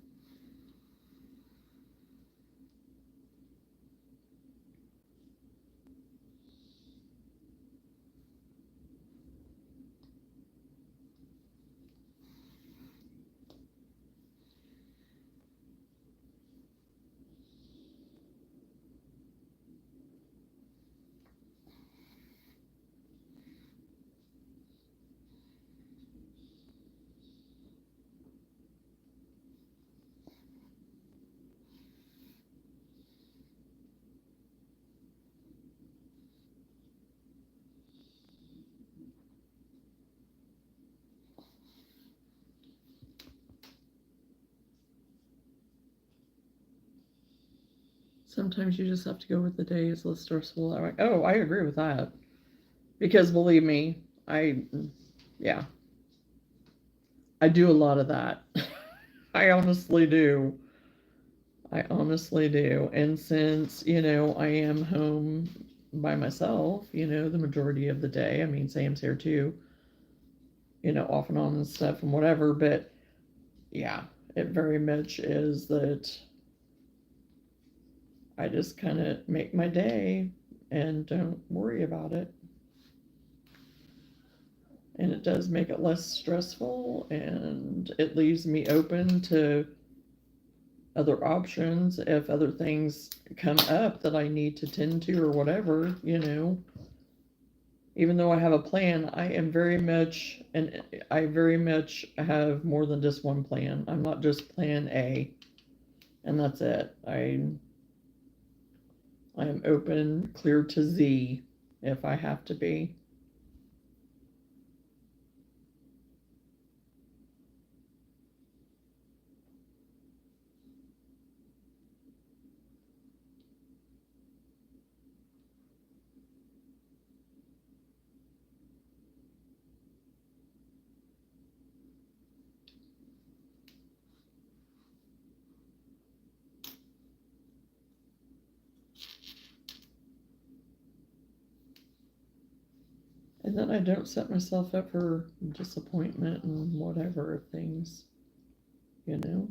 Sometimes you just have to go with the day. It's less stressful. Oh, I agree with that. Because believe me, yeah, I do a lot of that. I honestly do. I honestly do. And since, I am home by myself, the majority of the day, I mean, Sam's here too, off and on and stuff and whatever, but yeah, it very much is that I just kind of make my day and don't worry about it. And it does make it less stressful, and it leaves me open to other options if other things come up that I need to tend to or whatever, Even though I have a plan, I very much have more than just one plan. I'm not just plan A, and that's it. I am open, clear to Z if I have to be. And then I don't set myself up for disappointment and whatever of things, Because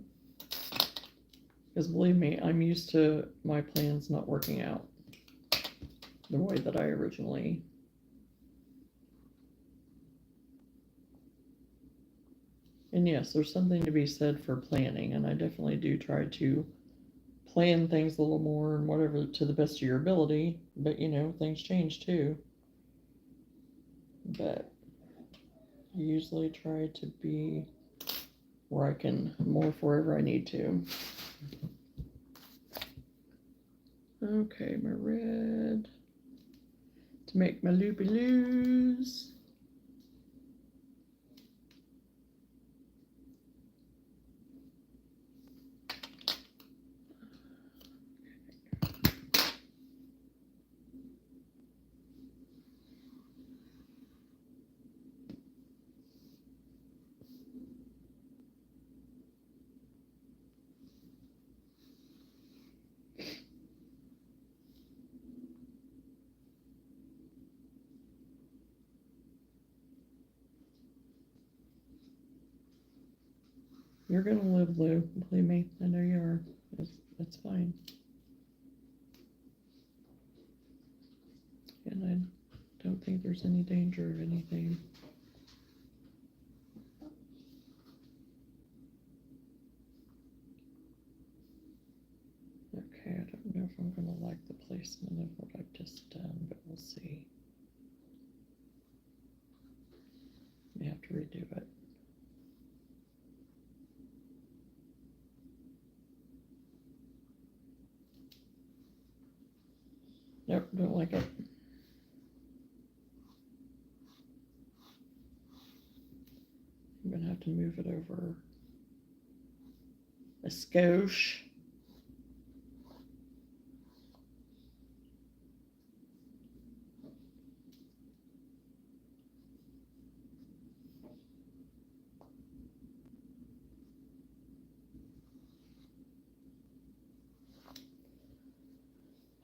believe me, I'm used to my plans not working out the way that I originally. And yes, there's something to be said for planning, and I definitely do try to plan things a little more and whatever to the best of your ability, but things change too. But I usually try to be where I can morph wherever I need to. Okay, my red to make my loopy-loos. You're gonna live, Lou. Believe me, I know you are. It's fine. And I don't think there's any danger of anything. Okay, I don't know if I'm gonna like the placement of what I've just done, but we'll see. May have to redo it. Nope, don't like it. I'm gonna have to move it over a skosh.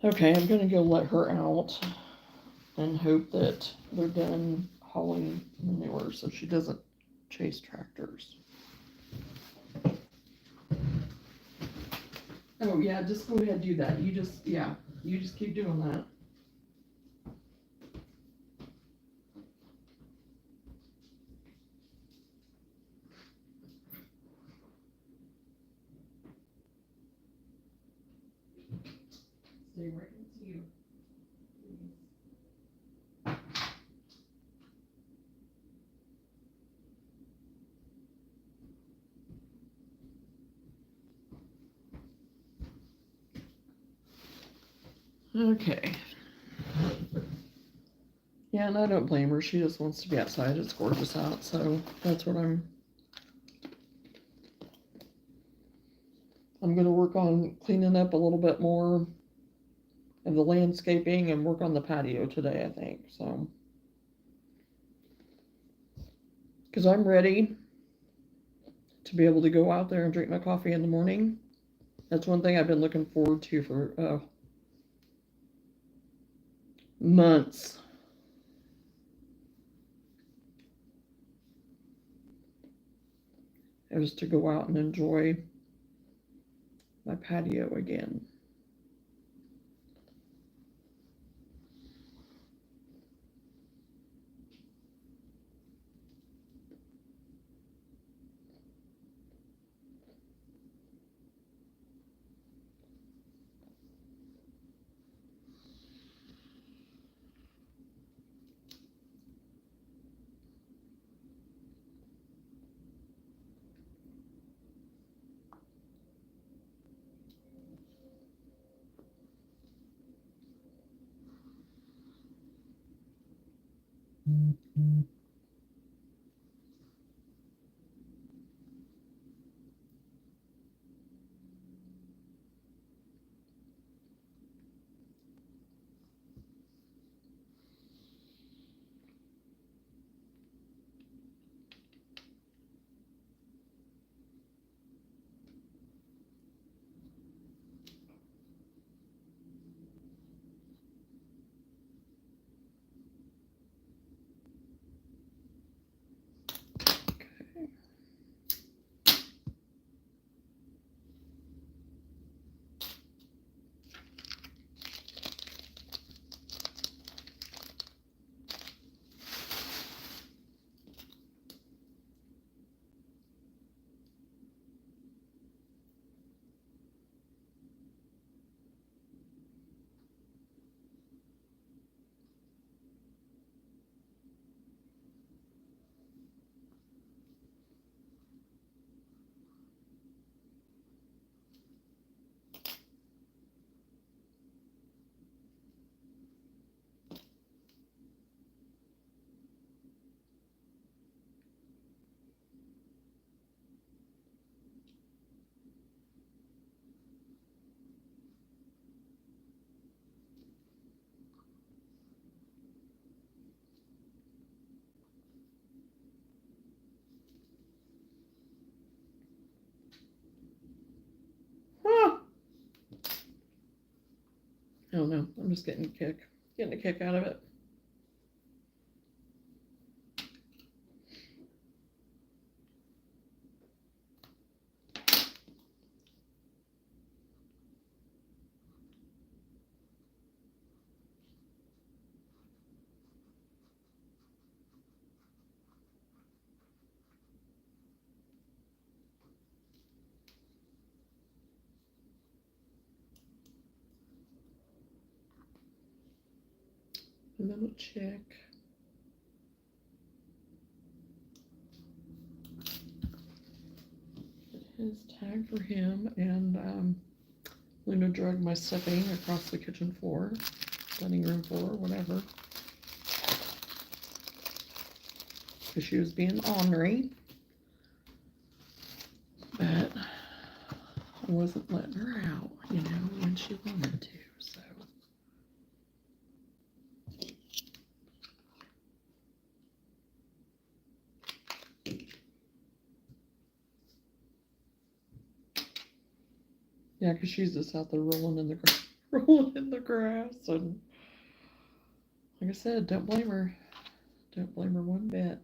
Okay, I'm gonna go let her out and hope that they're done hauling manure so she doesn't chase tractors. Oh yeah, just go ahead and do that. You just keep doing that. Stay right next to you. Okay. Yeah, and I don't blame her. She just wants to be outside. It's gorgeous out, so that's what I'm gonna work on cleaning up a little bit more of the landscaping and work on the patio today, I think, so. Because I'm ready to be able to go out there and drink my coffee in the morning. That's one thing I've been looking forward to for months. Is to go out and enjoy my patio again. Ah, I don't know. I'm just getting a kick out of it. And then we'll check. His tag for him, and Luna dragged my stuffing across the kitchen floor, dining room floor, whatever. Because she was being ornery. But I wasn't letting her out, you know, when she wanted to, so. Yeah, because she's just out there rolling in the rolling in the grass, and like I said, don't blame her. Don't blame her one bit.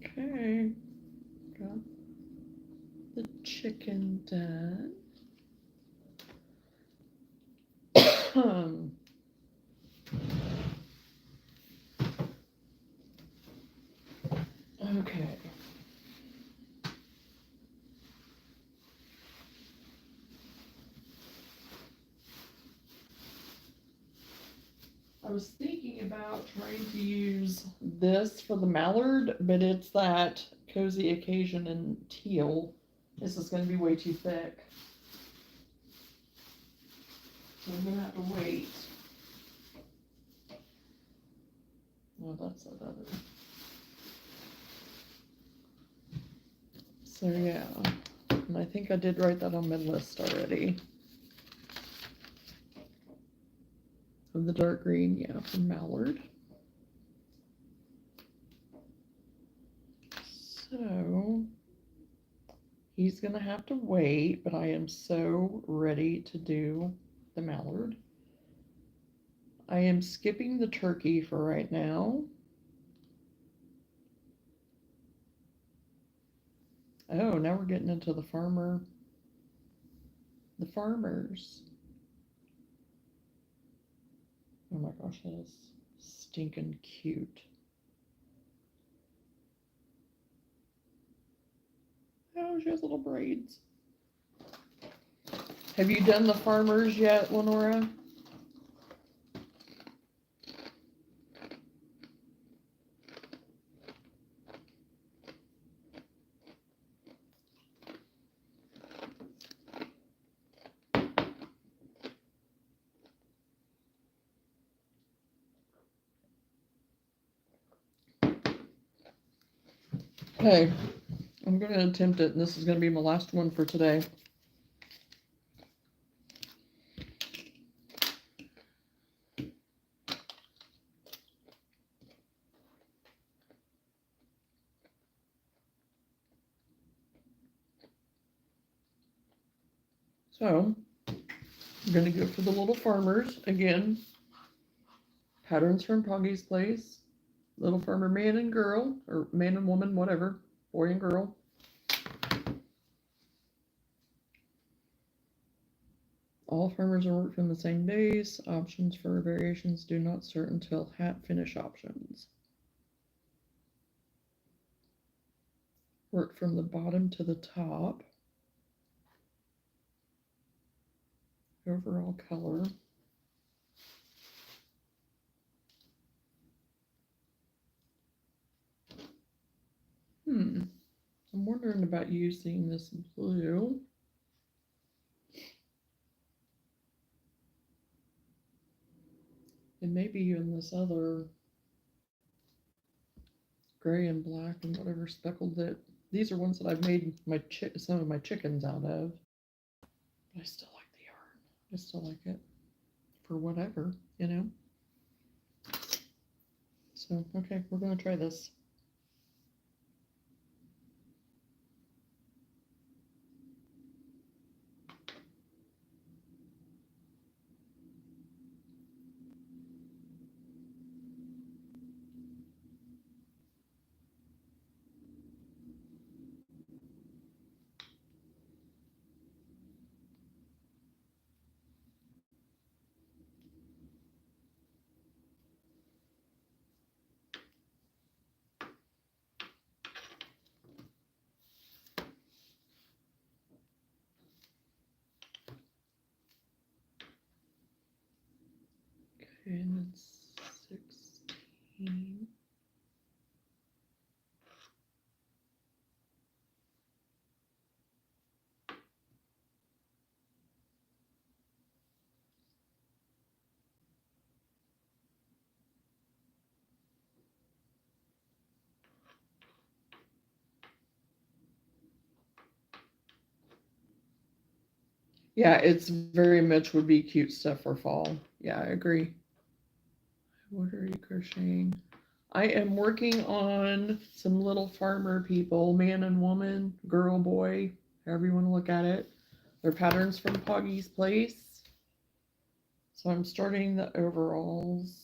Okay, got the chicken done. Okay. I was thinking about trying to use this for the mallard, but it's that cozy occasion in teal. This is going to be way too thick. So I'm going to have to wait. Oh, that's that other. So yeah, and I think I did write that on my list already. Of the dark green, yeah, for mallard. So he's gonna have to wait, but I am so ready to do the mallard. I am skipping the turkey for right now. Oh, now we're getting into the farmers. Oh my gosh, that is stinking cute. Oh, she has little braids. Have you done the farmers yet, Lenora? Okay, I'm going to attempt it, and this is going to be my last one for today. So, I'm going to go for the little farmers again. Patterns from Poggy's Place. Little farmer man and girl, or man and woman, whatever, boy and girl. All farmers are worked on the same days. Options for variations do not start until hat finish options. Work from the bottom to the top. Overall color. I'm wondering about using this blue. And maybe even this other gray and black and whatever speckled that. These are ones that I've made some of my chickens out of. But I still like the yarn. I still like it for whatever, you know. So, okay, we're gonna try this. Okay, and it's 16. Yeah, it's very much would be cute stuff for fall. Yeah, I agree. What are you crocheting? I am working on some little farmer people, man and woman, girl, boy, however you want to look at it. They're patterns from Poggy's Place. So I'm starting the overalls.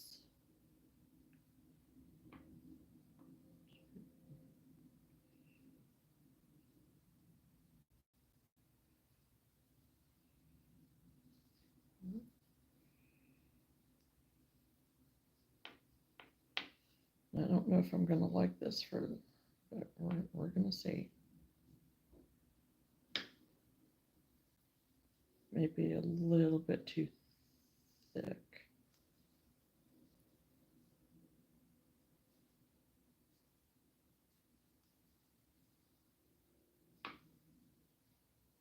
I don't know if I'm going to like this but we're going to see. Maybe a little bit too thick.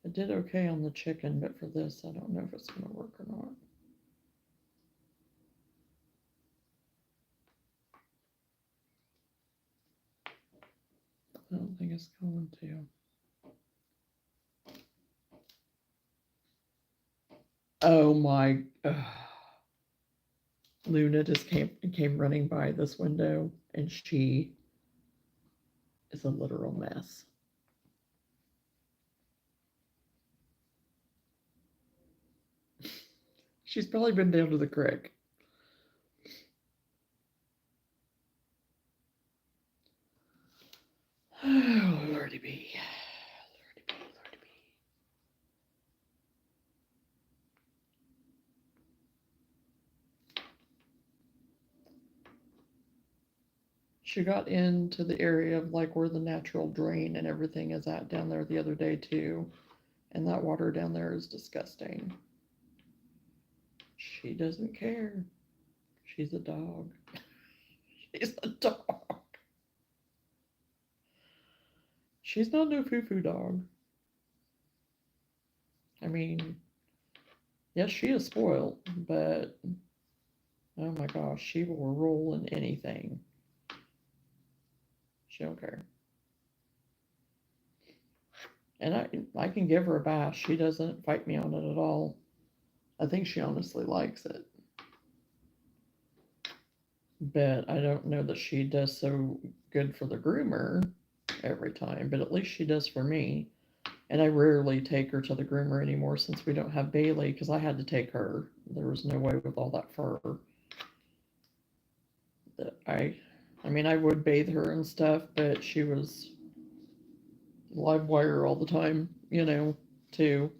I did okay on the chicken, but for this, I don't know if it's going to work or not. I don't think it's going to. Oh my. Luna just came running by this window, and she is a literal mess. She's probably been down to the creek. Oh, Lordy be. Lordy be, Lordy be. She got into the area of like where the natural drain and everything is at down there the other day too. And that water down there is disgusting. She doesn't care. She's a dog. She's a dog. She's not no foo-foo dog. I mean, yes, she is spoiled, but oh my gosh, she will roll in anything. She don't care. And I can give her a bash. She doesn't fight me on it at all. I think she honestly likes it. But I don't know that she does so good for the groomer every time, but at least she does for me. And I rarely take her to the groomer anymore since we don't have Bailey because I had to take her. There was no way with all that fur that I mean, I would bathe her and stuff, but she was live wire all the time, you know, too.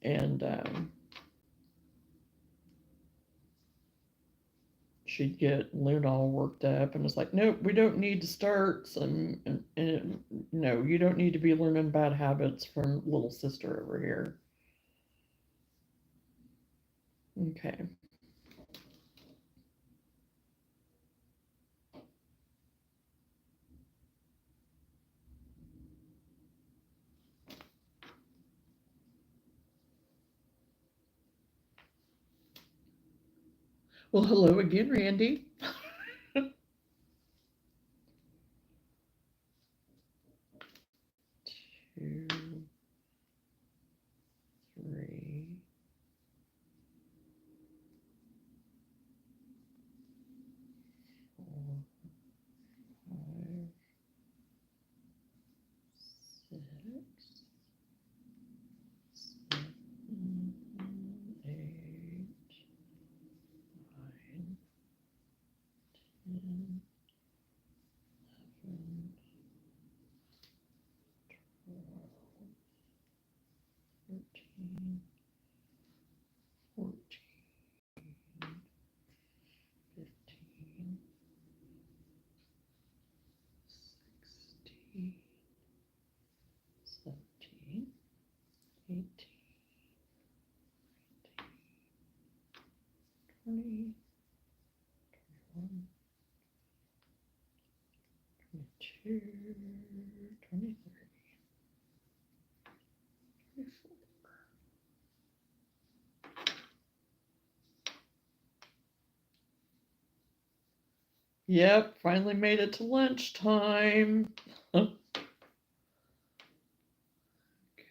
And she'd get Luna all worked up and it's like, nope, we don't need to start some, and no, you don't need to be learning bad habits from little sister over here. Okay. Well, hello again, Randy. 13, 14, 15, 16, 17, 18, 19, 20, 21, 22, 23, 24. Yep, finally made it to lunchtime. Okay,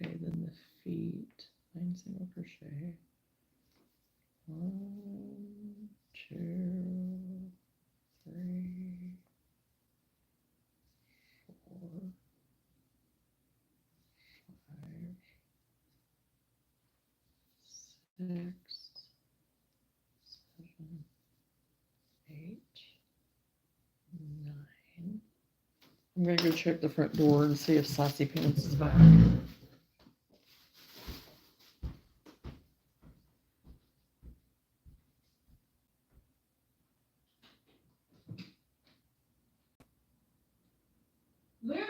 then the feet, 9 single crochet. 1, 2, 3, 4, 5, 6, 7, 8, 9. I'm gonna go check the front door and see if Sassy Pants is back. Luna!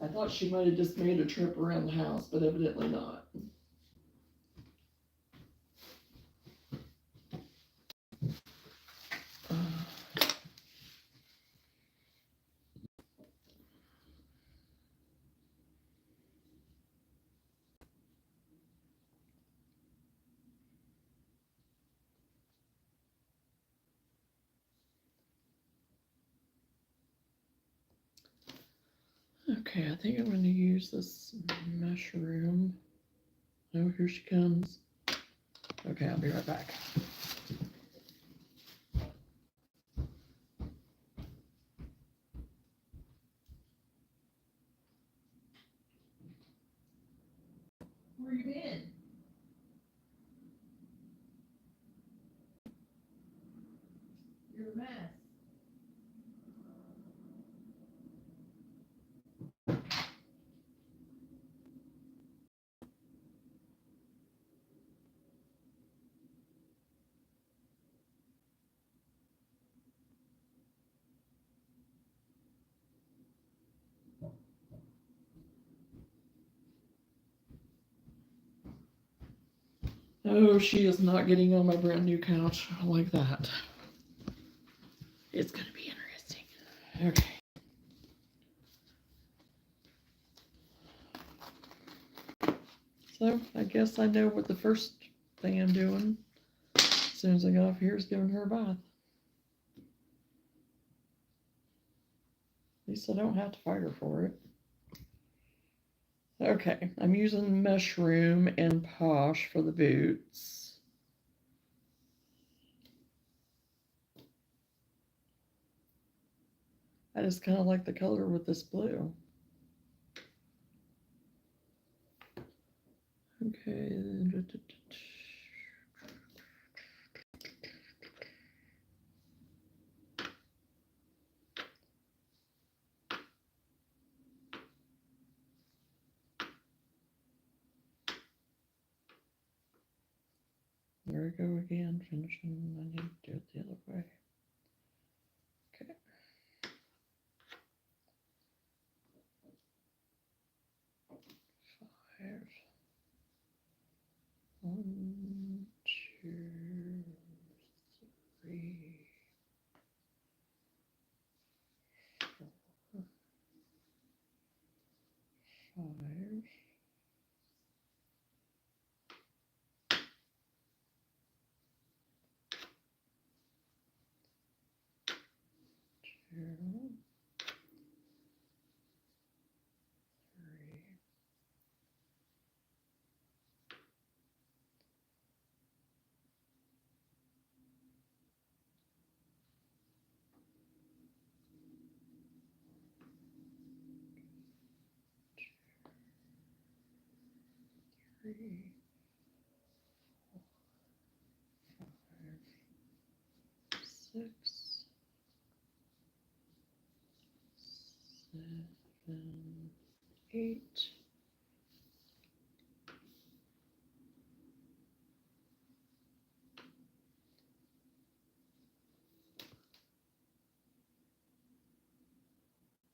I thought she might have just made a trip around the house, but evidently not. Okay, I think I'm going to use this mushroom. Oh, here she comes. Okay, I'll be right back. Where you been? You're a mess. Oh, she is not getting on my brand new couch like that. It's going to be interesting. Okay. So I guess I know what the first thing I'm doing as soon as I get off here is giving her a bath. At least I don't have to fight her for it. Okay, I'm using Mushroom and Posh for the boots. I just kind of like the color with this blue. Okay. There we go again, finishing. I need to do it the other way. Okay. Five. 1, 2, 3, 4, 5. 2, 3. 4, 3, 4, 5, 6, 7, 8.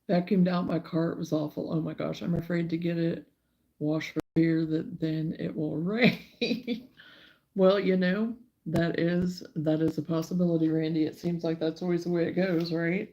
Vacuumed out my car. It was awful. Oh my gosh, I'm afraid to get it washed for fear that then it will rain. Well, that is a possibility, Randy. It seems like that's always the way it goes, right?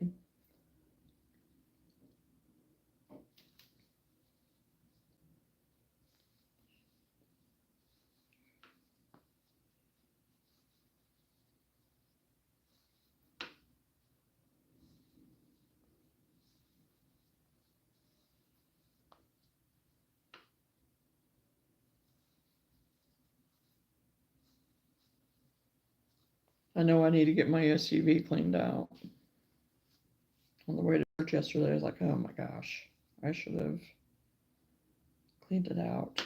I know I need to get my SUV cleaned out. On the way to church yesterday, I was like, oh my gosh, I should have cleaned it out.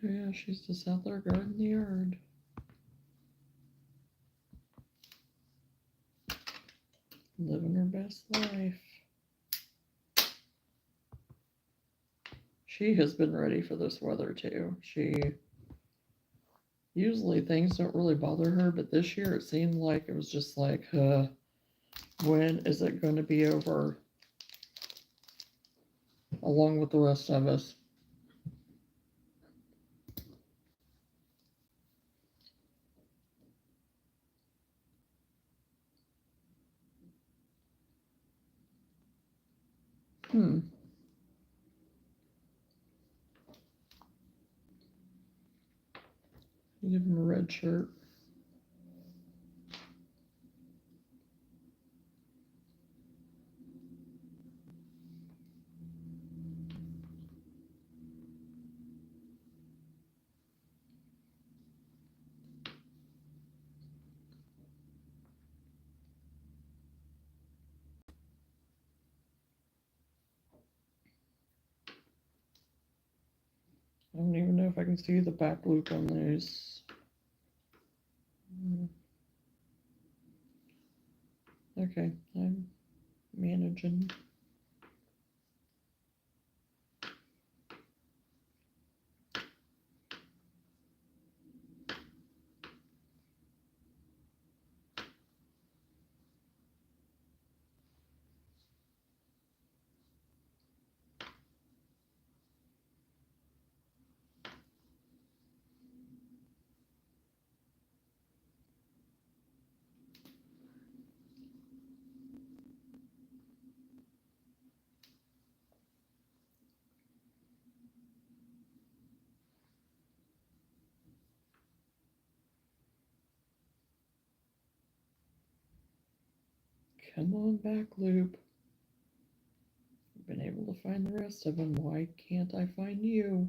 Yeah, she's just out there guarding the yard. Living her best life. She has been ready for this weather too. Usually things don't really bother her, but this year it seemed like it was just like, when is it going to be over? Along with the rest of us. Give him a red shirt. I don't even know if I can see the back loop on these. Okay, I'm managing. Come on, back loop. I've been able to find the rest of them. Why can't I find you?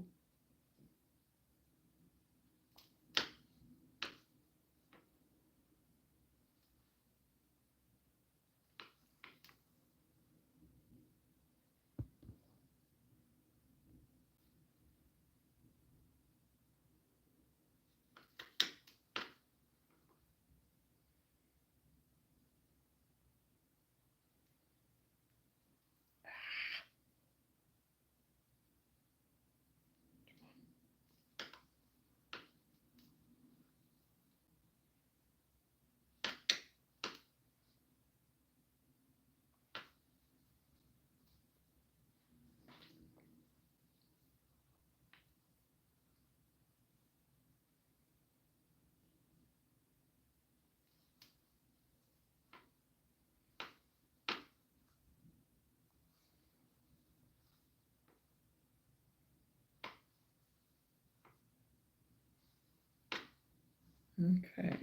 Okay.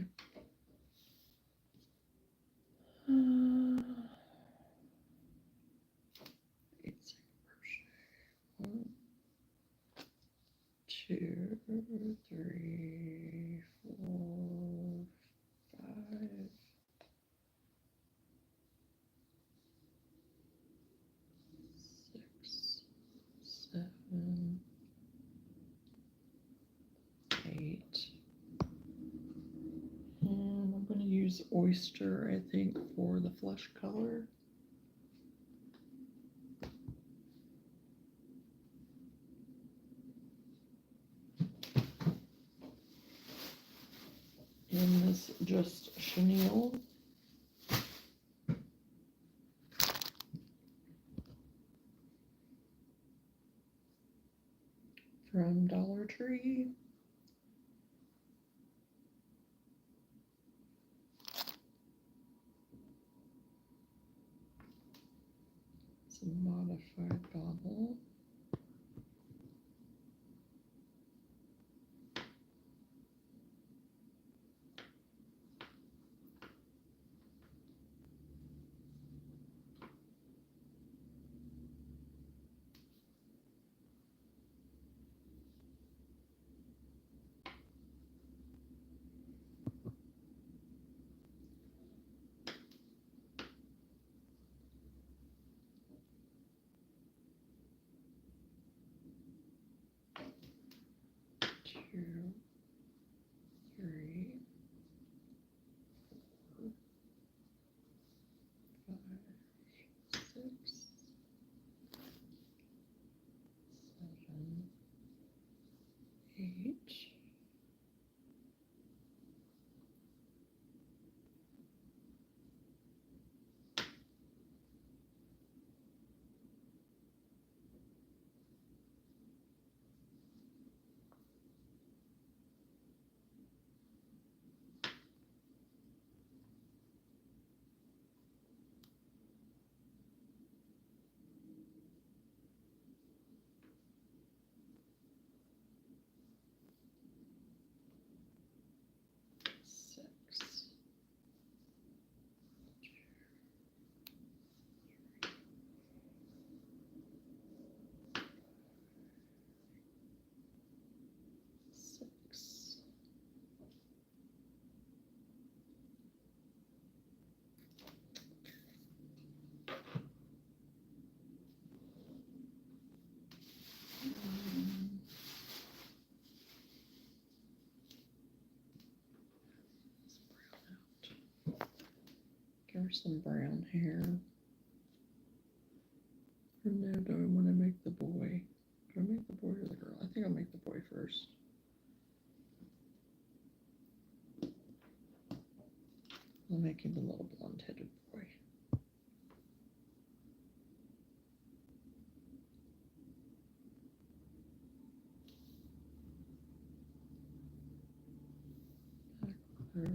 Eight single crochet. 1, 2, 3, 4, 5, 6, 7, 8. And I'm going to use oyster, I think, for the flesh color. And this just chenille from Dollar Tree. It's a modified bobble. Two, 3, 4, 5, 6, 7, 8. Six. Six. Give her some brown hair. Or no, do I want to make the boy? Do I make the boy or the girl? I think I'll make the boy first. I'll make him a little blonde-headed boy. Back.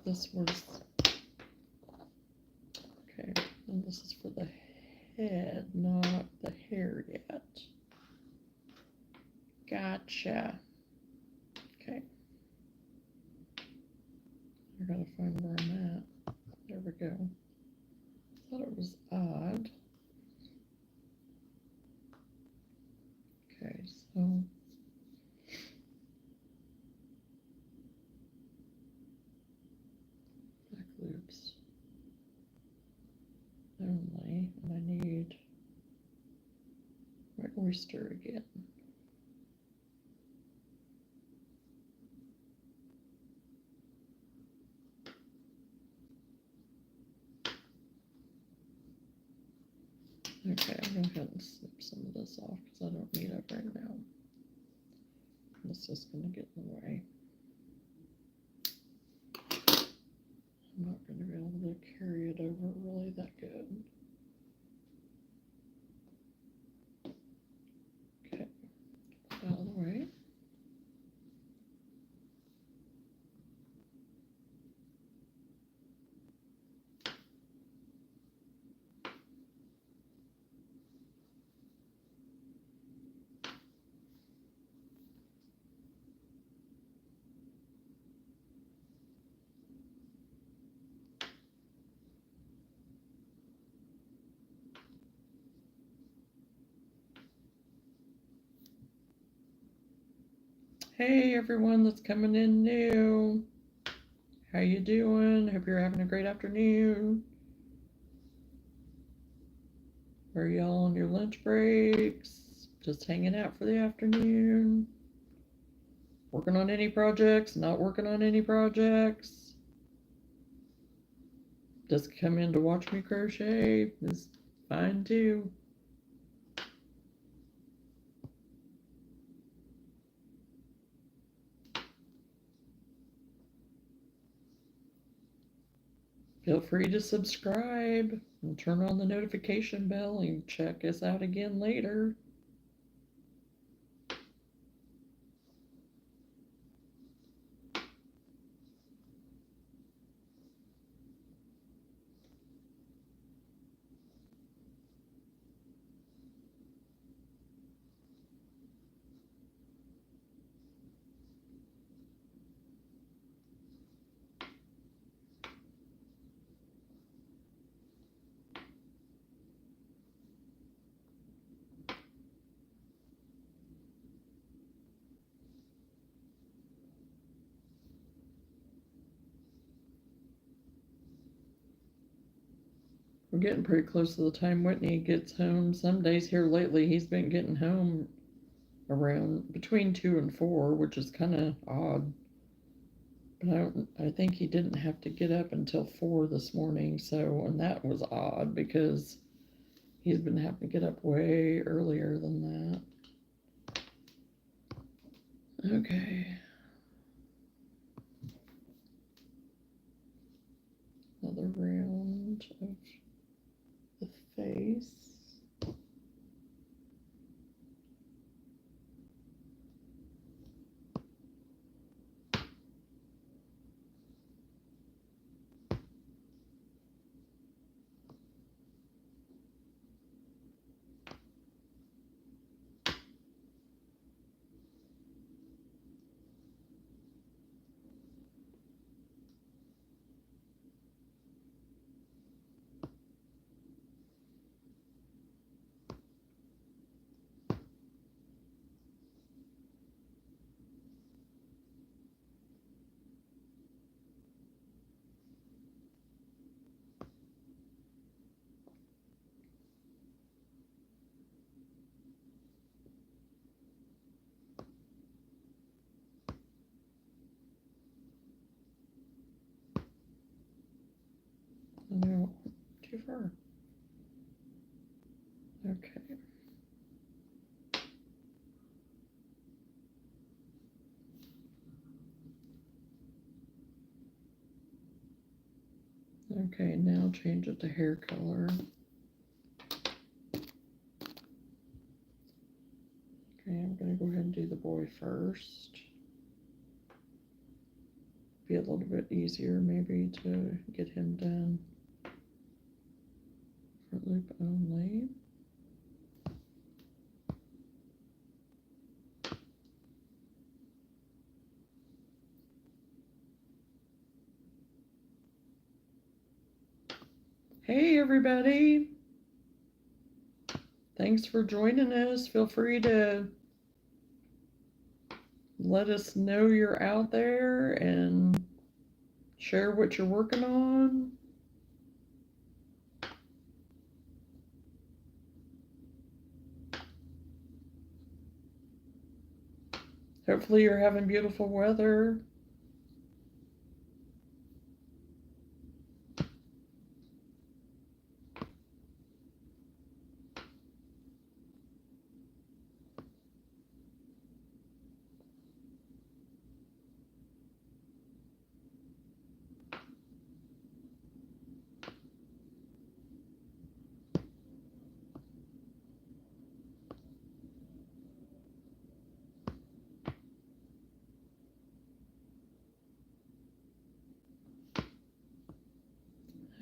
this was, okay, and this is for the head, not the hair yet. Gotcha. Okay. I gotta find where I'm at. There we go. Thought it was odd. Okay, so back loops only, and I need my rooster again. Okay, I'm going to go ahead and snip some of this off because I don't need it right now. This is going to get in the way. I'm not going to be able to carry it over really that good. Okay, put that out of the way. Hey everyone that's coming in new. How you doing? Hope you're having a great afternoon. Are y'all on your lunch breaks? Just hanging out for the afternoon? Working on any projects? Not working on any projects? Just come in to watch me crochet is fine too. Feel free to subscribe and turn on the notification bell and check us out again later. We're getting pretty close to the time Whitney gets home. Some days here lately he's been getting home around between 2 and 4, which is kind of odd. But I think he didn't have to get up until 4 this morning, so, and that was odd because he's been having to get up way earlier than that. Okay. Another round of the face. No, too far. Okay. Okay, now change it to hair color. Okay, I'm gonna go ahead and do the boy first. be a little bit easier maybe to get him done. Front loop only. Hey everybody, thanks for joining us. Feel free to let us know you're out there and share what you're working on. Hopefully you're having beautiful weather.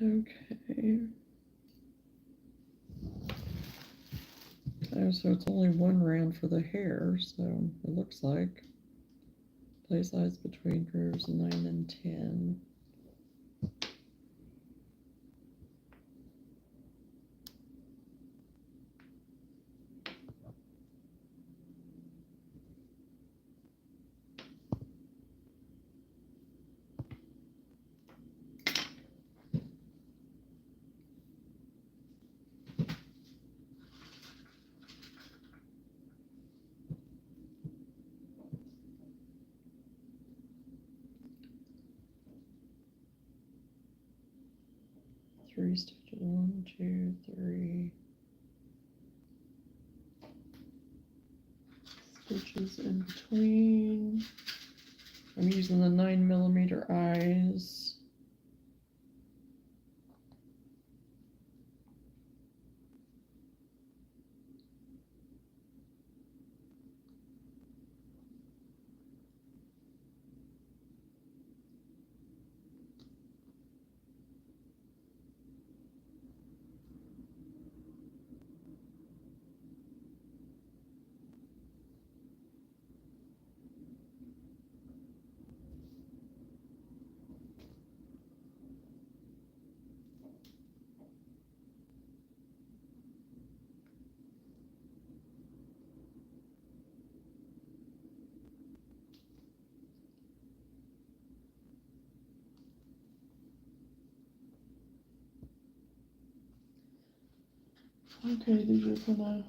Okay. Oh, so it's only one round for the hair, so it looks like. Play size between rows 9 and 10. Three stitches, 1, 2, 3 stitches in between. I'm using the 9mm eyes. Okay, these are gonna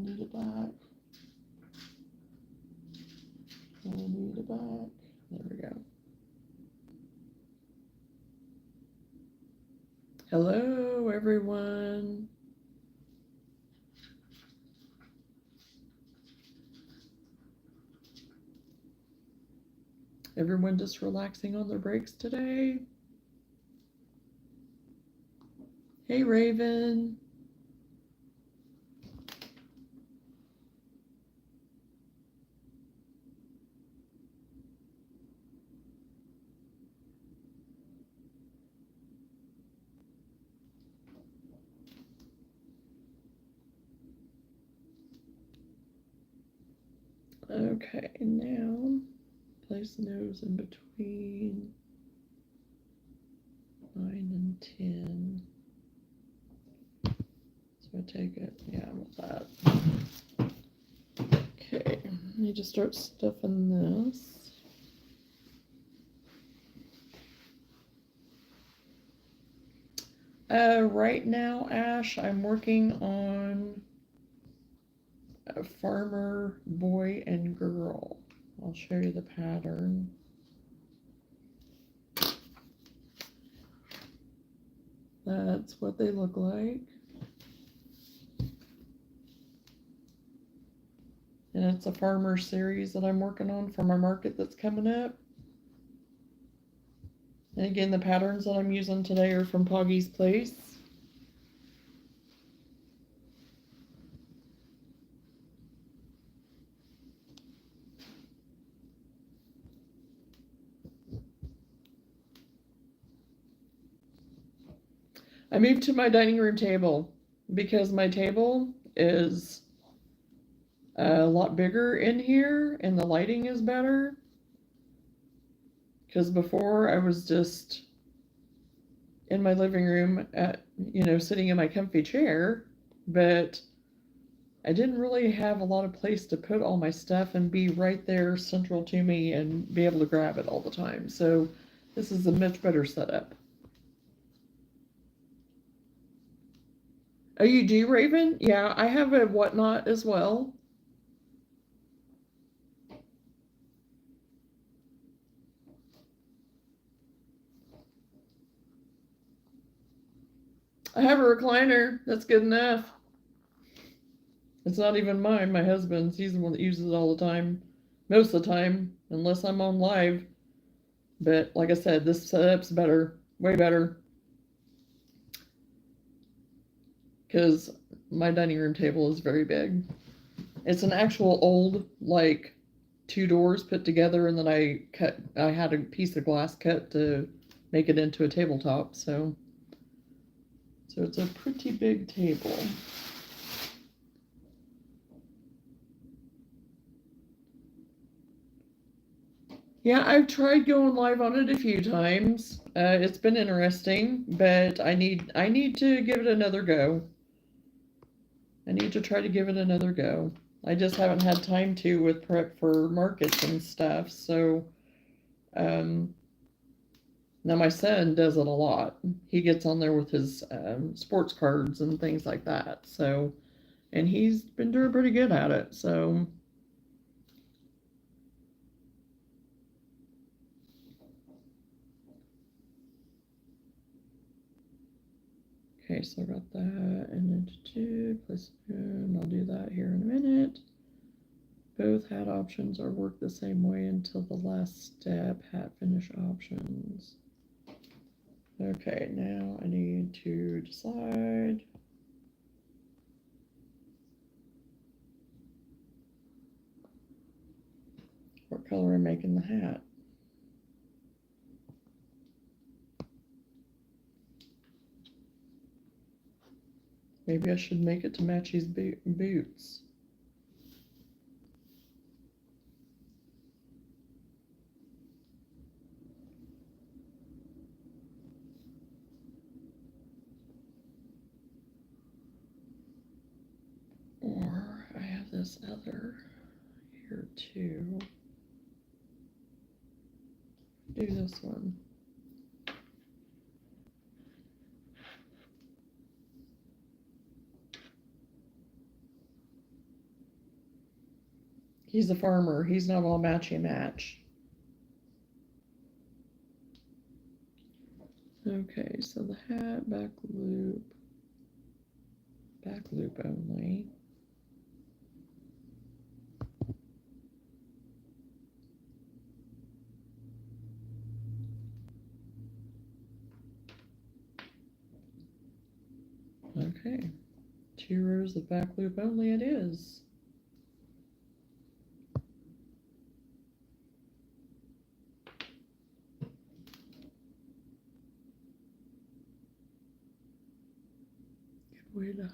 need a back. I need a back. There we go. Hello, everyone. Everyone just relaxing on their breaks today? Hey, Raven. Okay, now place nose in between 9 and 10. So I take it, yeah, with that. Okay, I need to start stuffing this. Right now, Ash, I'm working on a farmer boy and girl. I'll show you the pattern. That's what they look like. And it's a farmer series that I'm working on for my market that's coming up. And again, the patterns that I'm using today are from Poggy's Place. I moved to my dining room table because my table is a lot bigger in here and the lighting is better. Because before I was just in my living room sitting in my comfy chair, but I didn't really have a lot of place to put all my stuff and be right there central to me and be able to grab it all the time. So this is a much better setup. Oh, you do, Raven? Yeah, I have a whatnot as well. I have a recliner. That's good enough. It's not even mine, my husband's. He's the one that uses it all the time. Most of the time, unless I'm on live. But like I said, this setup's better. Way better. Because my dining room table is very big. It's an actual old, like, 2 doors put together, and then I had a piece of glass cut to make it into a tabletop, so it's a pretty big table. Yeah, I've tried going live on it a few times. It's been interesting, but I need to give it another go. I need to try to give it another go. I just haven't had time to with prep for markets and stuff, so now my son does it a lot. He gets on there with his sports cards and things like that. So, and he's been doing pretty good at it. So, okay, so I got that and into 2, place spoon. I'll do that here in a minute. Both hat options are worked the same way until the last step, hat finish options. Okay, now I need to decide what color I'm making the hat. Maybe I should make it to match his boots. Or I have this other here too. Do this one. He's a farmer. He's not all matchy match. Okay, so the hat, back loop only. Okay, 2 rows of back loop only it is. Good way to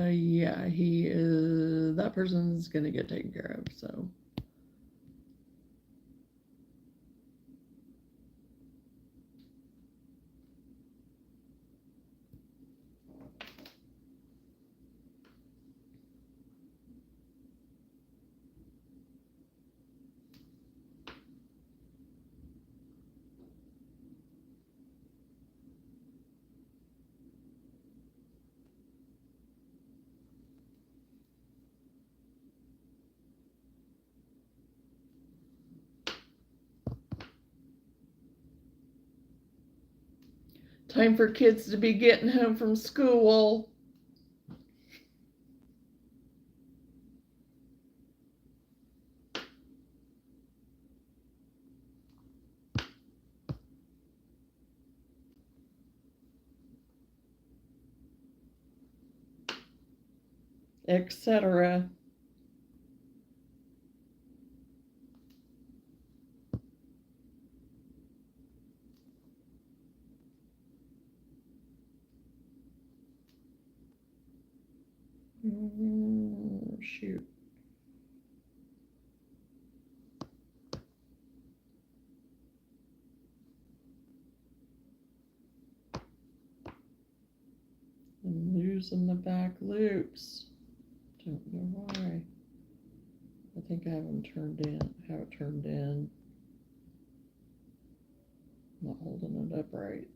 yeah, he is, that person's gonna get taken care of, so. Time for kids to be getting home from school. Etc. Shoot. I'm losing the back loops. Don't know why. I think I have them turned in. Have it turned in. Not holding it up right.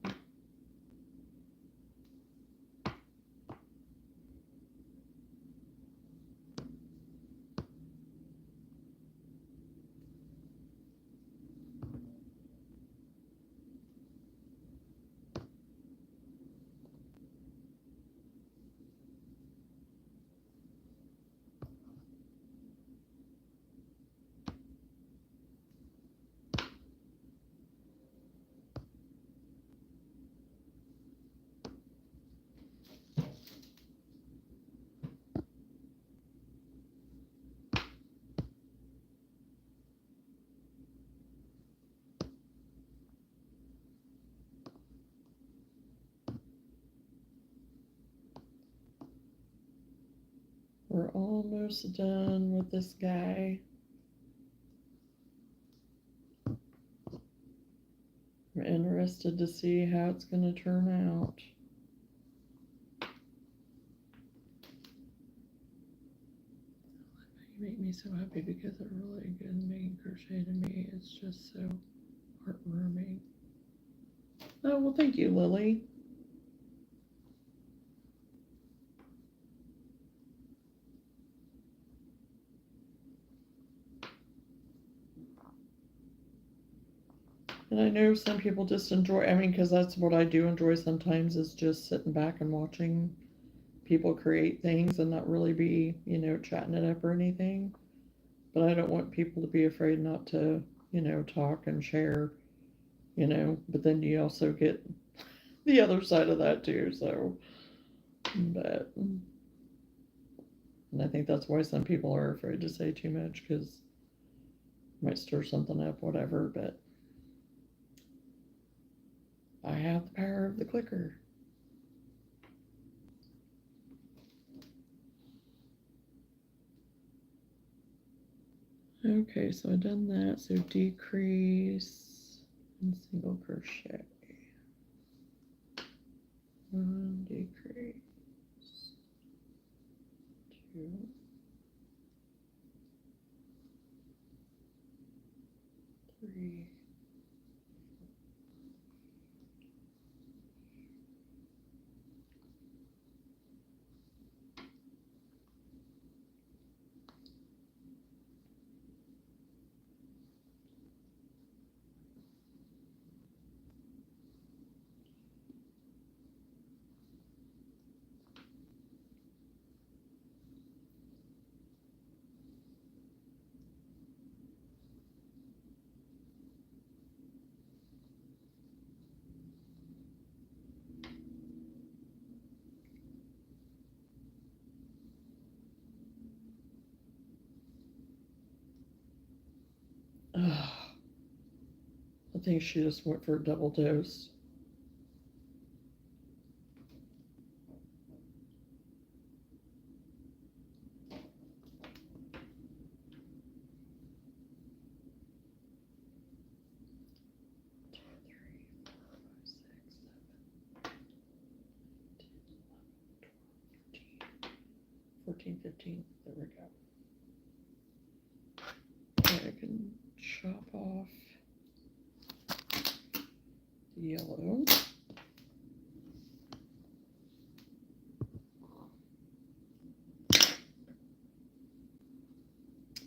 We're almost done with this guy. I'm interested to see how it's going to turn out. You make me so happy because it really good making crochet to me. It's just so heartwarming. Oh, well, thank you, Lily. And I know some people just enjoy, I mean, because that's what I do enjoy sometimes is just sitting back and watching people create things and not really be, you know, chatting it up or anything. But I don't want people to be afraid not to, you know, talk and share, you know, but then you also get the other side of that too, so, but, and I think that's why some people are afraid to say too much, because might stir something up, whatever, but I have the power of the clicker. Okay, so I've done that, so decrease and single crochet. One, decrease, two, three, oh, I think she just went for a double dose. Two, three, four, five, 6, 7, 10, 11, 12, 13, 14, 15. There we go. Okay, I can chop off the yellow.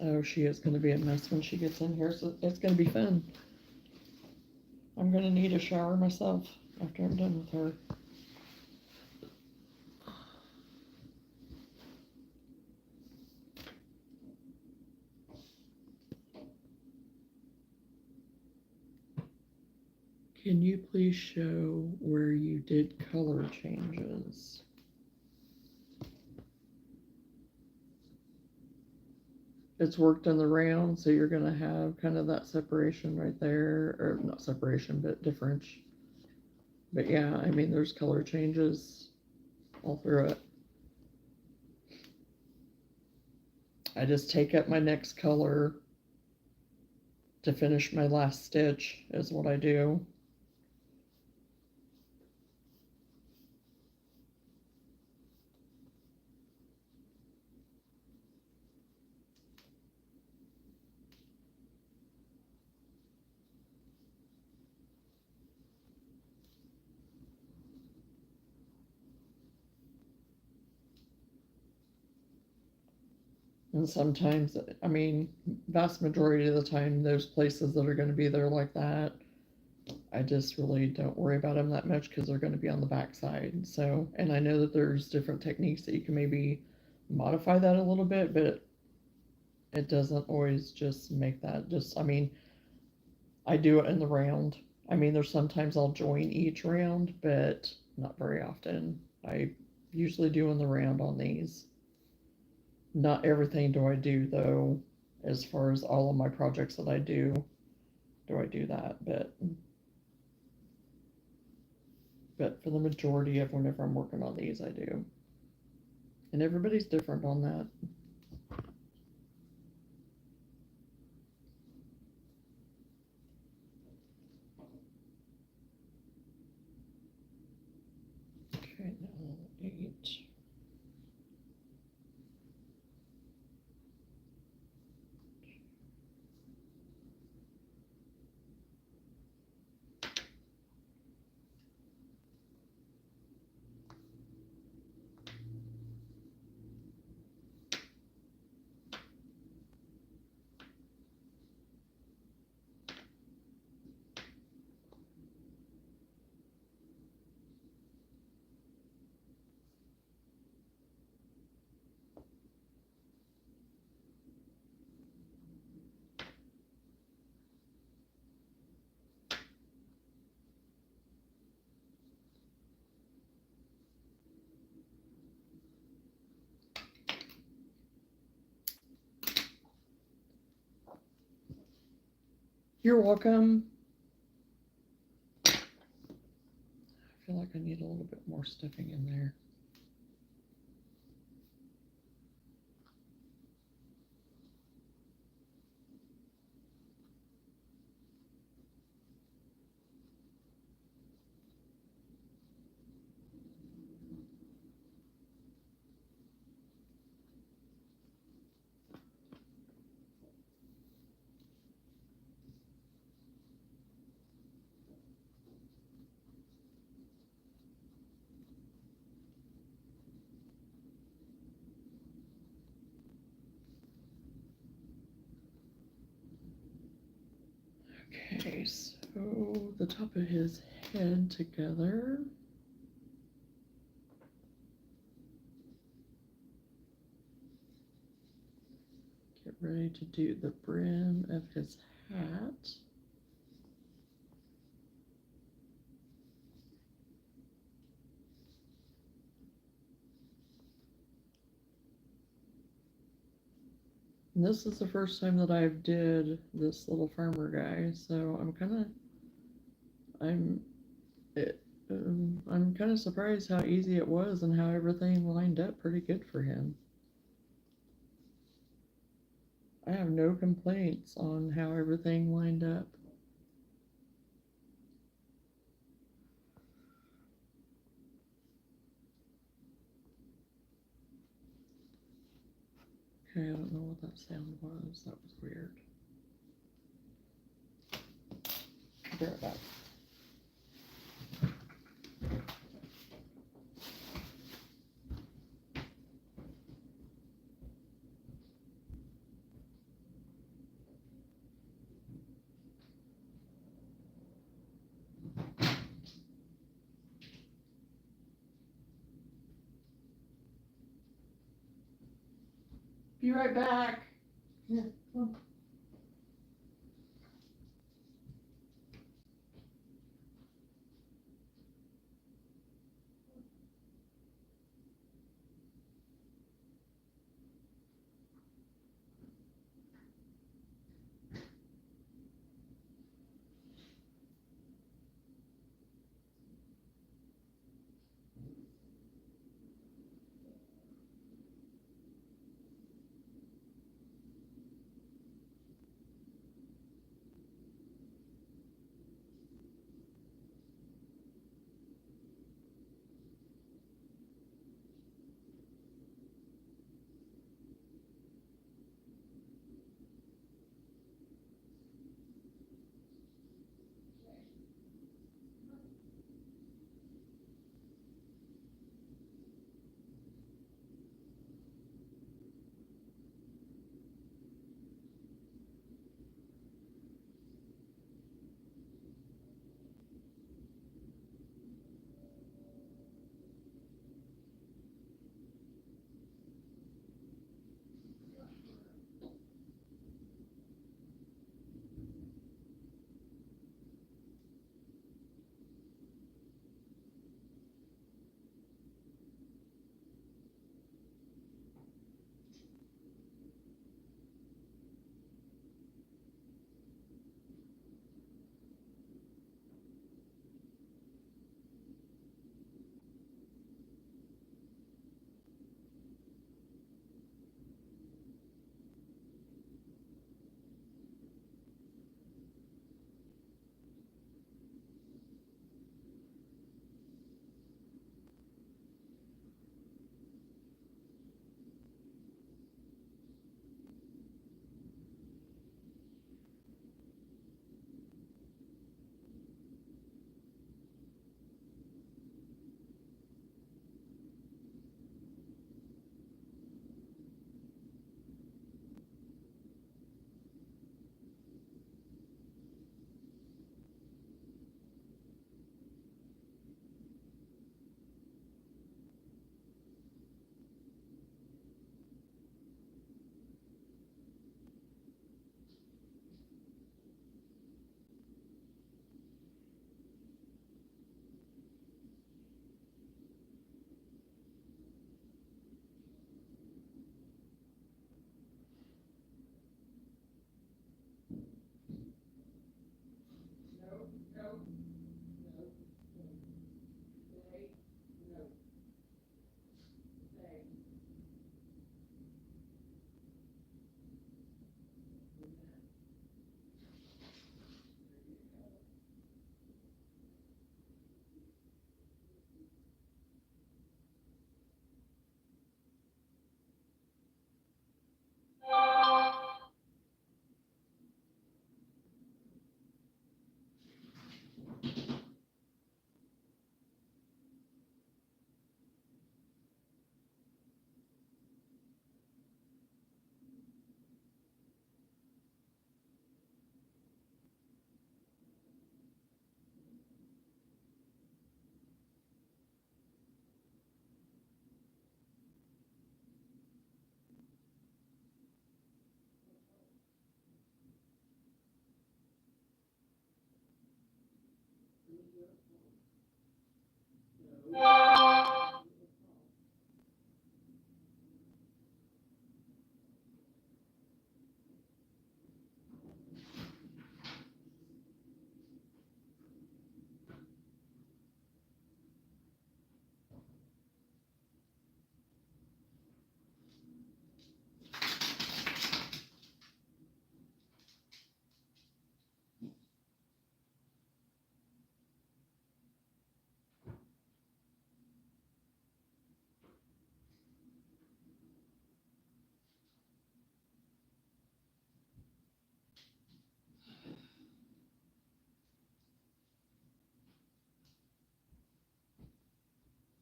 Oh, she is going to be a mess when she gets in here, so it's going to be fun. I'm going to need a shower myself after I'm done with her. Can you please show where you did color changes? It's worked in the round, so you're going to have kind of that separation right there, or not separation, but difference. But yeah, I mean, there's color changes all through it. I just take up my next color to finish my last stitch is what I do. And sometimes, I mean, vast majority of the time, those places that are going to be there like that, I just really don't worry about them that much because they're going to be on the back side. So, and I know that there's different techniques that you can maybe modify that a little bit, but it doesn't always just make that just, I mean, I do it in the round. I mean, there's sometimes I'll join each round, but not very often. I usually do in the round on these. Not everything do I do though, as far as all of my projects that I do I do that, but for the majority of whenever I'm working on these I do. And everybody's different on that. Okay, now 8. You're welcome. I feel like I need a little bit more stuffing in there. Okay, so the top of his head together. Get ready to do the brim of his hat. And this is the first time that I've did this little farmer guy, so I'm kind of surprised how easy it was and how everything lined up pretty good for him. I have no complaints on how everything lined up. Okay, I don't know what that sound was. That was weird. I'll be right back. Be right back. Yeah, come.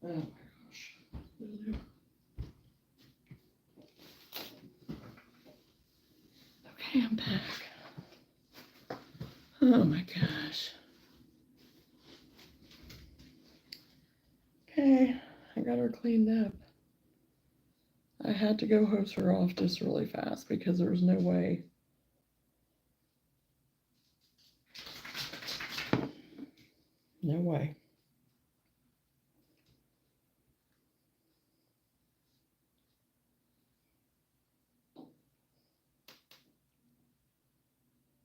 Oh my gosh. Okay, I'm back. Oh my gosh. Okay, I got her cleaned up. I had to go hose her off just really fast because there was no way. No way.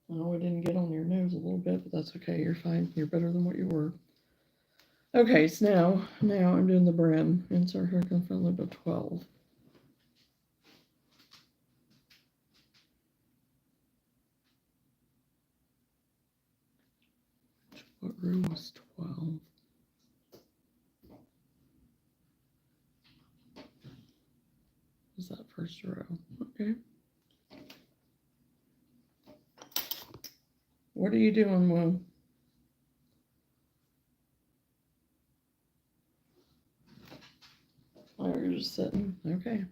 I know I didn't get on your nose a little bit, but that's okay. You're fine. You're better than what you were. Okay, so now I'm doing the brim. Insert hook on front loop of 12. What row was 12? Is that first row? Okay. What are you doing, Will? Oh, you're just sitting. Okay.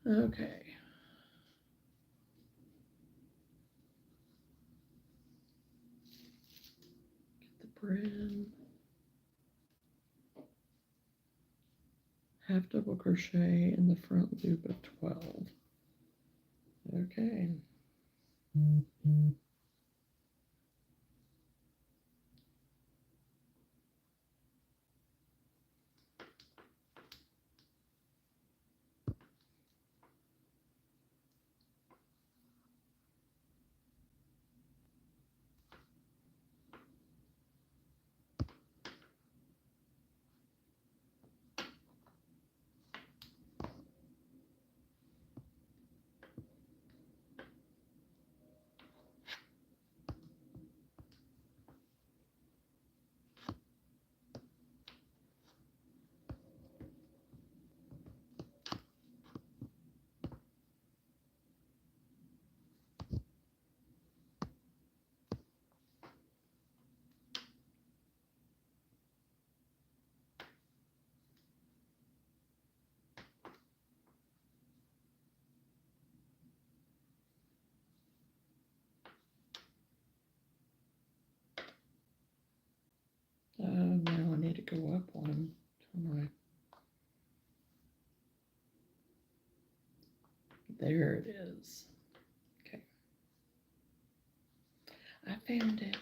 Okay. Get the brim. Half double crochet in the front loop of 12. Okay. Now I need to go up one. Don't I? There it is. Okay. I found it.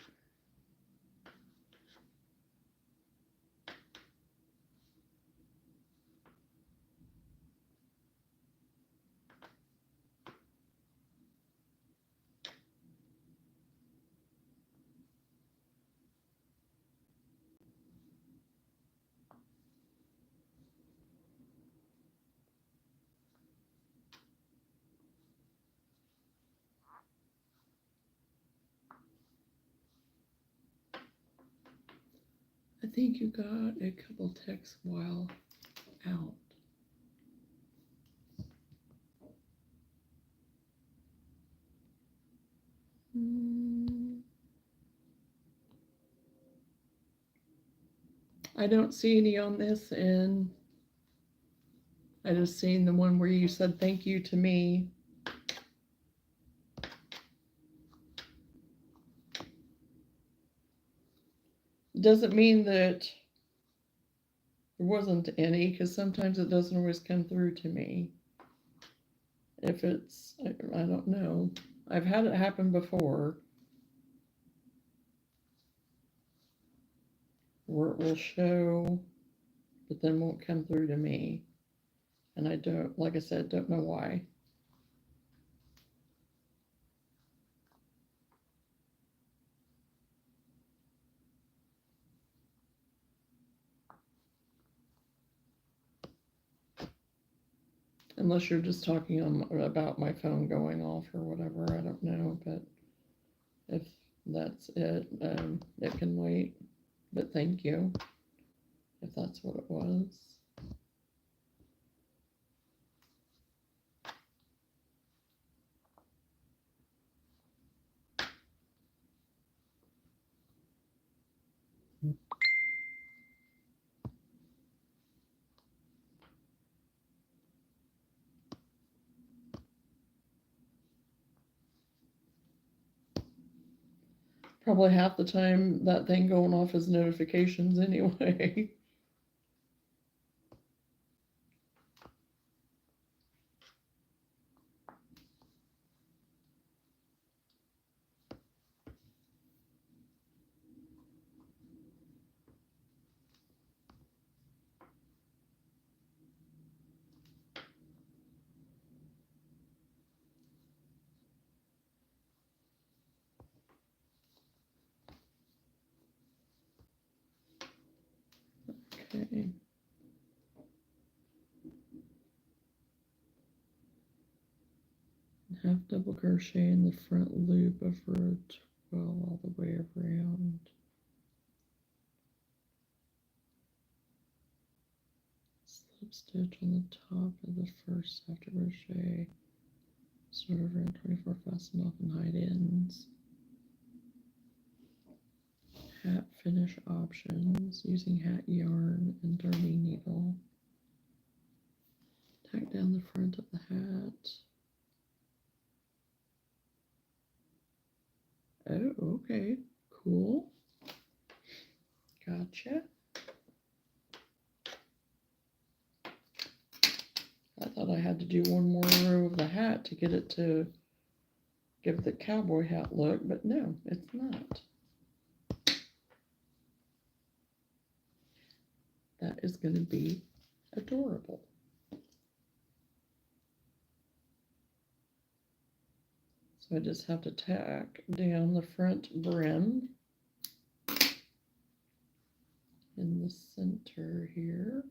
I think you got a couple texts while out. I don't see any on this end. I just seen the one where you said thank you to me. Doesn't mean that there wasn't any, because sometimes it doesn't always come through to me. If it's, I don't know. I've had it happen before. Where it will show, but then won't come through to me. And I don't, like I said, don't know why. Unless you're just talking about my phone going off or whatever, I don't know. But if that's it, it can wait. But thank you, if that's what it was. Probably half the time that thing going off as notifications anyway. Okay. Half double crochet in the front loop of row 12 all the way around. Slip stitch on the top of the first after crochet. Start over in 24, fasten off and hide ends. Hat finish options using hat yarn and darning needle. Tack down the front of the hat. Oh, okay, cool. Gotcha. I thought I had to do one more row of the hat to get it to give the cowboy hat look, but no, it's not. That is going to be adorable. So I just have to tack down the front brim in the center here.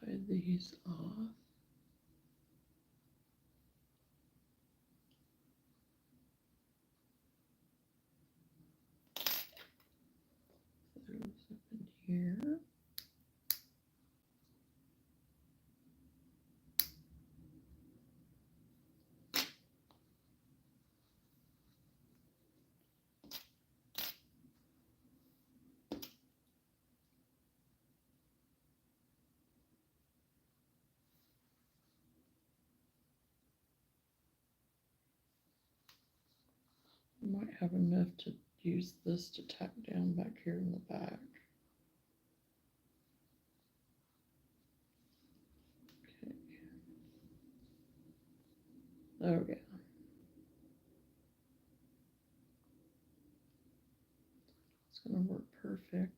Tie these off. Those up in here. Might have enough to use this to tack down back here in the back. Okay. Okay. It's gonna work perfect.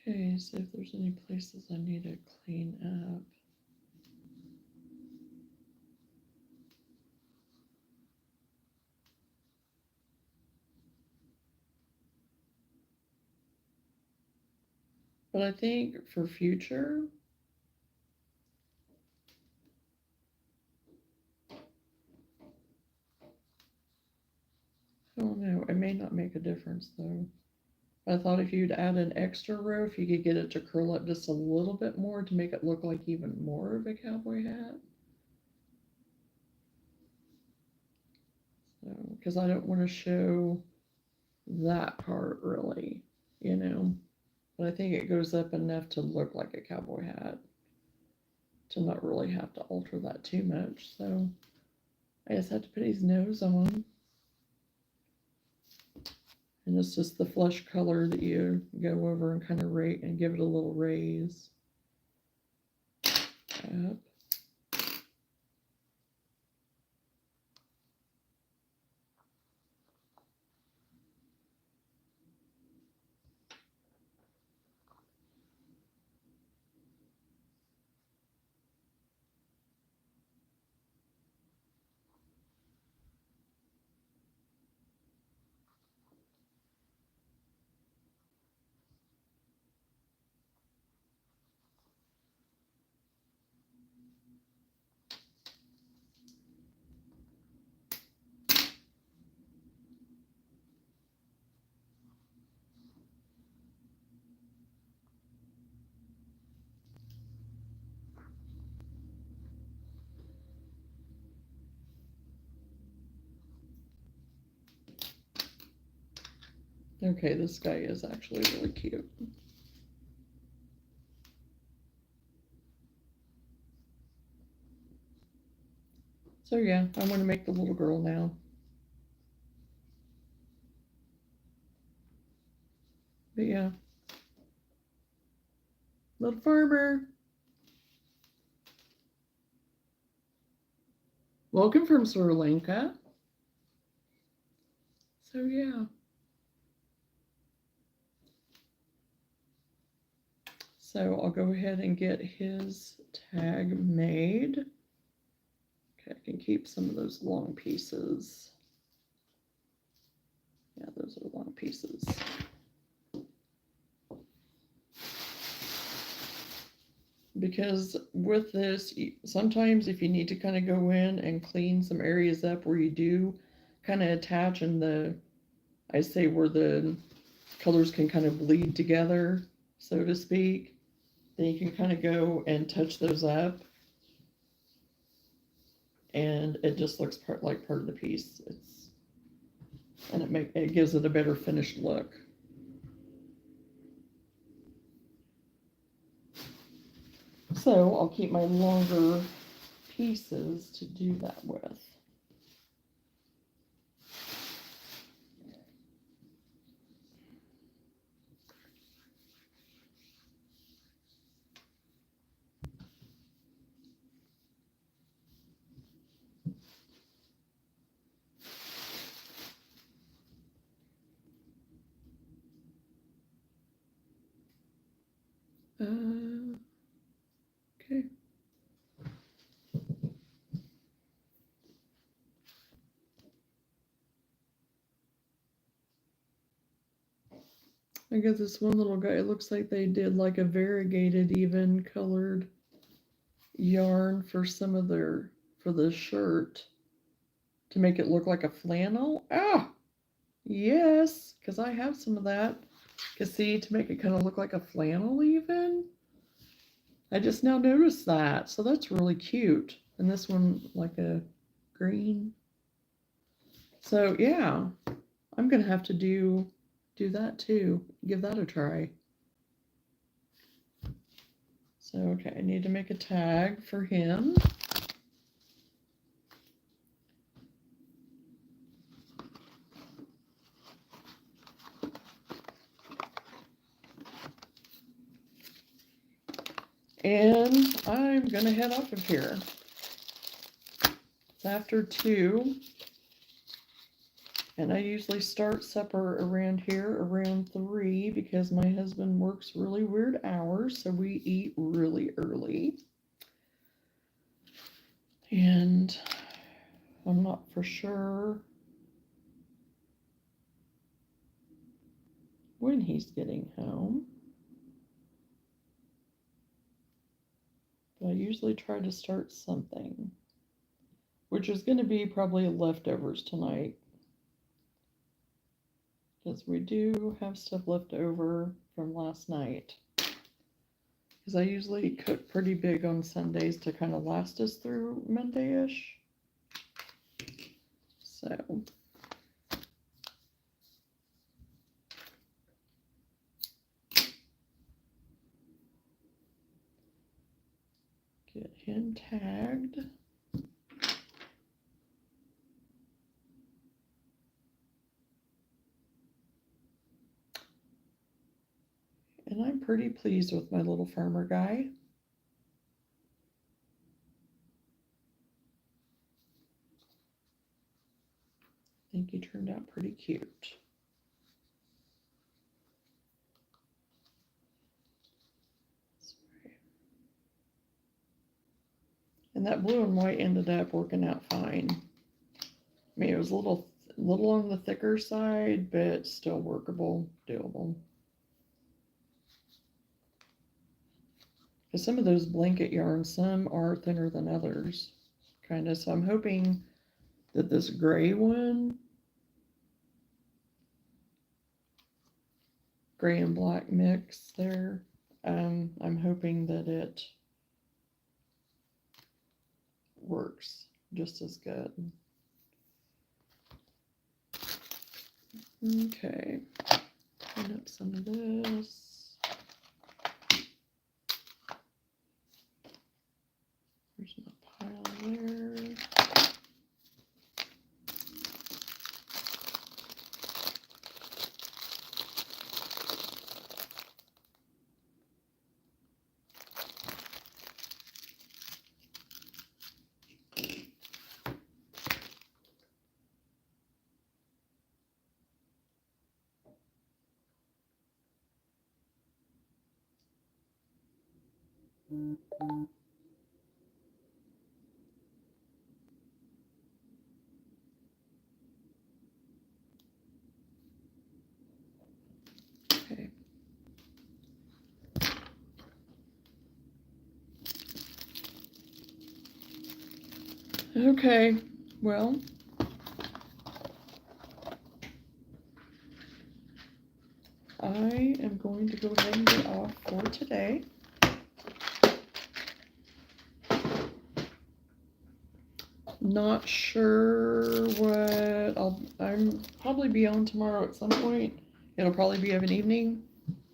Okay, see if there's any places I need to clean up. But I think for future, I don't know, it may not make a difference though. I thought if you'd add an extra row, if you could get it to curl up just a little bit more to make it look like even more of a cowboy hat. So, because I don't want to show that part really, you know. But I think it goes up enough to look like a cowboy hat to not really have to alter that too much. So I just have to put his nose on. And it's just the flesh color that you go over and kind of rate and give it a little raise. Up. Okay, this guy is actually really cute. So yeah, I want to make the little girl now. But yeah. Little farmer. Welcome from Sri Lanka. So yeah. So I'll go ahead and get his tag made. Okay, I can keep some of those long pieces. Yeah, those are long pieces. Because with this, sometimes if you need to kind of go in and clean some areas up where you do kind of attach and I say where the colors can kind of bleed together, so to speak, then you can kind of go and touch those up and it just looks like part of the piece. And it gives it a better finished look. So I'll keep my longer pieces to do that with. Okay. I got this one little guy, it looks like they did like a variegated, even colored yarn for for the shirt to make it look like a flannel. Ah, yes, because I have some of that. Because see, to make it kind of look like a flannel even. I just now noticed that, so that's really cute. And this one like a green. So yeah, I'm gonna have to do that too. Give that a try. So okay, I need to make a tag for him. And I'm gonna head off of here. It's after 2. And I usually start supper around here around 3 because my husband works really weird hours, so we eat really early. And I'm not for sure when he's getting home. But I usually try to start something, which is going to be probably leftovers tonight. Because we do have stuff left over from last night. Because I usually cook pretty big on Sundays to kind of last us through Monday-ish. So. Get him tagged. And I'm pretty pleased with my little farmer guy. I think he turned out pretty cute. And that blue and white ended up working out fine. I mean, it was a little on the thicker side, but still workable, doable. Because some of those blanket yarns, some are thinner than others, kind of. So I'm hoping that this gray one, gray and black mix there, I'm hoping that it works just as good. Okay, clean up some of this. There's my pile there. Okay. Okay, well, I am going to go ahead and get off for today. Not sure what I'm probably be on tomorrow at some point. It'll probably be of an evening.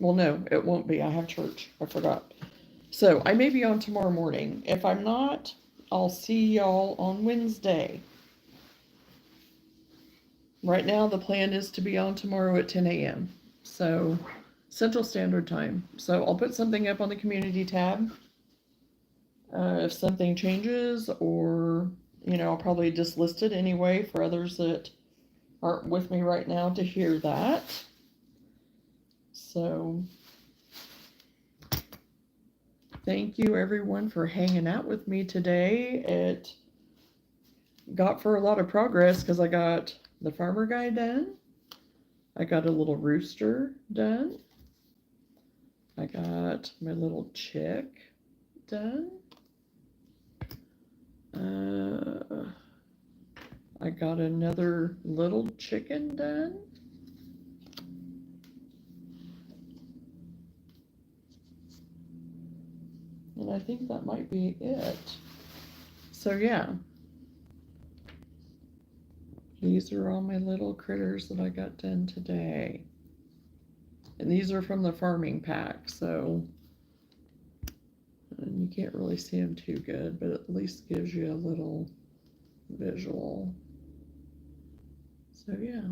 Well, no, it won't be. I have church. I forgot. So I may be on tomorrow morning. If I'm not, I'll see y'all on Wednesday. Right now, the plan is to be on tomorrow at 10 a.m. So Central Standard Time. So I'll put something up on the community tab. If something changes, or, I'll probably just list it anyway for others that aren't with me right now to hear that. So thank you everyone for hanging out with me today. It got for a lot of progress because I got the farmer guy done. I got a little rooster done. I got my little chick done. I got another little chicken done. And I think that might be it. So yeah. These are all my little critters that I got done today. And these are from the farming pack, so and you can't really see them too good, but at least gives you a little visual. So yeah.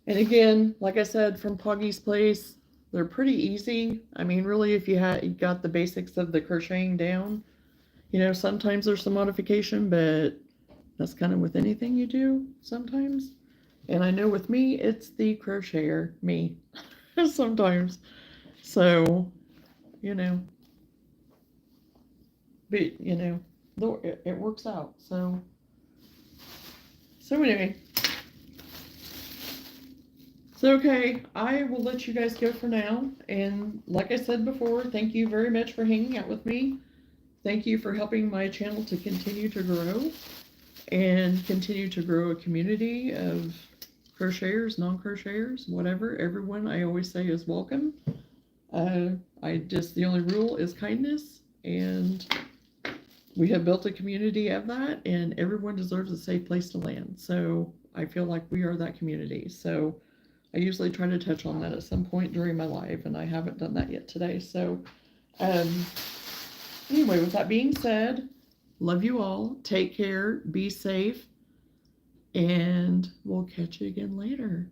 And again, like I said, from Poggy's Place, they're pretty easy. I mean, really, if you got the basics of the crocheting down, sometimes there's some modification, but That's kind of with anything you do sometimes. And I know with me, it's the crocheter, me, sometimes. So, you know, but, you know, though it works out. So anyway. So, okay, I will let you guys go for now. And like I said before, thank you very much for hanging out with me. Thank you for helping my channel to continue to grow and continue to grow a community of crocheters, non-crocheters, whatever. Everyone, I always say, is welcome. The only rule is kindness, and we have built a community of that, and everyone deserves a safe place to land. So I feel like we are that community. So I usually try to touch on that at some point during my live, and I haven't done that yet today. So anyway, with that being said, love you all. Take care. Be safe. And we'll catch you again later.